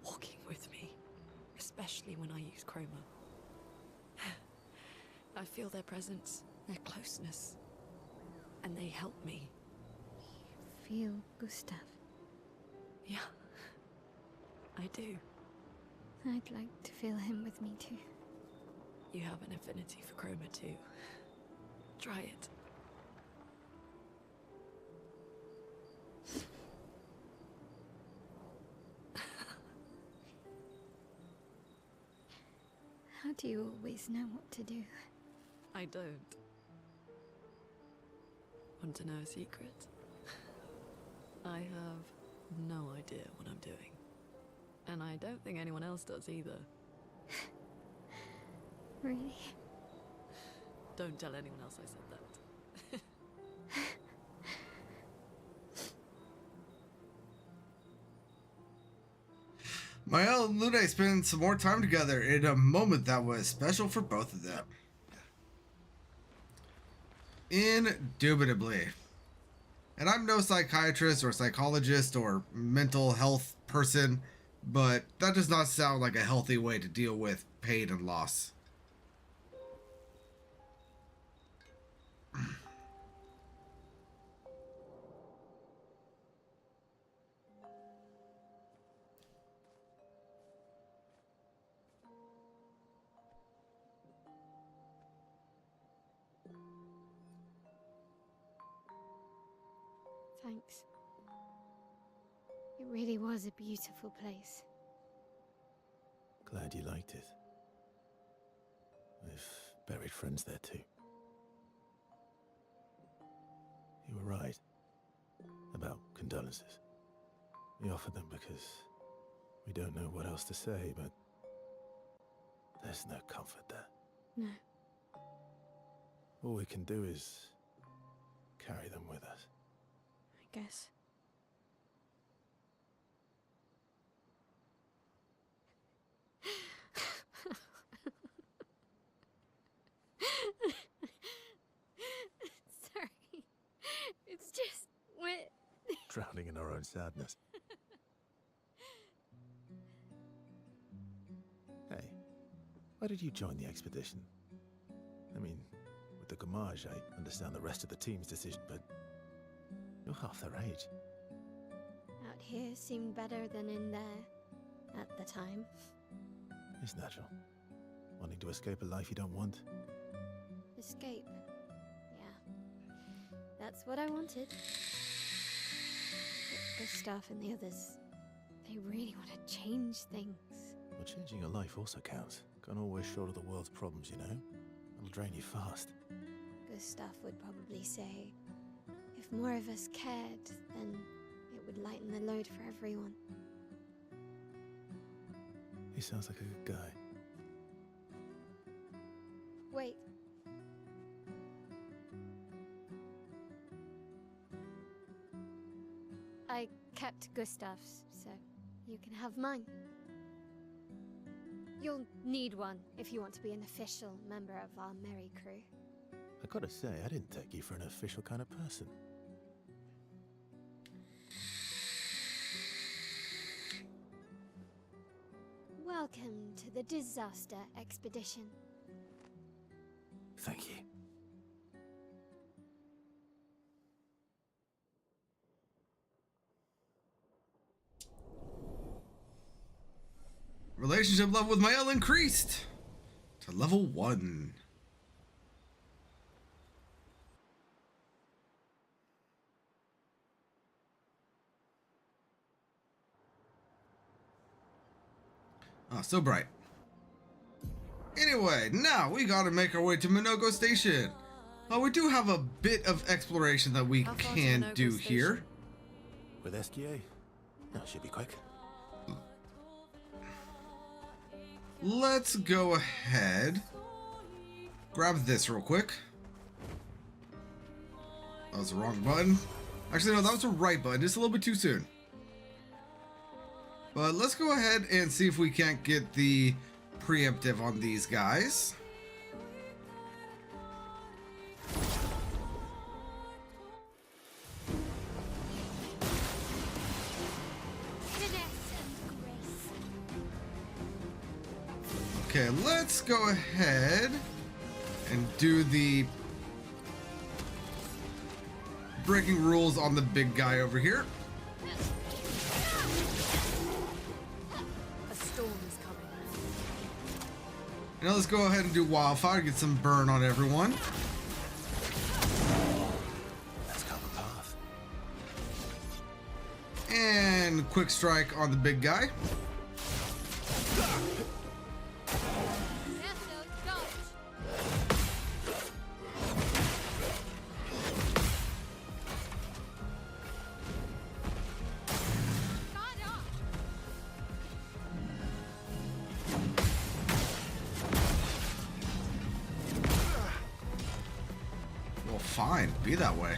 Walking with me, especially when I use chroma. I feel their presence, their closeness, and they help me. You feel Gustav? Yeah, I do. I'd like to feel him with me too. You have an affinity for chroma too. Try it. How do you always know what to do? I don't. Want to know a secret? I have no idea what I'm doing. And I don't think anyone else does either. Really? Don't tell anyone else I said that. Mael and Lune spend some more time together in a moment that was special for both of them. Indubitably. And I'm no psychiatrist or psychologist or mental health person, but that does not sound like a healthy way to deal with pain and loss. Thanks. It really was a beautiful place. Glad you liked it. We've buried friends there too. You were right about condolences. We offered them because we don't know what else to say, but there's no comfort there. No. All we can do is carry them with us. I guess. drowning in our own sadness. Hey, why did you join the expedition? I mean, with the Gommage, I understand the rest of the team's decision, but you're half their age. Out here seemed better than in there at the time. It's natural. Wanting to escape a life you don't want. Escape. Yeah. That's what I wanted. But Gustav and the others, they really want to change things. Well, changing your life also counts. Can't always shoulder the world's problems, you know? It'll drain you fast. Gustav would probably say, if more of us cared, then it would lighten the load for everyone. He sounds like a good guy. Wait. I kept Gustav's, so you can have mine. You'll need one if you want to be an official member of our merry crew. I gotta say, I didn't take you for an official kind of person. Welcome to the disaster expedition. Thank you. Relationship level with Mael increased to level 1. Ah, so bright. Anyway, now we gotta make our way to Minogo Station. We do have a bit of exploration that we can do here. With SGA? That should be quick. Let's go ahead. Grab this real quick. That was the wrong button. Actually, no, that was the right button. Just a little bit too soon. But let's go ahead and see if we can't get the preemptive on these guys. Okay, let's go ahead and do the breaking rules on the big guy over here. A storm is coming. Now let's go ahead and do wildfire, get some burn on everyone. Let's cover path. And quick strike on the big guy. Well, fine, be that way.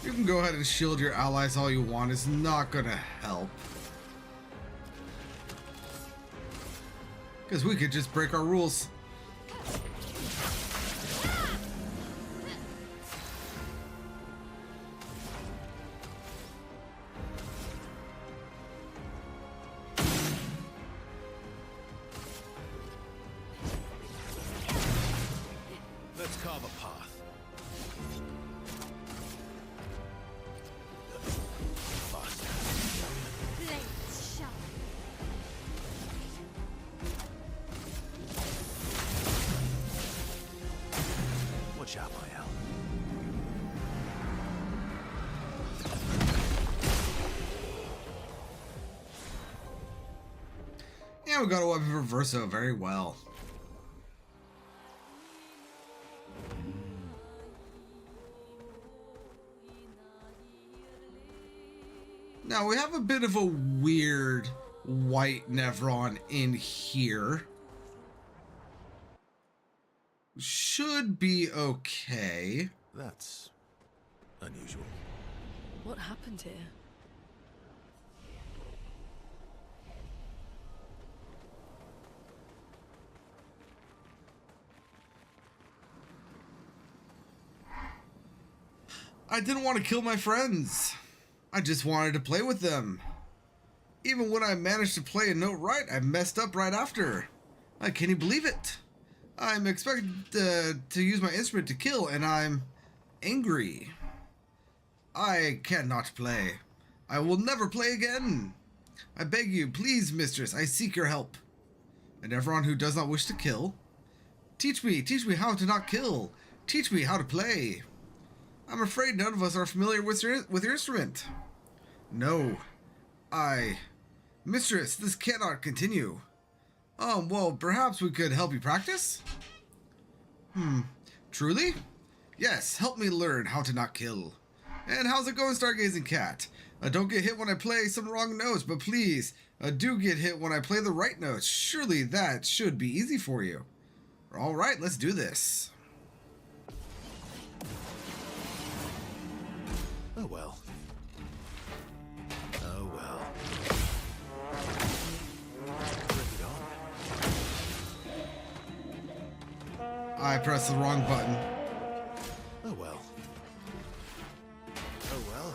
You can go ahead and shield your allies all you want. It's not gonna help. Because we could just break our rules. Let's carve a path. Watch out, Mael. Yeah, we got a weapon for Verso very well. Now we have a bit of a weird white Nevron in here. Should be okay. That's unusual. What happened here? I didn't want to kill my friends. I just wanted to play with them. Even when I managed to play a note right, I messed up right after. Can you believe it? I'm expected to use my instrument to kill, and I'm angry. I cannot play. I will never play again. I beg you, please, mistress, I seek your help. And everyone who does not wish to kill, teach me how to not kill. Teach me how to play. I'm afraid none of us are familiar with your instrument. No. Mistress, this cannot continue. Well, perhaps we could help you practice? Truly? Yes, help me learn how to not kill. And how's it going, Stargazing Cat? Don't get hit when I play some wrong notes, but please, do get hit when I play the right notes. Surely that should be easy for you. Alright, let's do this. Oh well. Oh well. Bring it on. I pressed the wrong button. Oh well. Oh well.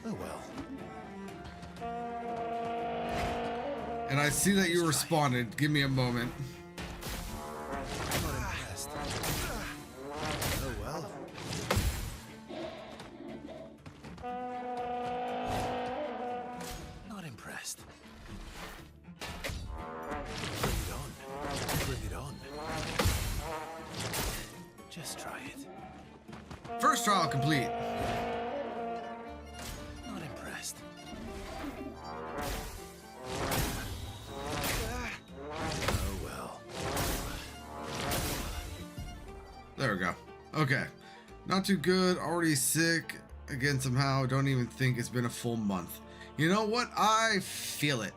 Oh well. And I see that you responded. Give me a moment. I'm not impressed. Oh well. Not impressed. Bring it on. Bring it on. Just try it. First trial complete. Not impressed. Oh well. There we go. Okay. Not too good. Already sick. Again, somehow. Don't even think it's been a full month. You know what? I feel it.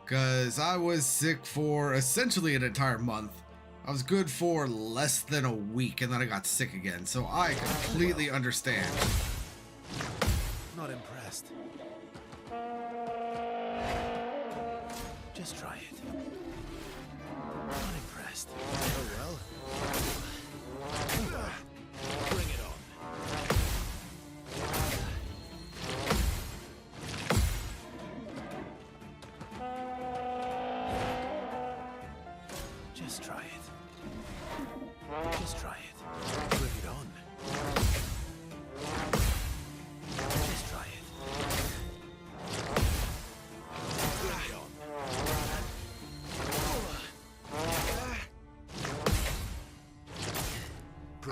Because I was sick for essentially an entire month. I was good for less than a week, and then I got sick again. So I completely understand. Not impressed. Just try it. Not impressed. Oh well. Oh well. Bring it on. Just try it. Just try it. Bring it on. Just try it. Bring it on.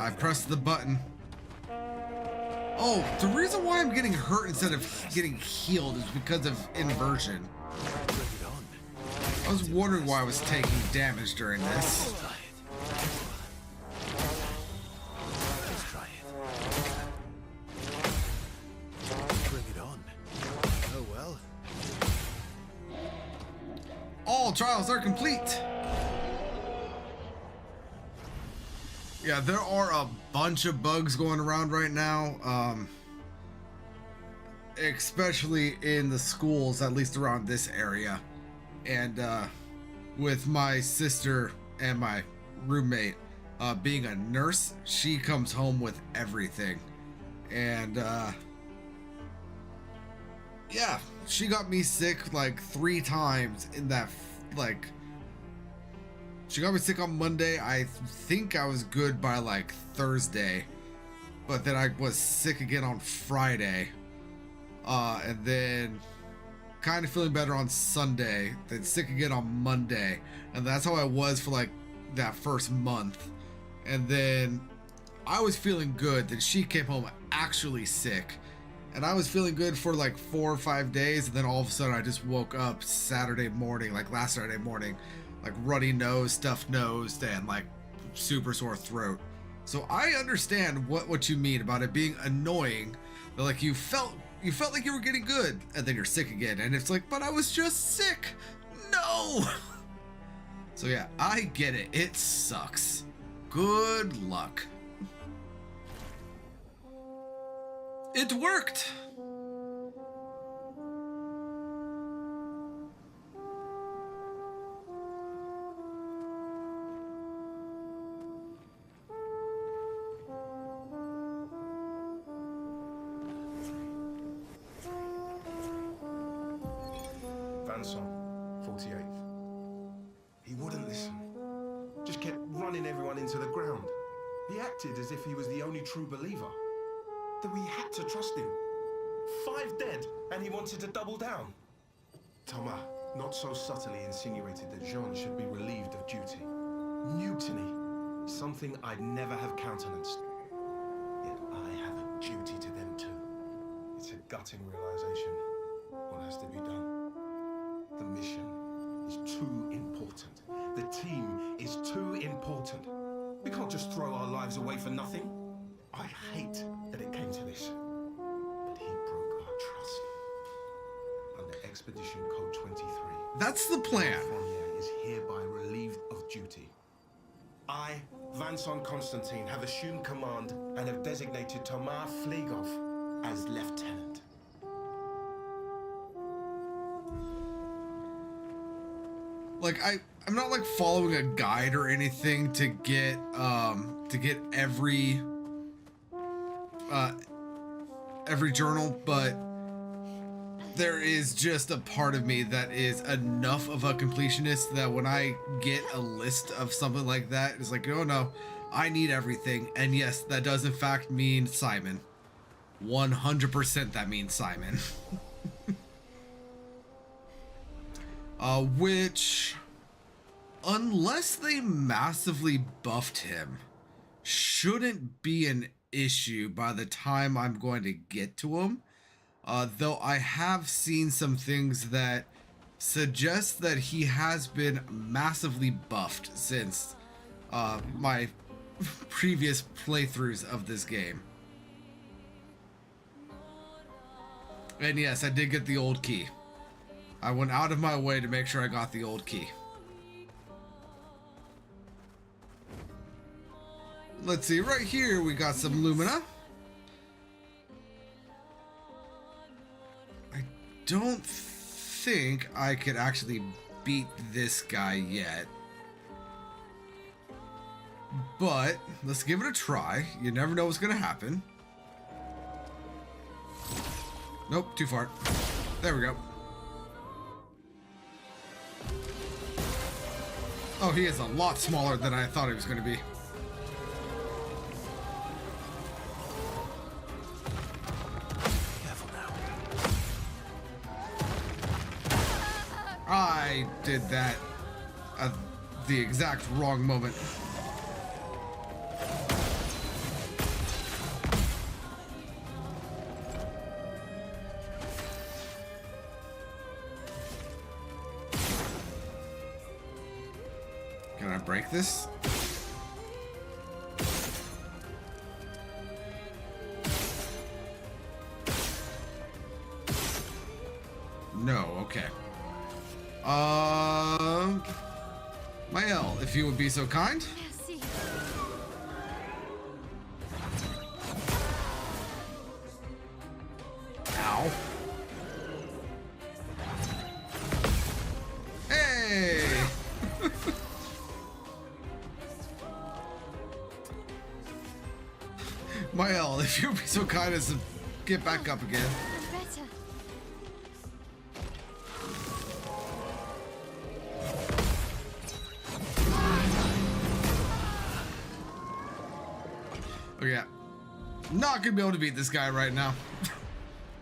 I pressed the button. Oh, the reason why I'm getting hurt instead of getting healed is because of inversion. Bring it on. I was wondering why I was taking damage during this. Try it. Just try it. Bring it on. Oh well. All trials are complete. Yeah, there are a bunch of bugs going around right now. Especially in the schools, at least around this area. And with my sister and my roommate being a nurse, she comes home with everything. And yeah, she got me sick like 3 times in that, like, she got me sick on Monday. I think I was good by like Thursday, but then I was sick again on Friday. And then kind of feeling better on Sunday, then sick again on Monday. And that's how I was for like that first month. And then I was feeling good. Then she came home actually sick. And I was feeling good for like 4 or 5 days. And then all of a sudden I just woke up Saturday morning, like last Saturday morning, like runny nose, stuffed nose, and like super sore throat. So I understand what you mean about it being annoying. That like you felt like you were getting good, and then you're sick again, and it's like, but I was just sick. No. So yeah, I get it. It sucks. Good luck. It worked. Vanson, 48th. He wouldn't listen. Just kept running everyone into the ground. He acted as if he was the only true believer. That we had to trust him. 5 dead, and he wanted to double down. Thomas, not so subtly, insinuated that Jean should be relieved of duty. Mutiny. Something I'd never have countenanced. Yet I have a duty to them too. It's a gutting realization. What has to be done? The mission is too important. The team is too important. We can't just throw our lives away for nothing. I hate that it came to this. But he broke our trust. Under Expedition Code 23. That's the plan. Fournier is hereby relieved of duty. I, Vanson Constantine, have assumed command and have designated Thomas Flegov as lieutenant. Like I'm not like following a guide or anything to get every journal, but there is just a part of me that is enough of a completionist that when I get a list of something like that, it's like, oh no, I need everything. And yes, that does in fact mean Simon. 100% that means Simon. Which, unless they massively buffed him, shouldn't be an issue by the time I'm going to get to him. Though I have seen some things that suggest that he has been massively buffed since my previous playthroughs of this game. And yes, I did get the old key. I went out of my way to make sure I got the old key. Let's see, right here we got some Lumina. I don't think I could actually beat this guy yet. But let's give it a try. You never know what's gonna happen. Nope, too far. There we go. Oh, he is a lot smaller than I thought he was going to be. Careful now. I did that at the exact wrong moment. Can I break this? No, okay. Mael, if you would be so kind. Ow. Hey! Mael, if you'd be so kind as to get back up again. Okay, not gonna be able to beat this guy right now.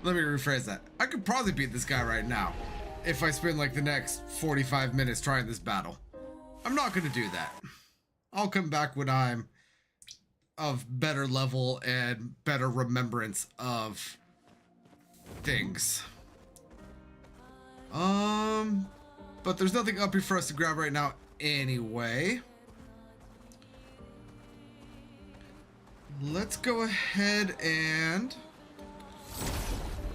Let me rephrase that. I could probably beat this guy right now if I spend like the next 45 minutes trying this battle. I'm not gonna do that. I'll come back when I'm of better level and better remembrance of things. But there's nothing up here for us to grab right now anyway. Let's go ahead and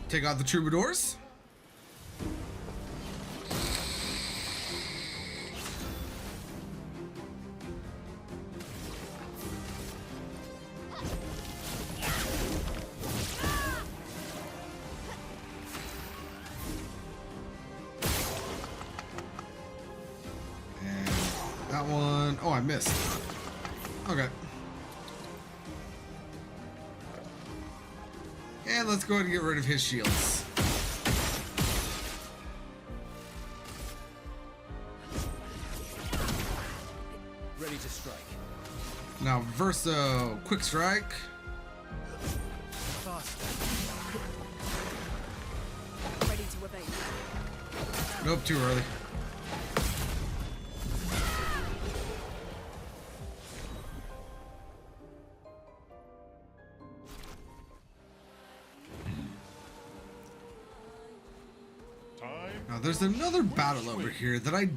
take out the troubadours. And that one, oh, I missed. Okay. And let's go ahead and get rid of his shields. Now, Verso, quick strike. Ready to evade. Nope, too early. Now, there's another battle over here that I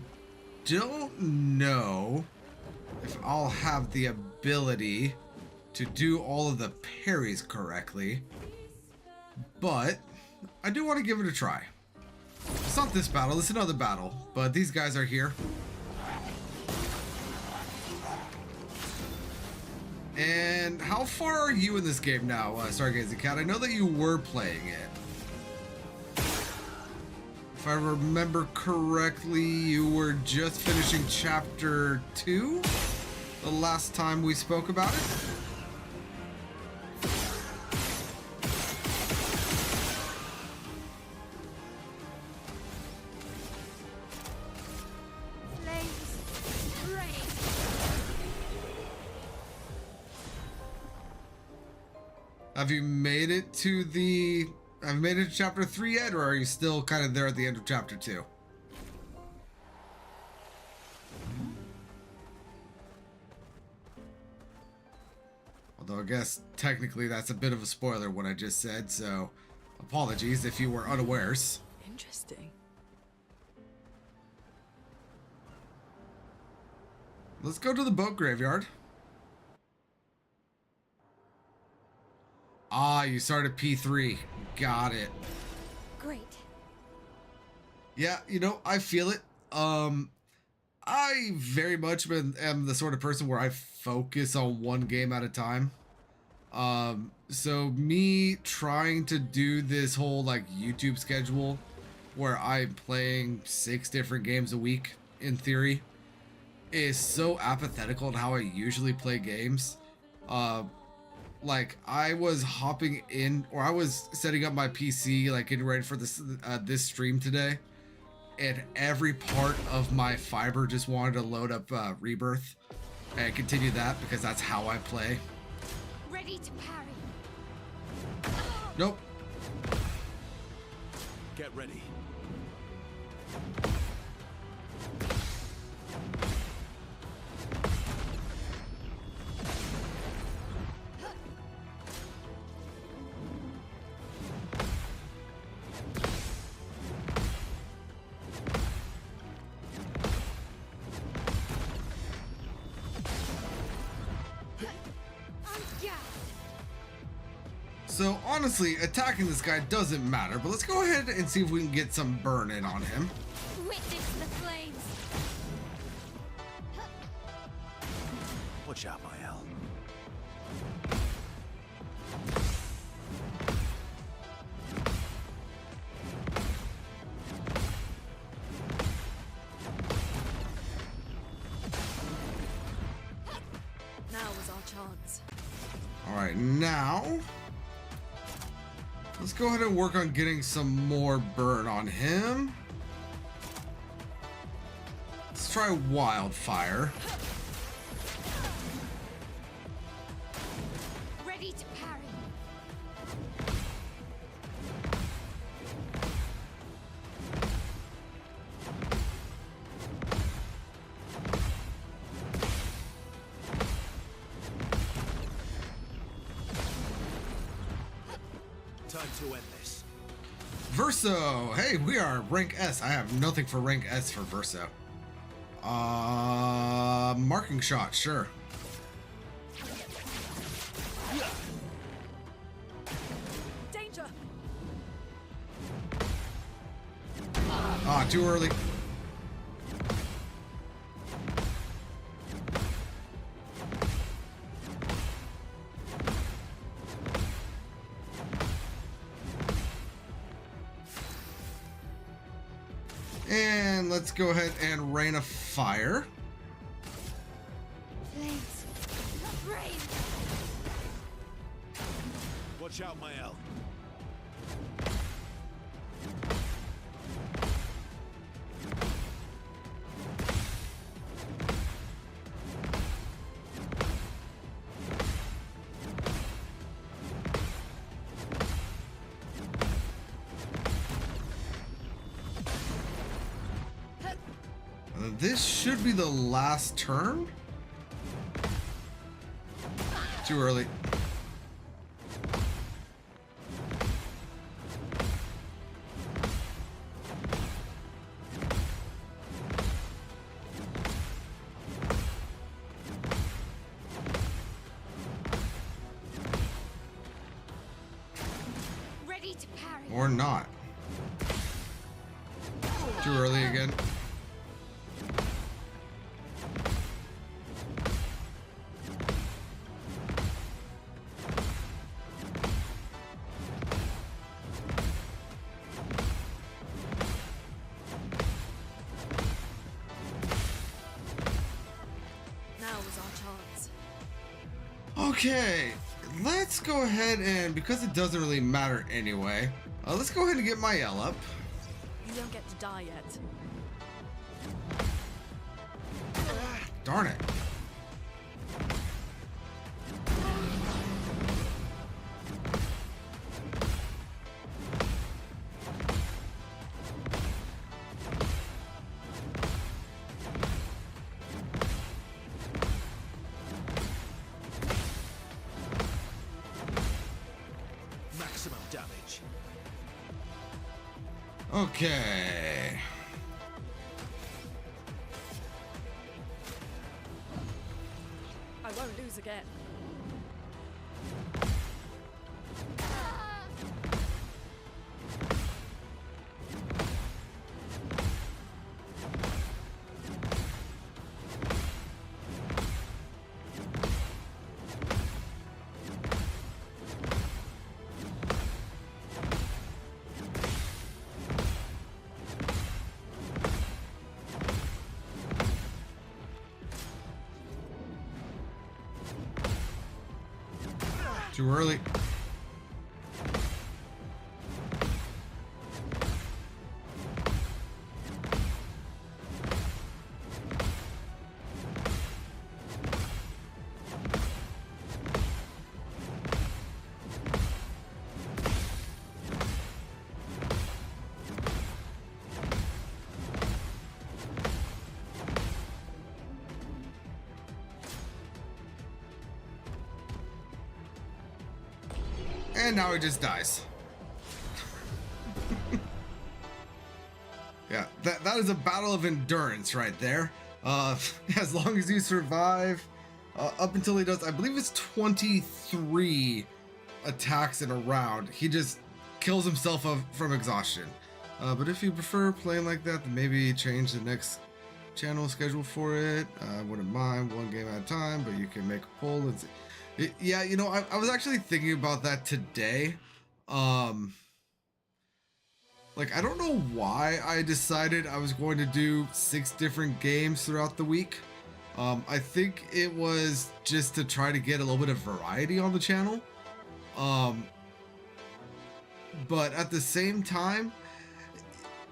don't know if I'll have the ability to do all of the parries correctly, but I do want to give it a try. It's not this battle, it's another battle, but these guys are here. And how far are you in this game now, Stargazing Cat? I know that you were playing it. If I remember correctly, you were just finishing chapter 2 the last time we spoke about it. Have you made it to chapter 3 yet, or are you still kind of there at the end of chapter 2? Although I guess technically that's a bit of a spoiler what I just said, so apologies if you were unawares. Interesting. Let's go to the boat graveyard. Ah, you started P3. Got it. Great. Yeah, you know, I feel it. I very much am the sort of person where I focus on one game at a time. So me trying to do this whole like YouTube schedule where I'm playing 6 different games a week in theory is so apathetical in how I usually play games. Like I was hopping in, or I was setting up my PC, like getting ready for this stream today, and every part of my fiber just wanted to load up Rebirth and continue that because that's how I play. Ready to parry. Nope. Get ready. So honestly, attacking this guy doesn't matter, but let's go ahead and see if we can get some burn in on him. Witness the flames. Watch out, Mael. Now was our chance. All right, now let's go ahead and work on getting some more burn on him. Let's try Wildfire. Ready to parry. Time to end this. Verso! Hey, we are rank S. I have nothing for rank S for Verso. Marking shot, sure. Danger! Ah, too early. And let's go ahead and rain a fire. Flames. Rain. Watch out, Mael. This should be the last turn. Too early. Ready to parry. Or not. Too early again. Now is our chance. Okay, let's go ahead and, because it doesn't really matter anyway, let's go ahead and get my L up. You don't get to die yet. Darn it. Maximum damage. Okay. I won't lose again. Too early. And now he just dies. Yeah, that is a battle of endurance right there. As long as you survive, up until he does, I believe it's 23 attacks in a round, he just kills himself from exhaustion. But if you prefer playing like that, then maybe change the next channel schedule for it. I wouldn't mind one game at a time, but you can make a poll and see. Yeah, you know, I was actually thinking about that today. Like, I don't know why I decided I was going to do 6 different games throughout the week. I think it was just to try to get a little bit of variety on the channel. But at the same time,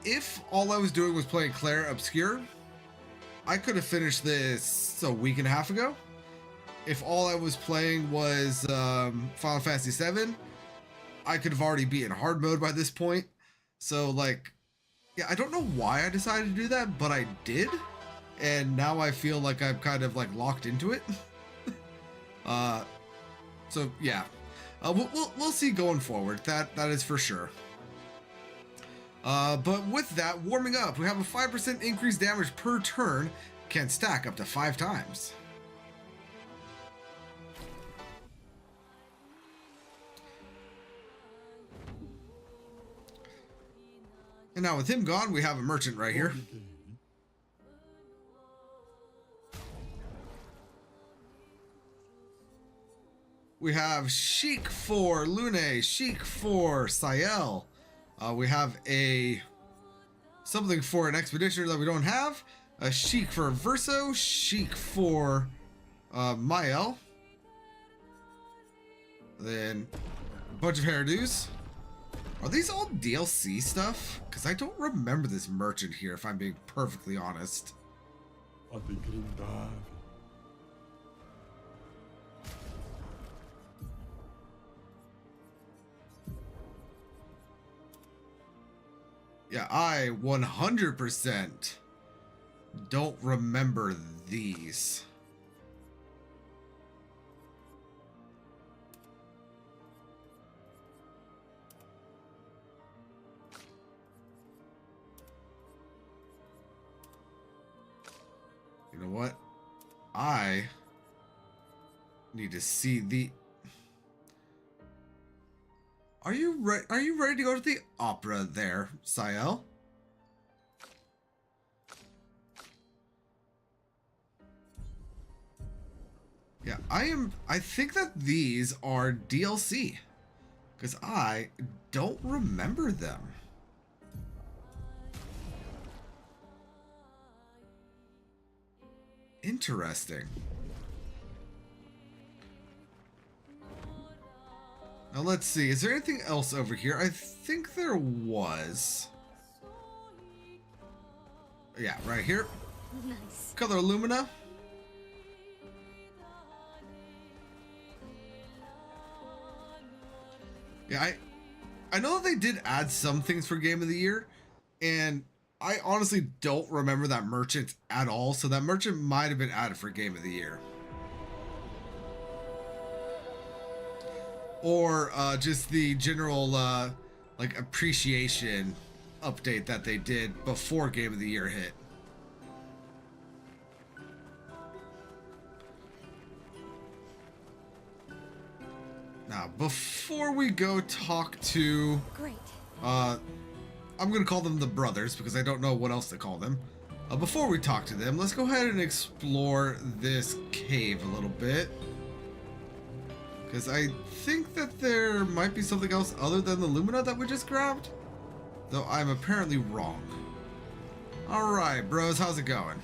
if all I was doing was playing Clair Obscur, I could have finished this a week and a half ago. If all I was playing was Final Fantasy VII, I could have already beaten hard mode by this point. So, like, yeah, I don't know why I decided to do that, but I did. And now I feel like I'm kind of, like, locked into it. So, yeah. We'll see going forward. That is for sure. But with that, warming up, we have a 5% increased damage per turn, can stack up to 5 times. And now with him gone, we have a merchant right here. We have Sheik for Lune, Sheik for Sael. We have something for an expeditioner that we don't have. A Sheik for Verso, Sheik for Mael. Then a bunch of hairdos. Are these all DLC stuff? Because I don't remember this merchant here, if I'm being perfectly honest. Yeah, I 100% don't remember these. You know what? I need to see the... Are you ready to go to the opera there, Sael? Yeah, I think that these are DLC, because I don't remember them. Interesting. Now let's see, is there anything else over here? I think there was. Yeah, right here. Nice. Color Lumina. Yeah, I know that they did add some things for Game of the Year, and I honestly don't remember that merchant at all, so that merchant might have been added for Game of the Year. Or just the general like appreciation update that they did before Game of the Year hit. Now, before we go talk to... Great. I'm going to call them the brothers because I don't know what else to call them. Before we talk to them, let's go ahead and explore this cave a little bit. Because I think that there might be something else other than the Lumina that we just grabbed. Though I'm apparently wrong. Alright, bros, how's it going?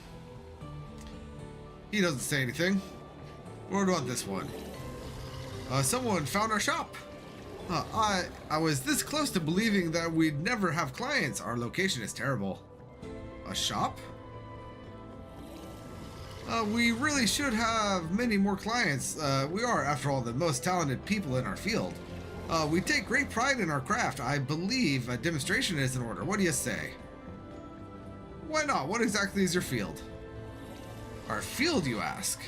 He doesn't say anything. What about this one? Someone found our shop. I was this close to believing that we'd never have clients. Our location is terrible. A shop? We really should have many more clients. We are, after all, the most talented people in our field. We take great pride in our craft. I believe a demonstration is in order. What do you say? Why not? What exactly is your field? Our field, you ask?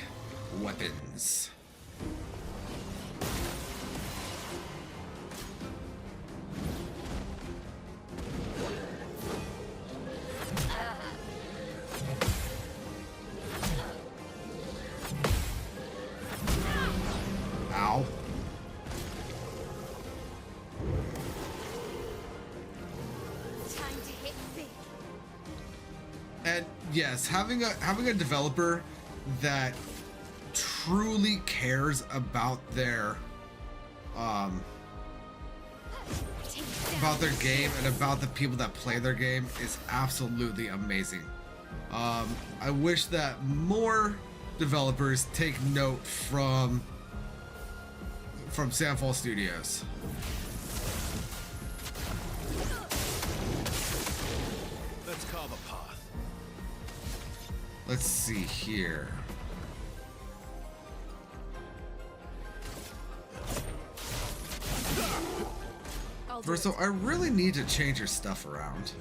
Weapons. Ow. Time to hit big. And yes, having a developer that truly cares about their game and about the people that play their game is absolutely amazing. I wish that more developers take note from Sandfall Studios. Let's carve a path. Let's see here. Verso, I really need to change your stuff around.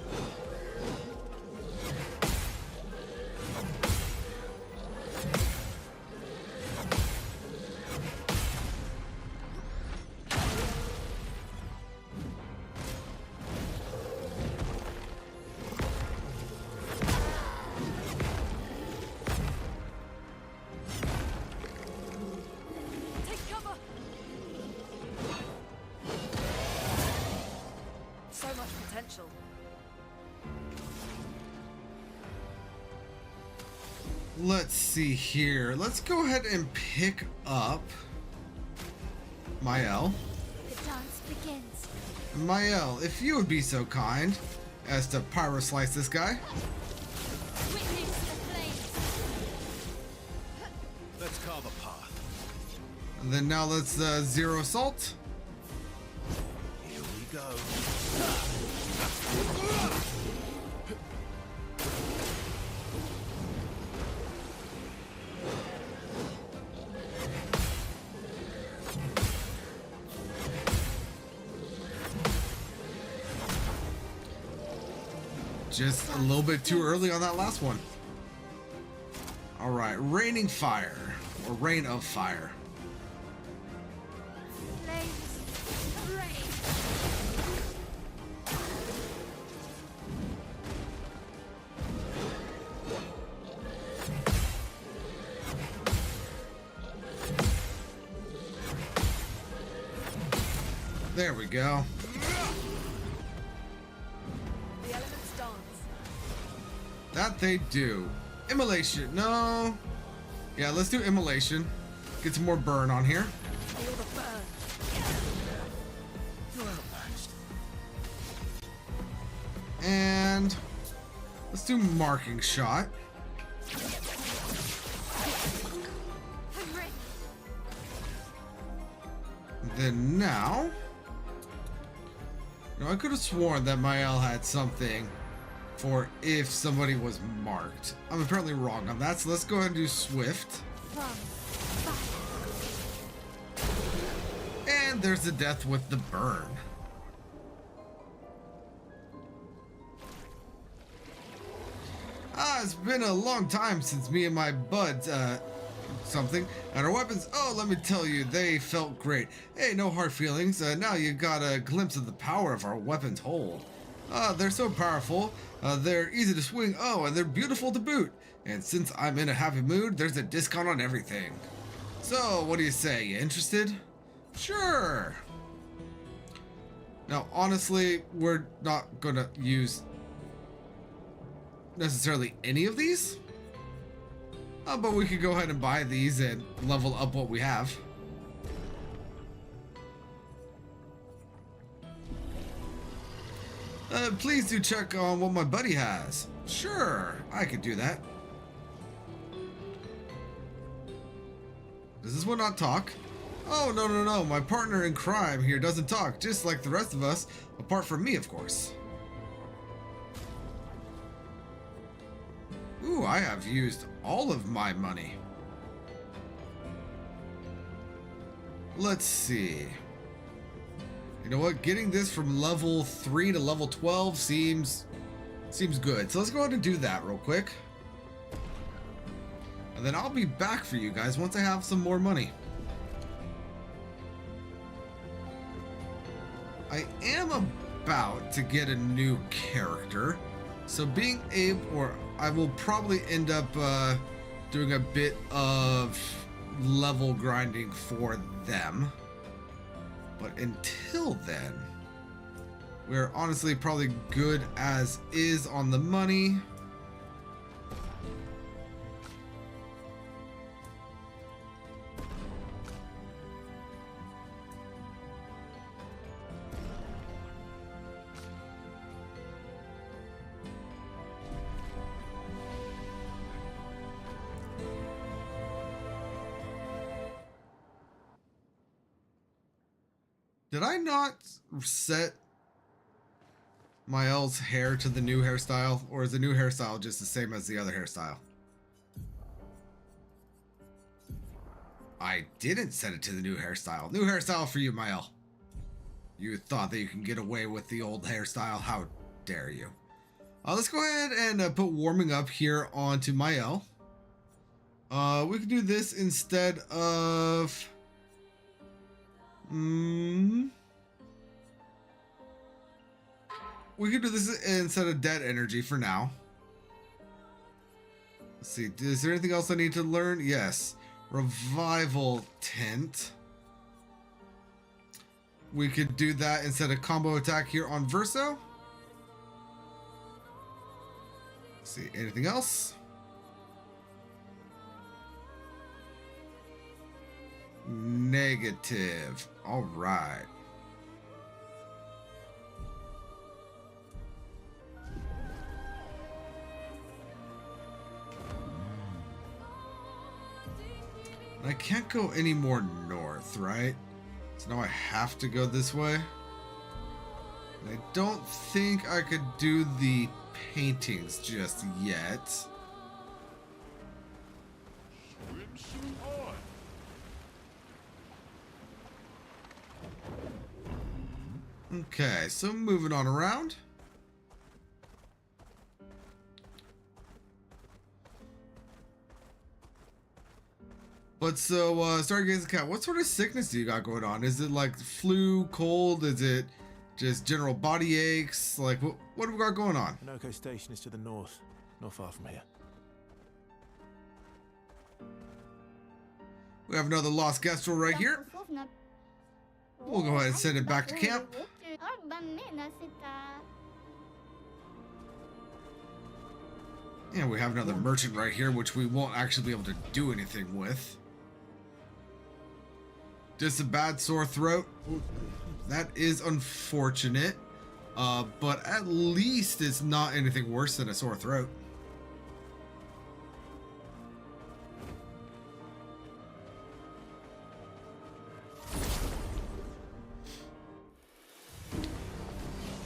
Let's see here. Let's go ahead and pick up Mael. The dance begins. Mael, if you would be so kind as to pyro slice this guy. Witness the flames. Let's carve a path. And then now let's zero assault. Here we go. Just a little bit too early on that last one. All right, raining fire, or rain of fire. There we go. The elements dance. That they do. Immolation. No. Yeah, let's do immolation. Get some more burn on here. Feel the burn. And let's do marking shot. Then now, I could have sworn that Mael had something for if somebody was marked. I'm apparently wrong on that, so let's go ahead and do swift. And there's the death with the burn. It's been a long time since me and my buds, something. And our weapons, oh, let me tell you, they felt great. Hey, no hard feelings. Now you got a glimpse of the power of our weapons hold. They're so powerful. They're easy to swing. Oh, and they're beautiful to boot. And since I'm in a happy mood, there's a discount on everything. So, what do you say? You interested? Sure. Now, honestly, we're not gonna use necessarily any of these. But we could go ahead and buy these and level up what we have. Please do check on what my buddy has. Sure, I could do that. Does this one not talk? Oh, no. My partner in crime here doesn't talk, just like the rest of us, apart from me, of course. Ooh, I have used all of my money. Let's see. You know what? Getting this from level 3 to level 12 seems good. So let's go ahead and do that real quick. And then I'll be back for you guys once I have some more money. I am about to get a new character. So being able, or I will probably end up doing a bit of level grinding for them. But until then, we're honestly probably good as is on the money. Did I not set Mael's hair to the new hairstyle? Or is the new hairstyle just the same as the other hairstyle? I didn't set it to the new hairstyle. New hairstyle for you, Mael. You thought that you can get away with the old hairstyle? How dare you? Let's go ahead and put warming up here onto Mael. We could do this instead of... we could do this instead of dead energy for now. Let's see. Is there anything else I need to learn? Yes. Revival tint. We could do that instead of combo attack here on Verso. Let's see. Anything else? Negative. All right. I can't go any more north, right? So now I have to go this way. And I don't think I could do the paintings just yet. Okay, so moving on around. But so, Stargazing Cat, what sort of sickness do you got going on? Is it like flu, cold? Is it just general body aches? Like, what have we got going on? Minoko Station is to the north, not far from here. We have another lost guest right here. We'll go ahead and send it back to camp. And we have another merchant right here, which we won't actually be able to do anything with. Just a bad sore throat. That is unfortunate. But at least it's not anything worse than a sore throat.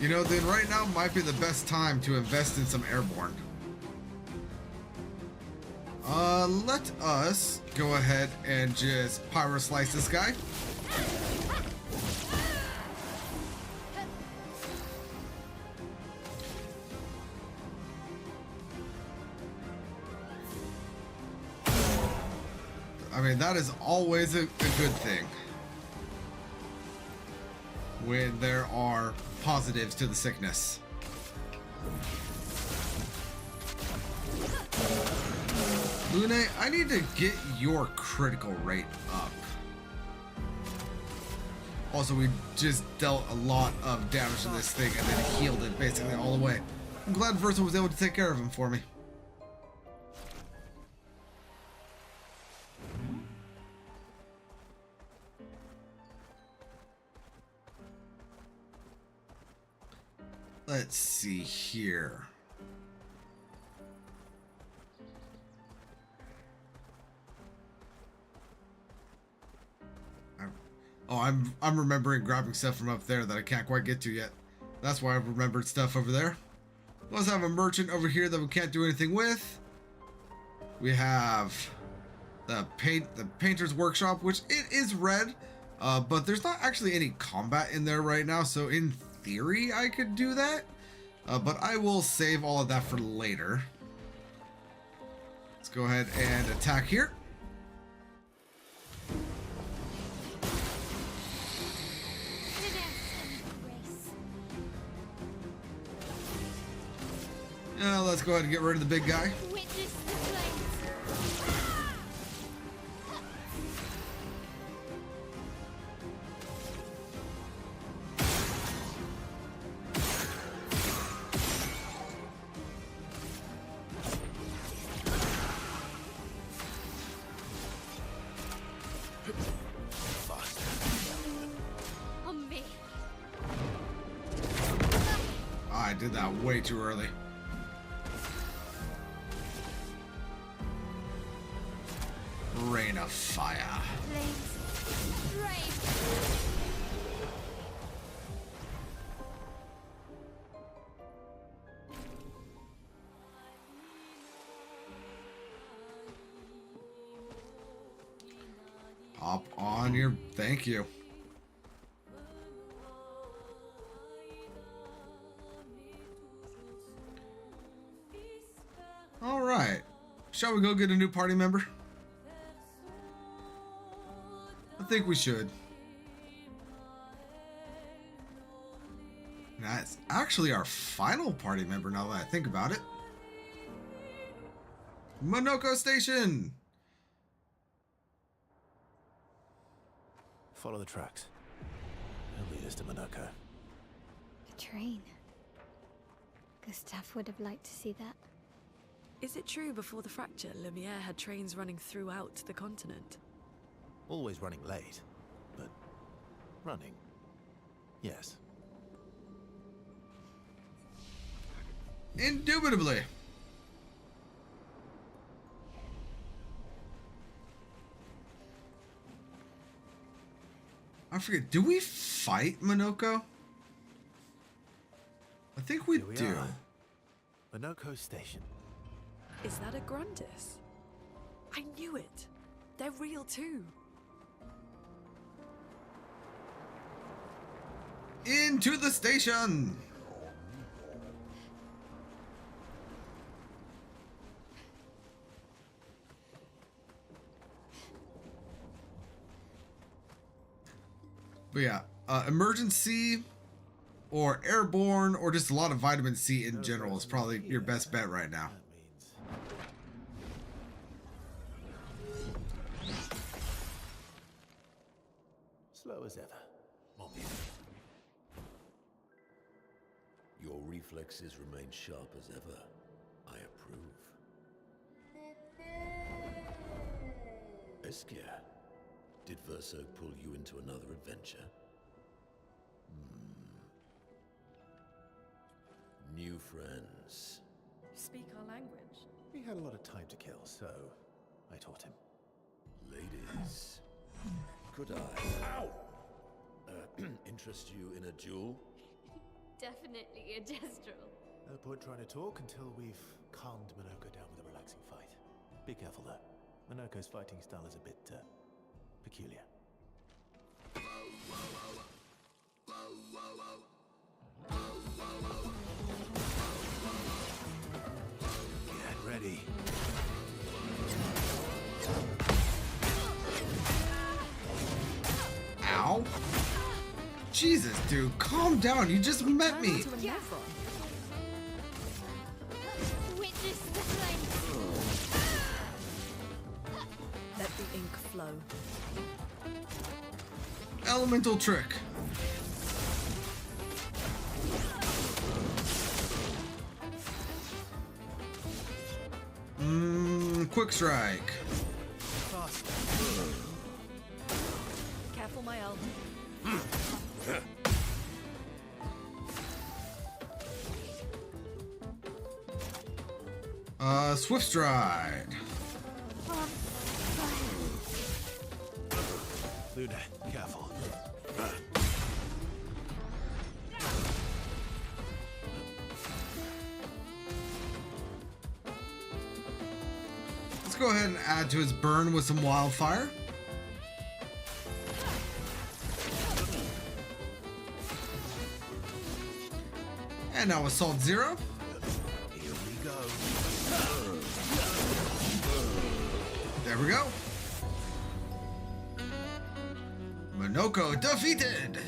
You know, then right now might be the best time to invest in some airborne. Let us go ahead and just pyro slice this guy. I mean, that is always a good thing when there are positives to the sickness. Lune, I need to get your critical rate up. Also, we just dealt a lot of damage to this thing and then healed it basically all the way. I'm glad Versa was able to take care of him for me. Let's see here. I'm remembering grabbing stuff from up there that I can't quite get to yet. That's why I've remembered stuff over there. We also have a merchant over here that we can't do anything with. We have the painter's workshop, which it is red, but there's not actually any combat in there right now. So in theory, I could do that, but I will save all of that for later. Let's go ahead and attack here. Let's go ahead and get rid of the big guy. I did that way too early. Rain of fire. Hop on your... Thank you. All right. Shall we go get a new party member? I think we should. That's actually our final party member now that I think about it. Minoko Station! Follow the tracks. They'll lead us to Minoko. A train. Gustav would have liked to see that. Is it true before the fracture, Lumiere had trains running throughout the continent? Always running late, but running, yes. Indubitably. I forget, do we fight Minoko? I think we do. Minoko Station. Is that a Grundis? I knew it. They're real too. Into the station! But yeah, emergency or airborne or just a lot of vitamin C in general is probably your best bet right now. Slow as ever. Your reflexes remain sharp as ever. I approve. Obscur, did Verso pull you into another adventure? New friends. Speak our language. We had a lot of time to kill, so I taught him. Ladies, could I, interest you in a duel? Definitely a gestural. No point trying to talk until we've calmed Minoko down with a relaxing fight. Be careful though. Minoko's fighting style is a bit, peculiar. Get ready. Ow. Jesus, dude, calm down. You just met me. Witness the flame. Let the ink flow. Elemental trick. Quick strike. Careful, my elf. Swift stride. Luna, careful. Let's go ahead and add to his burn with some wildfire. And now Assault 0. Here we go. There we go. Minoko defeated.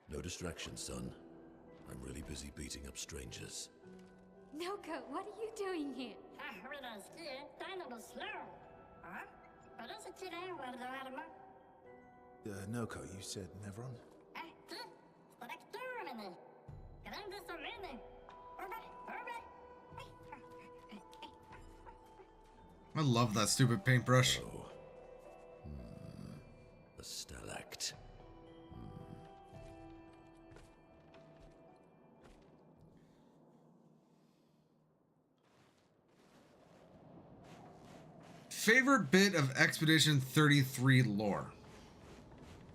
No distraction, son. I'm really busy beating up strangers. Noko, what are you doing here? Noko, you said Nevron? I love that stupid paintbrush. Oh. A stalact. Favorite bit of Expedition 33 lore?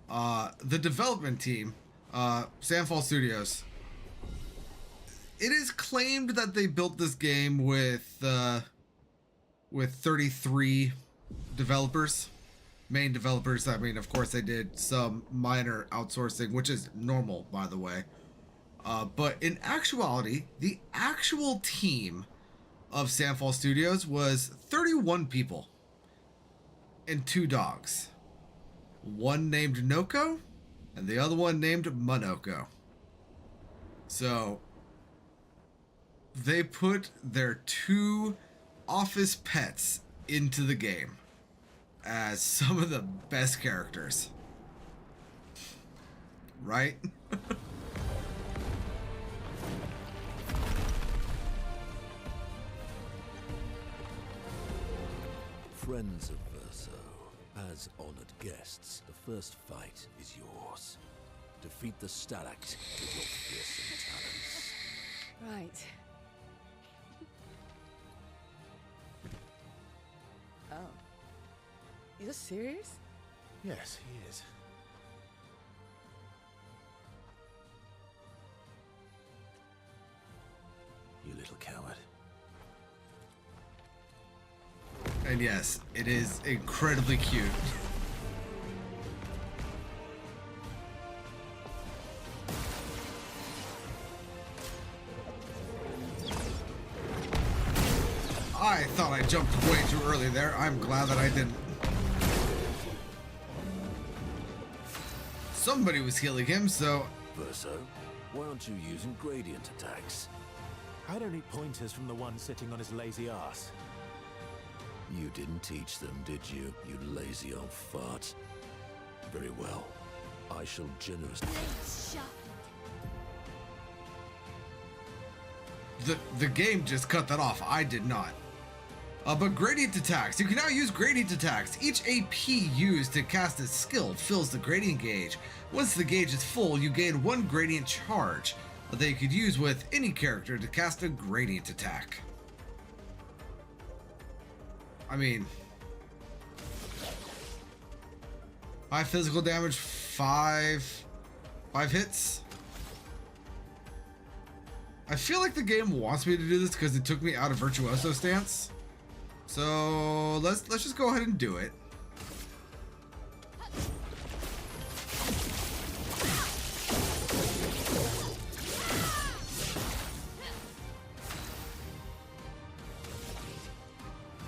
The development team, Sandfall Studios. It is claimed that they built this game with 33 developers, main developers. I mean, of course, they did some minor outsourcing, which is normal, by the way. But in actuality, the actual team of Sandfall Studios was 31 people and 2 dogs. One named Noko and the other one named Monoko. So they put their 2 office pets into the game as some of the best characters. Right? Friends of Verso, as honored guests, the first fight is yours. Defeat the Stalact with your fearsome talents. Right. Oh. You're serious? Yes, he is. You little coward. And yes, it is incredibly cute. I thought I jumped way too early there. I'm glad that I didn't. Somebody was healing him, so... Verso, why aren't you using gradient attacks? I don't need pointers from the one sitting on his lazy ass. You didn't teach them, did you, you lazy old fart? Very well. I shall generously... The game just cut that off. I did not. But gradient attacks. You can now use gradient attacks. Each AP used to cast a skill fills the gradient gauge. Once the gauge is full, you gain 1 gradient charge that you could use with any character to cast a gradient attack. I mean... 5 physical damage, 5 hits. I feel like the game wants me to do this because it took me out of Virtuoso stance. So let's just go ahead and do it.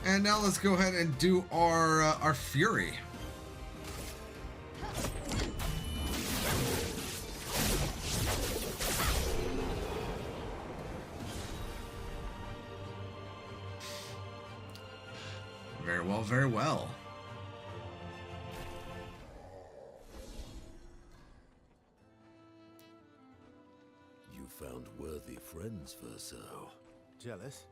And now let's go ahead and do our Fury. Very well, very well. You found worthy friends, Verso. Jealous?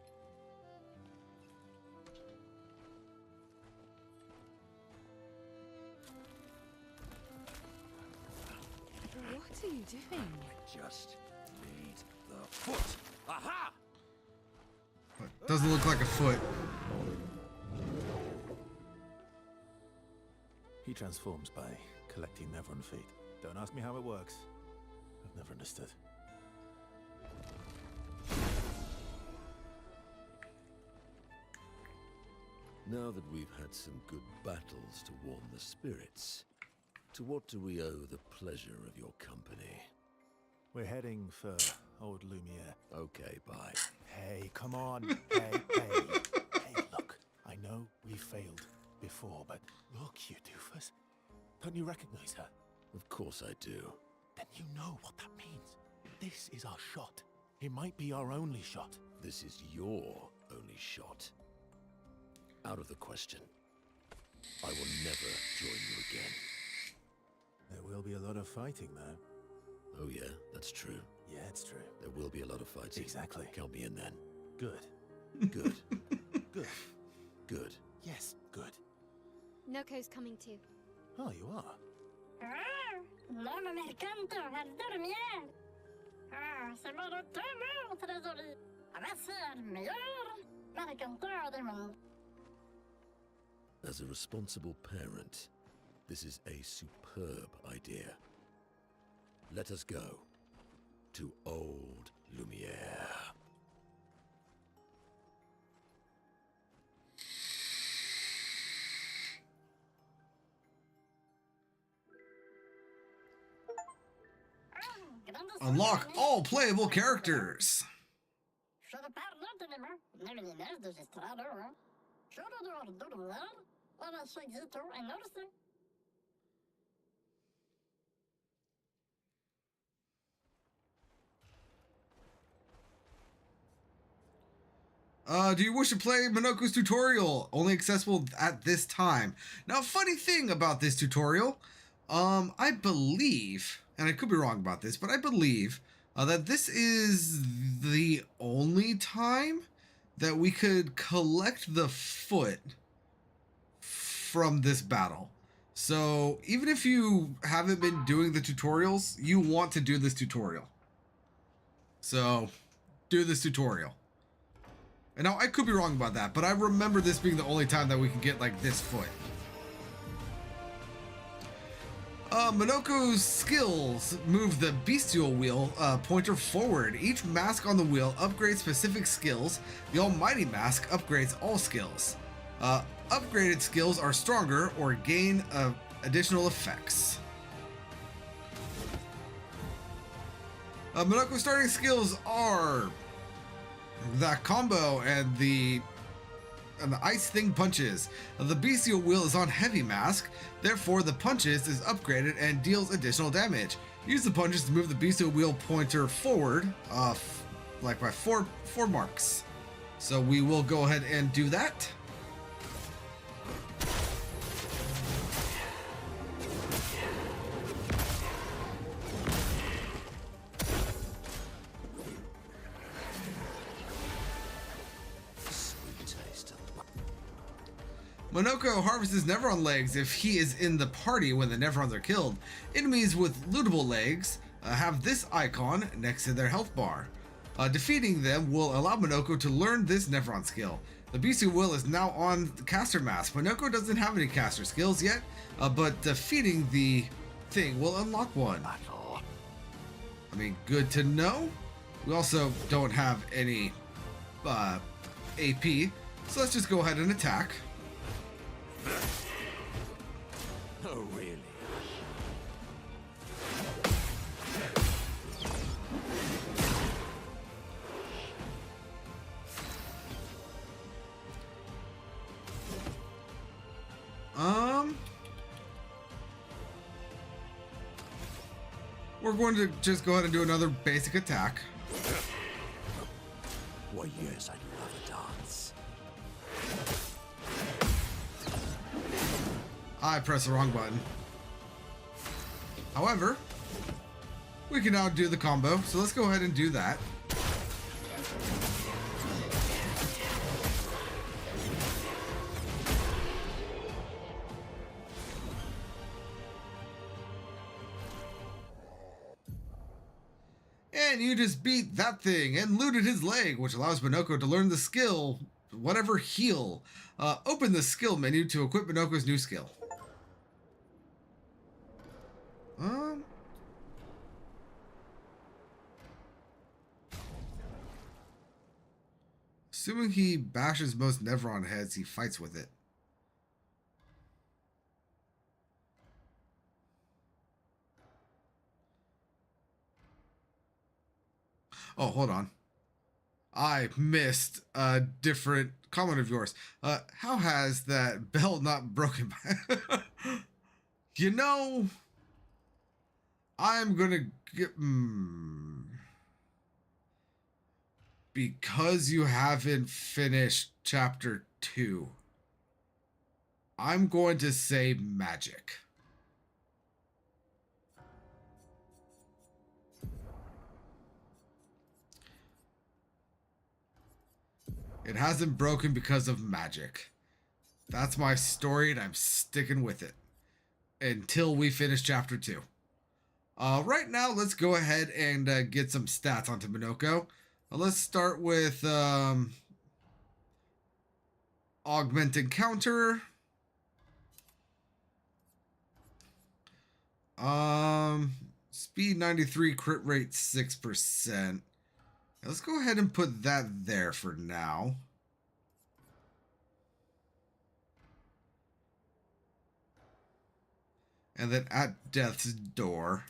What are you doing? I just need the foot. Aha! Doesn't look like a foot. He transforms by collecting Nevron feet. Don't ask me how it works. I've never understood. Now that we've had some good battles to warm the spirits, to what do we owe the pleasure of your company? We're heading for old Lumiere. Okay, bye. Hey, come on. Hey, hey, look. I know we failed before, but look, you doofus. Don't you recognize her? Of course I do. Then you know what that means. This is our shot. It might be our only shot. This is your only shot. Out of the question. I will never join you again. There will be a lot of fighting, though. Oh yeah, that's true. Yeah, it's true. There will be a lot of fighting. Exactly. Count me in then. Good. Good. Good. Good. Yes, good. Noko's coming too. Oh, you are? As a responsible parent, this is a superb idea. Let us go to old Lumiere. Unlock all playable characters. Do you wish to play Minoko's tutorial? Only accessible at this time. Now, funny thing about this tutorial, I believe, and I could be wrong about this, but I believe that this is the only time that we could collect the foot from this battle. So even if you haven't been doing the tutorials, you want to do this tutorial. So do this tutorial. And now I could be wrong about that, but I remember this being the only time that we can get like this foot. Minoko's skills move the bestial wheel pointer forward. Each mask on the wheel upgrades specific skills. The almighty mask upgrades all skills. Upgraded skills are stronger or gain additional effects. Minoko's starting skills are that combo and the and the ice thing punches. The bestial wheel is on heavy mask, therefore the punches is upgraded and deals additional damage. Use the punches to move the bestial wheel pointer forward, like by four marks. So we will go ahead and do that. Monoko harvests Nevron legs if he is in the party when the Nevrons are killed. Enemies with lootable legs have this icon next to their health bar. Defeating them will allow Monoko to learn this Nevron skill. The bestial wheel is now on the caster mask. Monoko doesn't have any caster skills yet, but defeating the thing will unlock one. I mean, good to know. We also don't have any AP, so let's just go ahead and attack. Oh, really? We're going to just go ahead and do another basic attack. Why, yes, I'd love a dance. I pressed the wrong button. However, we can now do the combo, so let's go ahead and do that. And you just beat that thing and looted his leg, which allows Monoko to learn the skill, whatever heal. Open the skill menu to equip Monoko's new skill. Assuming he bashes most Nevron heads, he fights with it. Oh, hold on. I missed a different comment of yours. How has that bell not broken? You know, I'm gonna get... Because you haven't finished chapter 2, I'm going to say magic. It hasn't broken because of magic. That's my story, and I'm sticking with it until we finish chapter 2. Right now, let's go ahead and get some stats onto Monoko. Let's start with augment encounter. Speed 93, crit rate 6%. Let's go ahead and put that there for now. And then at death's door.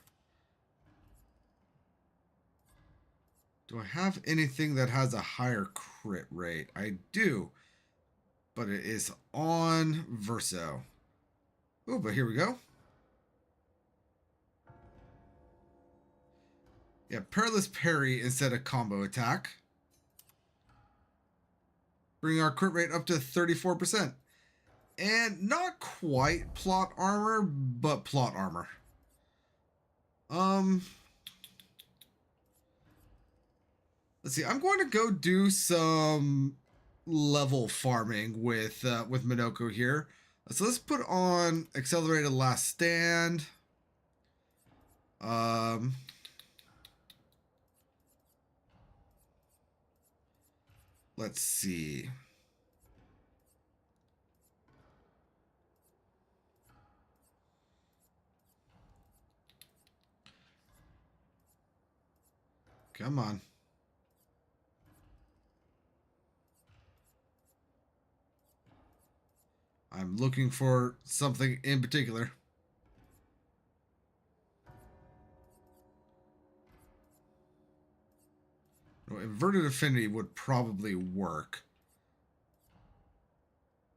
Do I have anything that has a higher crit rate? I do. But it is on Verso. Oh, but here we go. Yeah, Perilous Parry instead of combo attack. Bring our crit rate up to 34%. And not quite plot armor, but plot armor. Let's see. I'm going to go do some level farming with Monoko here. So let's put on Accelerated Last Stand. Let's see. Come on. I'm looking for something in particular. No, inverted affinity would probably work.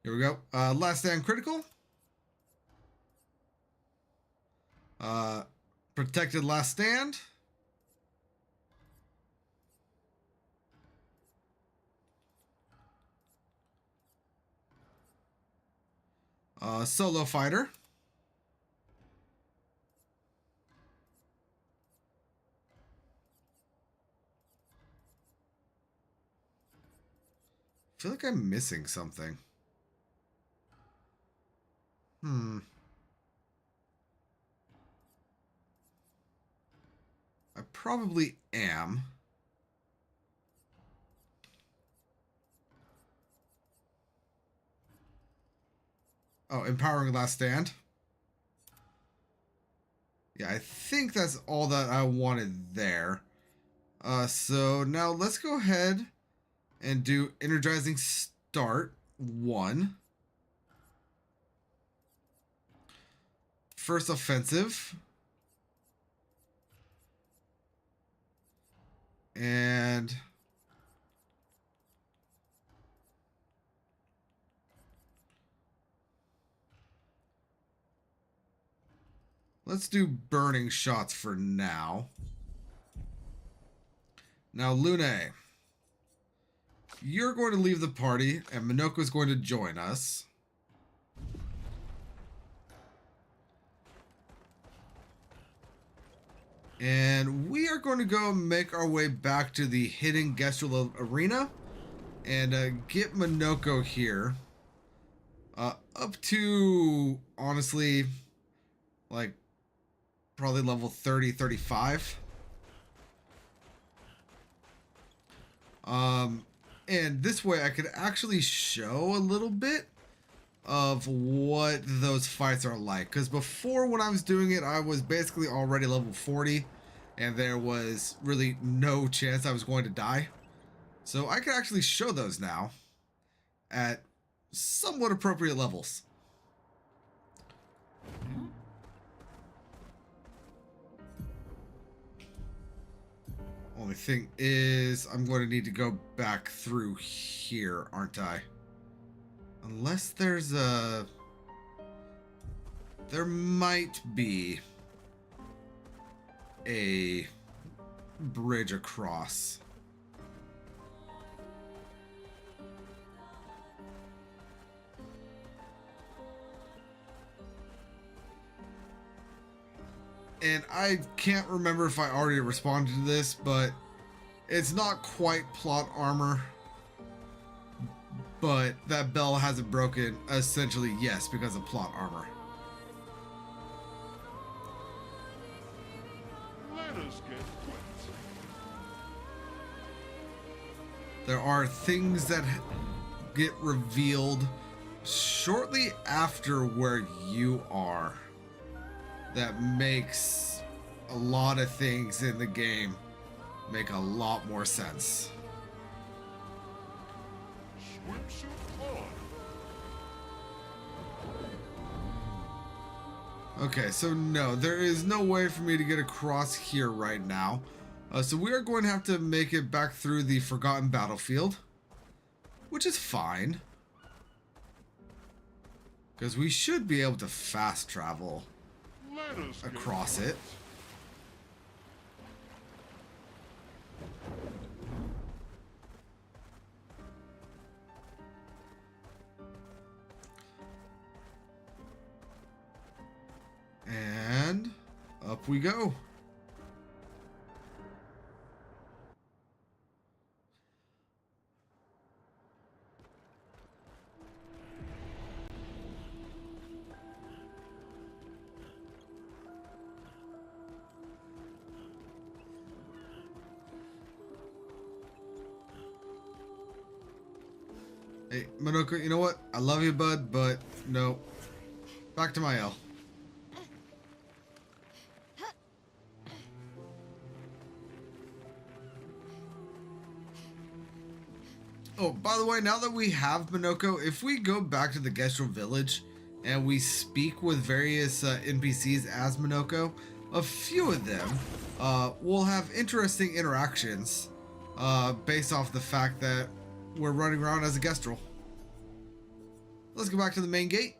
Here we go. Last stand critical. Protected last stand. Solo fighter. I feel like I'm missing something. I probably am. Oh, empowering last stand. Yeah, I think that's all that I wanted there. So now let's go ahead and do energizing start 1. First offensive. And let's do burning shots for now. Now, Lune, you're going to leave the party, and Minoko's going to join us. And we are going to go make our way back to the hidden Gestrel arena and get Minoko here. Up to, honestly, like, probably level 30, 35. And this way I could actually show a little bit of what those fights are like. Because before, when I was doing it, I was basically already level 40. And there was really no chance I was going to die. So I could actually show those now at somewhat appropriate levels. Only thing is, I'm going to need to go back through here, aren't I? Unless there's a... There might be a bridge across. And I can't remember if I already responded to this, but it's not quite plot armor. But that bell hasn't broken. Essentially, yes, because of plot armor. Let us get wet. There are things that get revealed shortly after where you are that makes a lot of things in the game make a lot more sense. Swimsuit on. Okay, so no, there is no way for me to get across here right now. So we are going to have to make it back through the Forgotten Battlefield, which is fine, because we should be able to fast travel across it. And up we go. Hey, Minoko, you know what? I love you, bud, but no. Back to my L. Oh, by the way, now that we have Minoko, if we go back to the Gestrel village and we speak with various NPCs as Minoko, a few of them will have interesting interactions based off the fact that we're running around as a Gestrel. Hey, Minoko, you know what? I love you, bud, but no. Back to my L. Oh, by the way, now that we have Minoko, if we go back to the Gestrel village and we speak with various NPCs as Minoko, a few of them will have interesting interactions based off the fact that we're running around as a Gestrel. Let's go back to the main gate.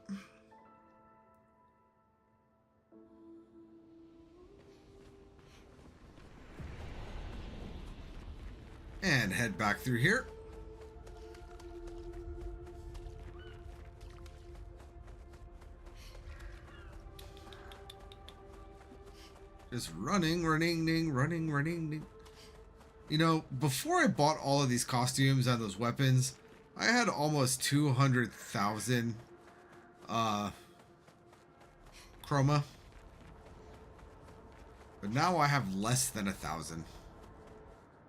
And head back through here. Just running. You know, before I bought all of these costumes and those weapons, I had almost 200,000 chroma. But now I have less than 1,000.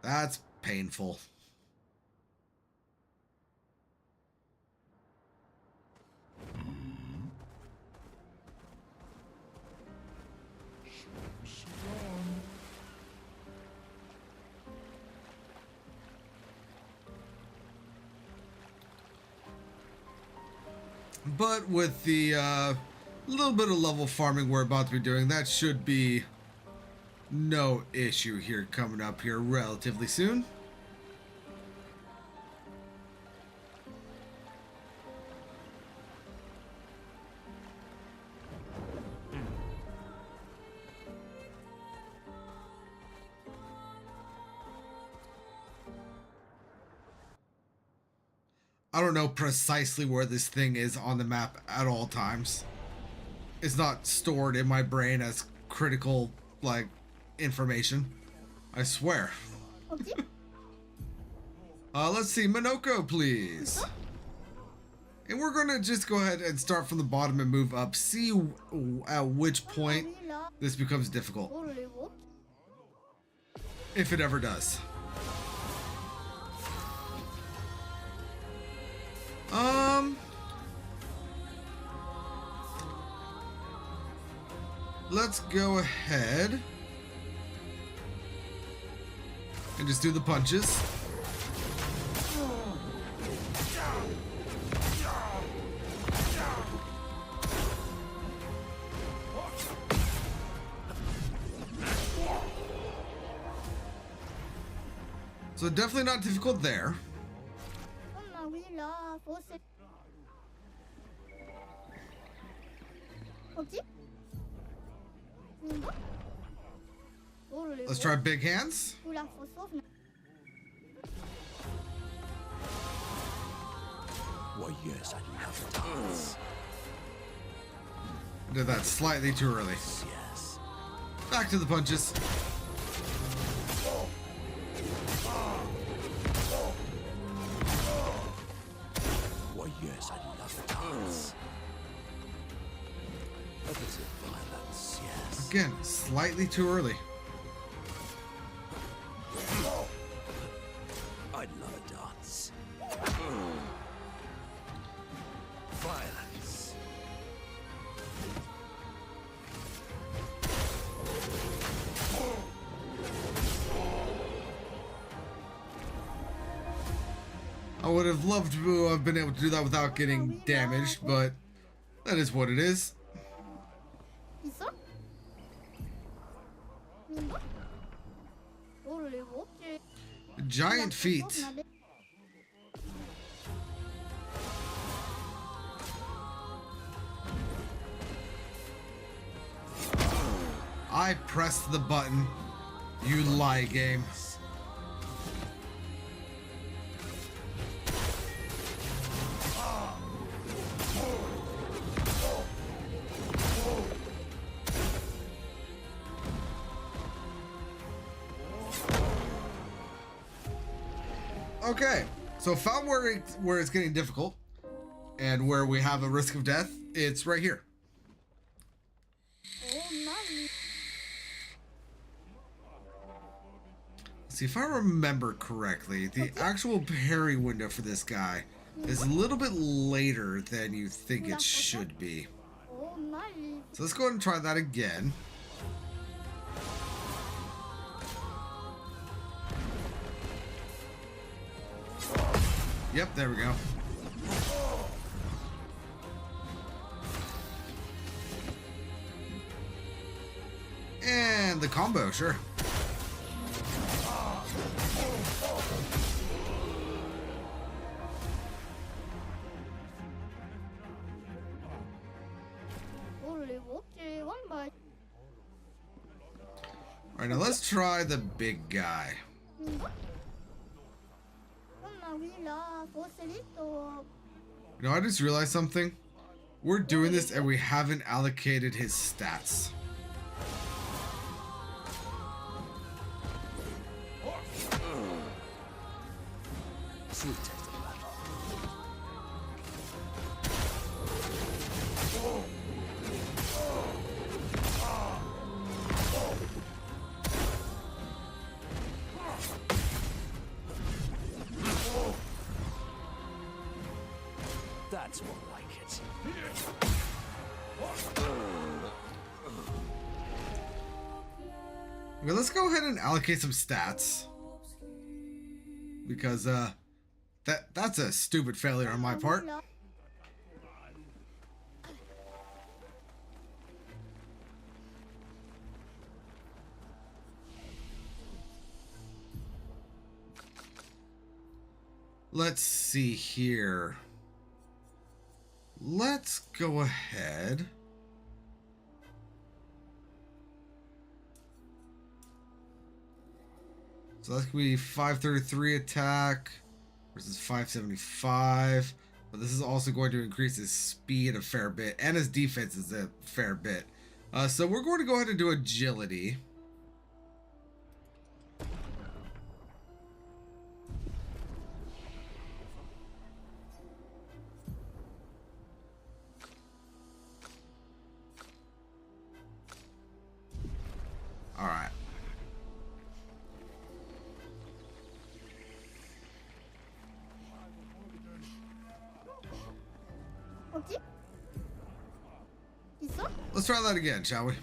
That's painful. But with the little bit of level farming we're about to be doing, that should be no issue here coming up here relatively soon. I don't know precisely where this thing is on the map at all times. It's not stored in my brain as critical, like, information. I swear. Let's see, Minoko, please. And we're gonna just go ahead and start from the bottom and move up. See at which point this becomes difficult. If it ever does. Let's go ahead and just do the punches. So definitely not difficult there. Let's try big hands. Why, yes, I love dance. Did that slightly too early. Yes. Back to the punches. Why, yes, I love dance. A bit of violence, yes. Again, slightly too early. I love a dance. Violence. I would have loved to have been able to do that without getting damaged, but that is what it is. Giant feet. I pressed the button. You lie, game. Okay, so found where it's getting difficult and where we have a risk of death. It's right here. See, if I remember correctly, the actual parry window for this guy is a little bit later than you think it should be. So let's go ahead and try that again. Yep, there we go. And the combo, sure. Alright, now let's try the big guy. You know, I just realized something. We're doing this and we haven't allocated his stats. Sweet taste of blood. That's more like it. Okay, let's go ahead and allocate some stats. Because that's a stupid failure on my part. Let's see here. Let's go ahead. So that's gonna be 533 attack versus 575. But this is also going to increase his speed a fair bit, and his defense is a fair bit. So we're going to go ahead and do agility. All right. Let's try that again, shall we?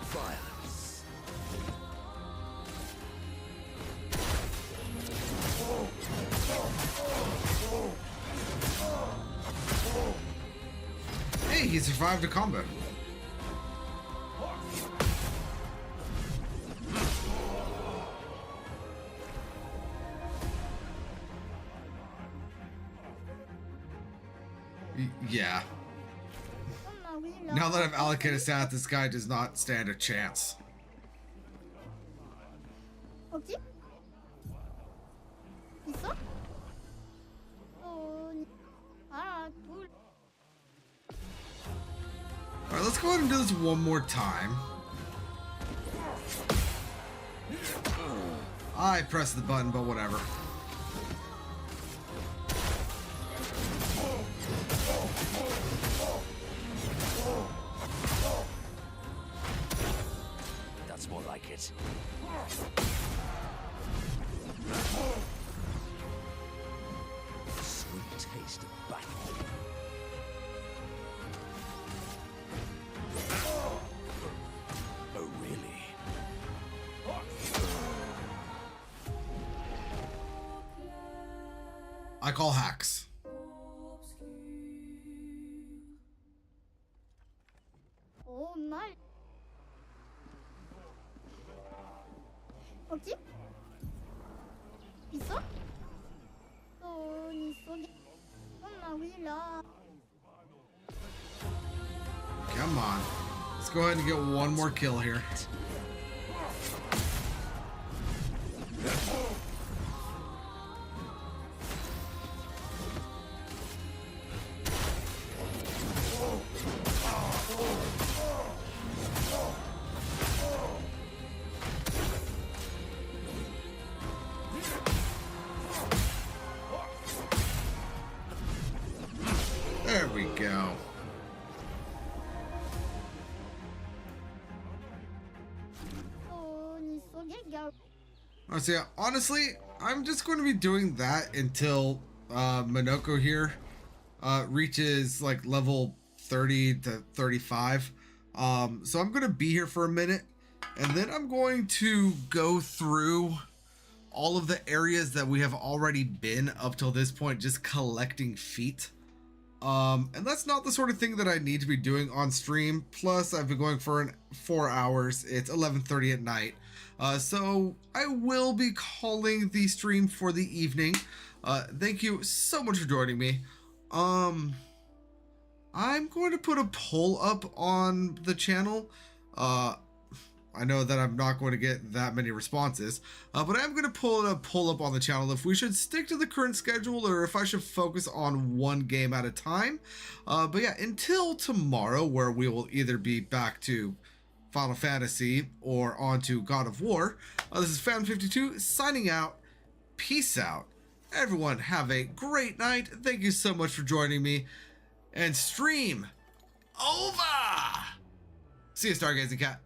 Violence. Hey, he survived a combat. Yeah. Now that I've allocated stats, this guy does not stand a chance. Alright, let's go ahead and do this one more time. I pressed the button, but whatever. That's more like it. Sweet taste of battle. Oh, really? I call hacks. Oh my. Okay. 있어? 돈 속에 엄마 위라. Come on. Let's go ahead and get one more kill here. There we go. 돈 속에 겨. So yeah, honestly, I'm just going to be doing that until Minoko here reaches like level 30 to 35. So I'm going to be here for a minute, and then I'm going to go through all of the areas that we have already been up till this point, just collecting feet. And that's not the sort of thing that I need to be doing on stream. Plus, I've been going for 4 hours. It's 11:30 at night. So I will be calling the stream for the evening. Thank you so much for joining me. I'm going to put a poll up on the channel. I know that I'm not going to get that many responses, but I am going to pull a poll up on the channel if we should stick to the current schedule or if I should focus on one game at a time. But yeah, until tomorrow, where we will either be back to Final Fantasy or on to God of War, this is Fan52 signing out. Peace out. Everyone have a great night. Thank you so much for joining me. And stream over! See you, Stargazing Cat.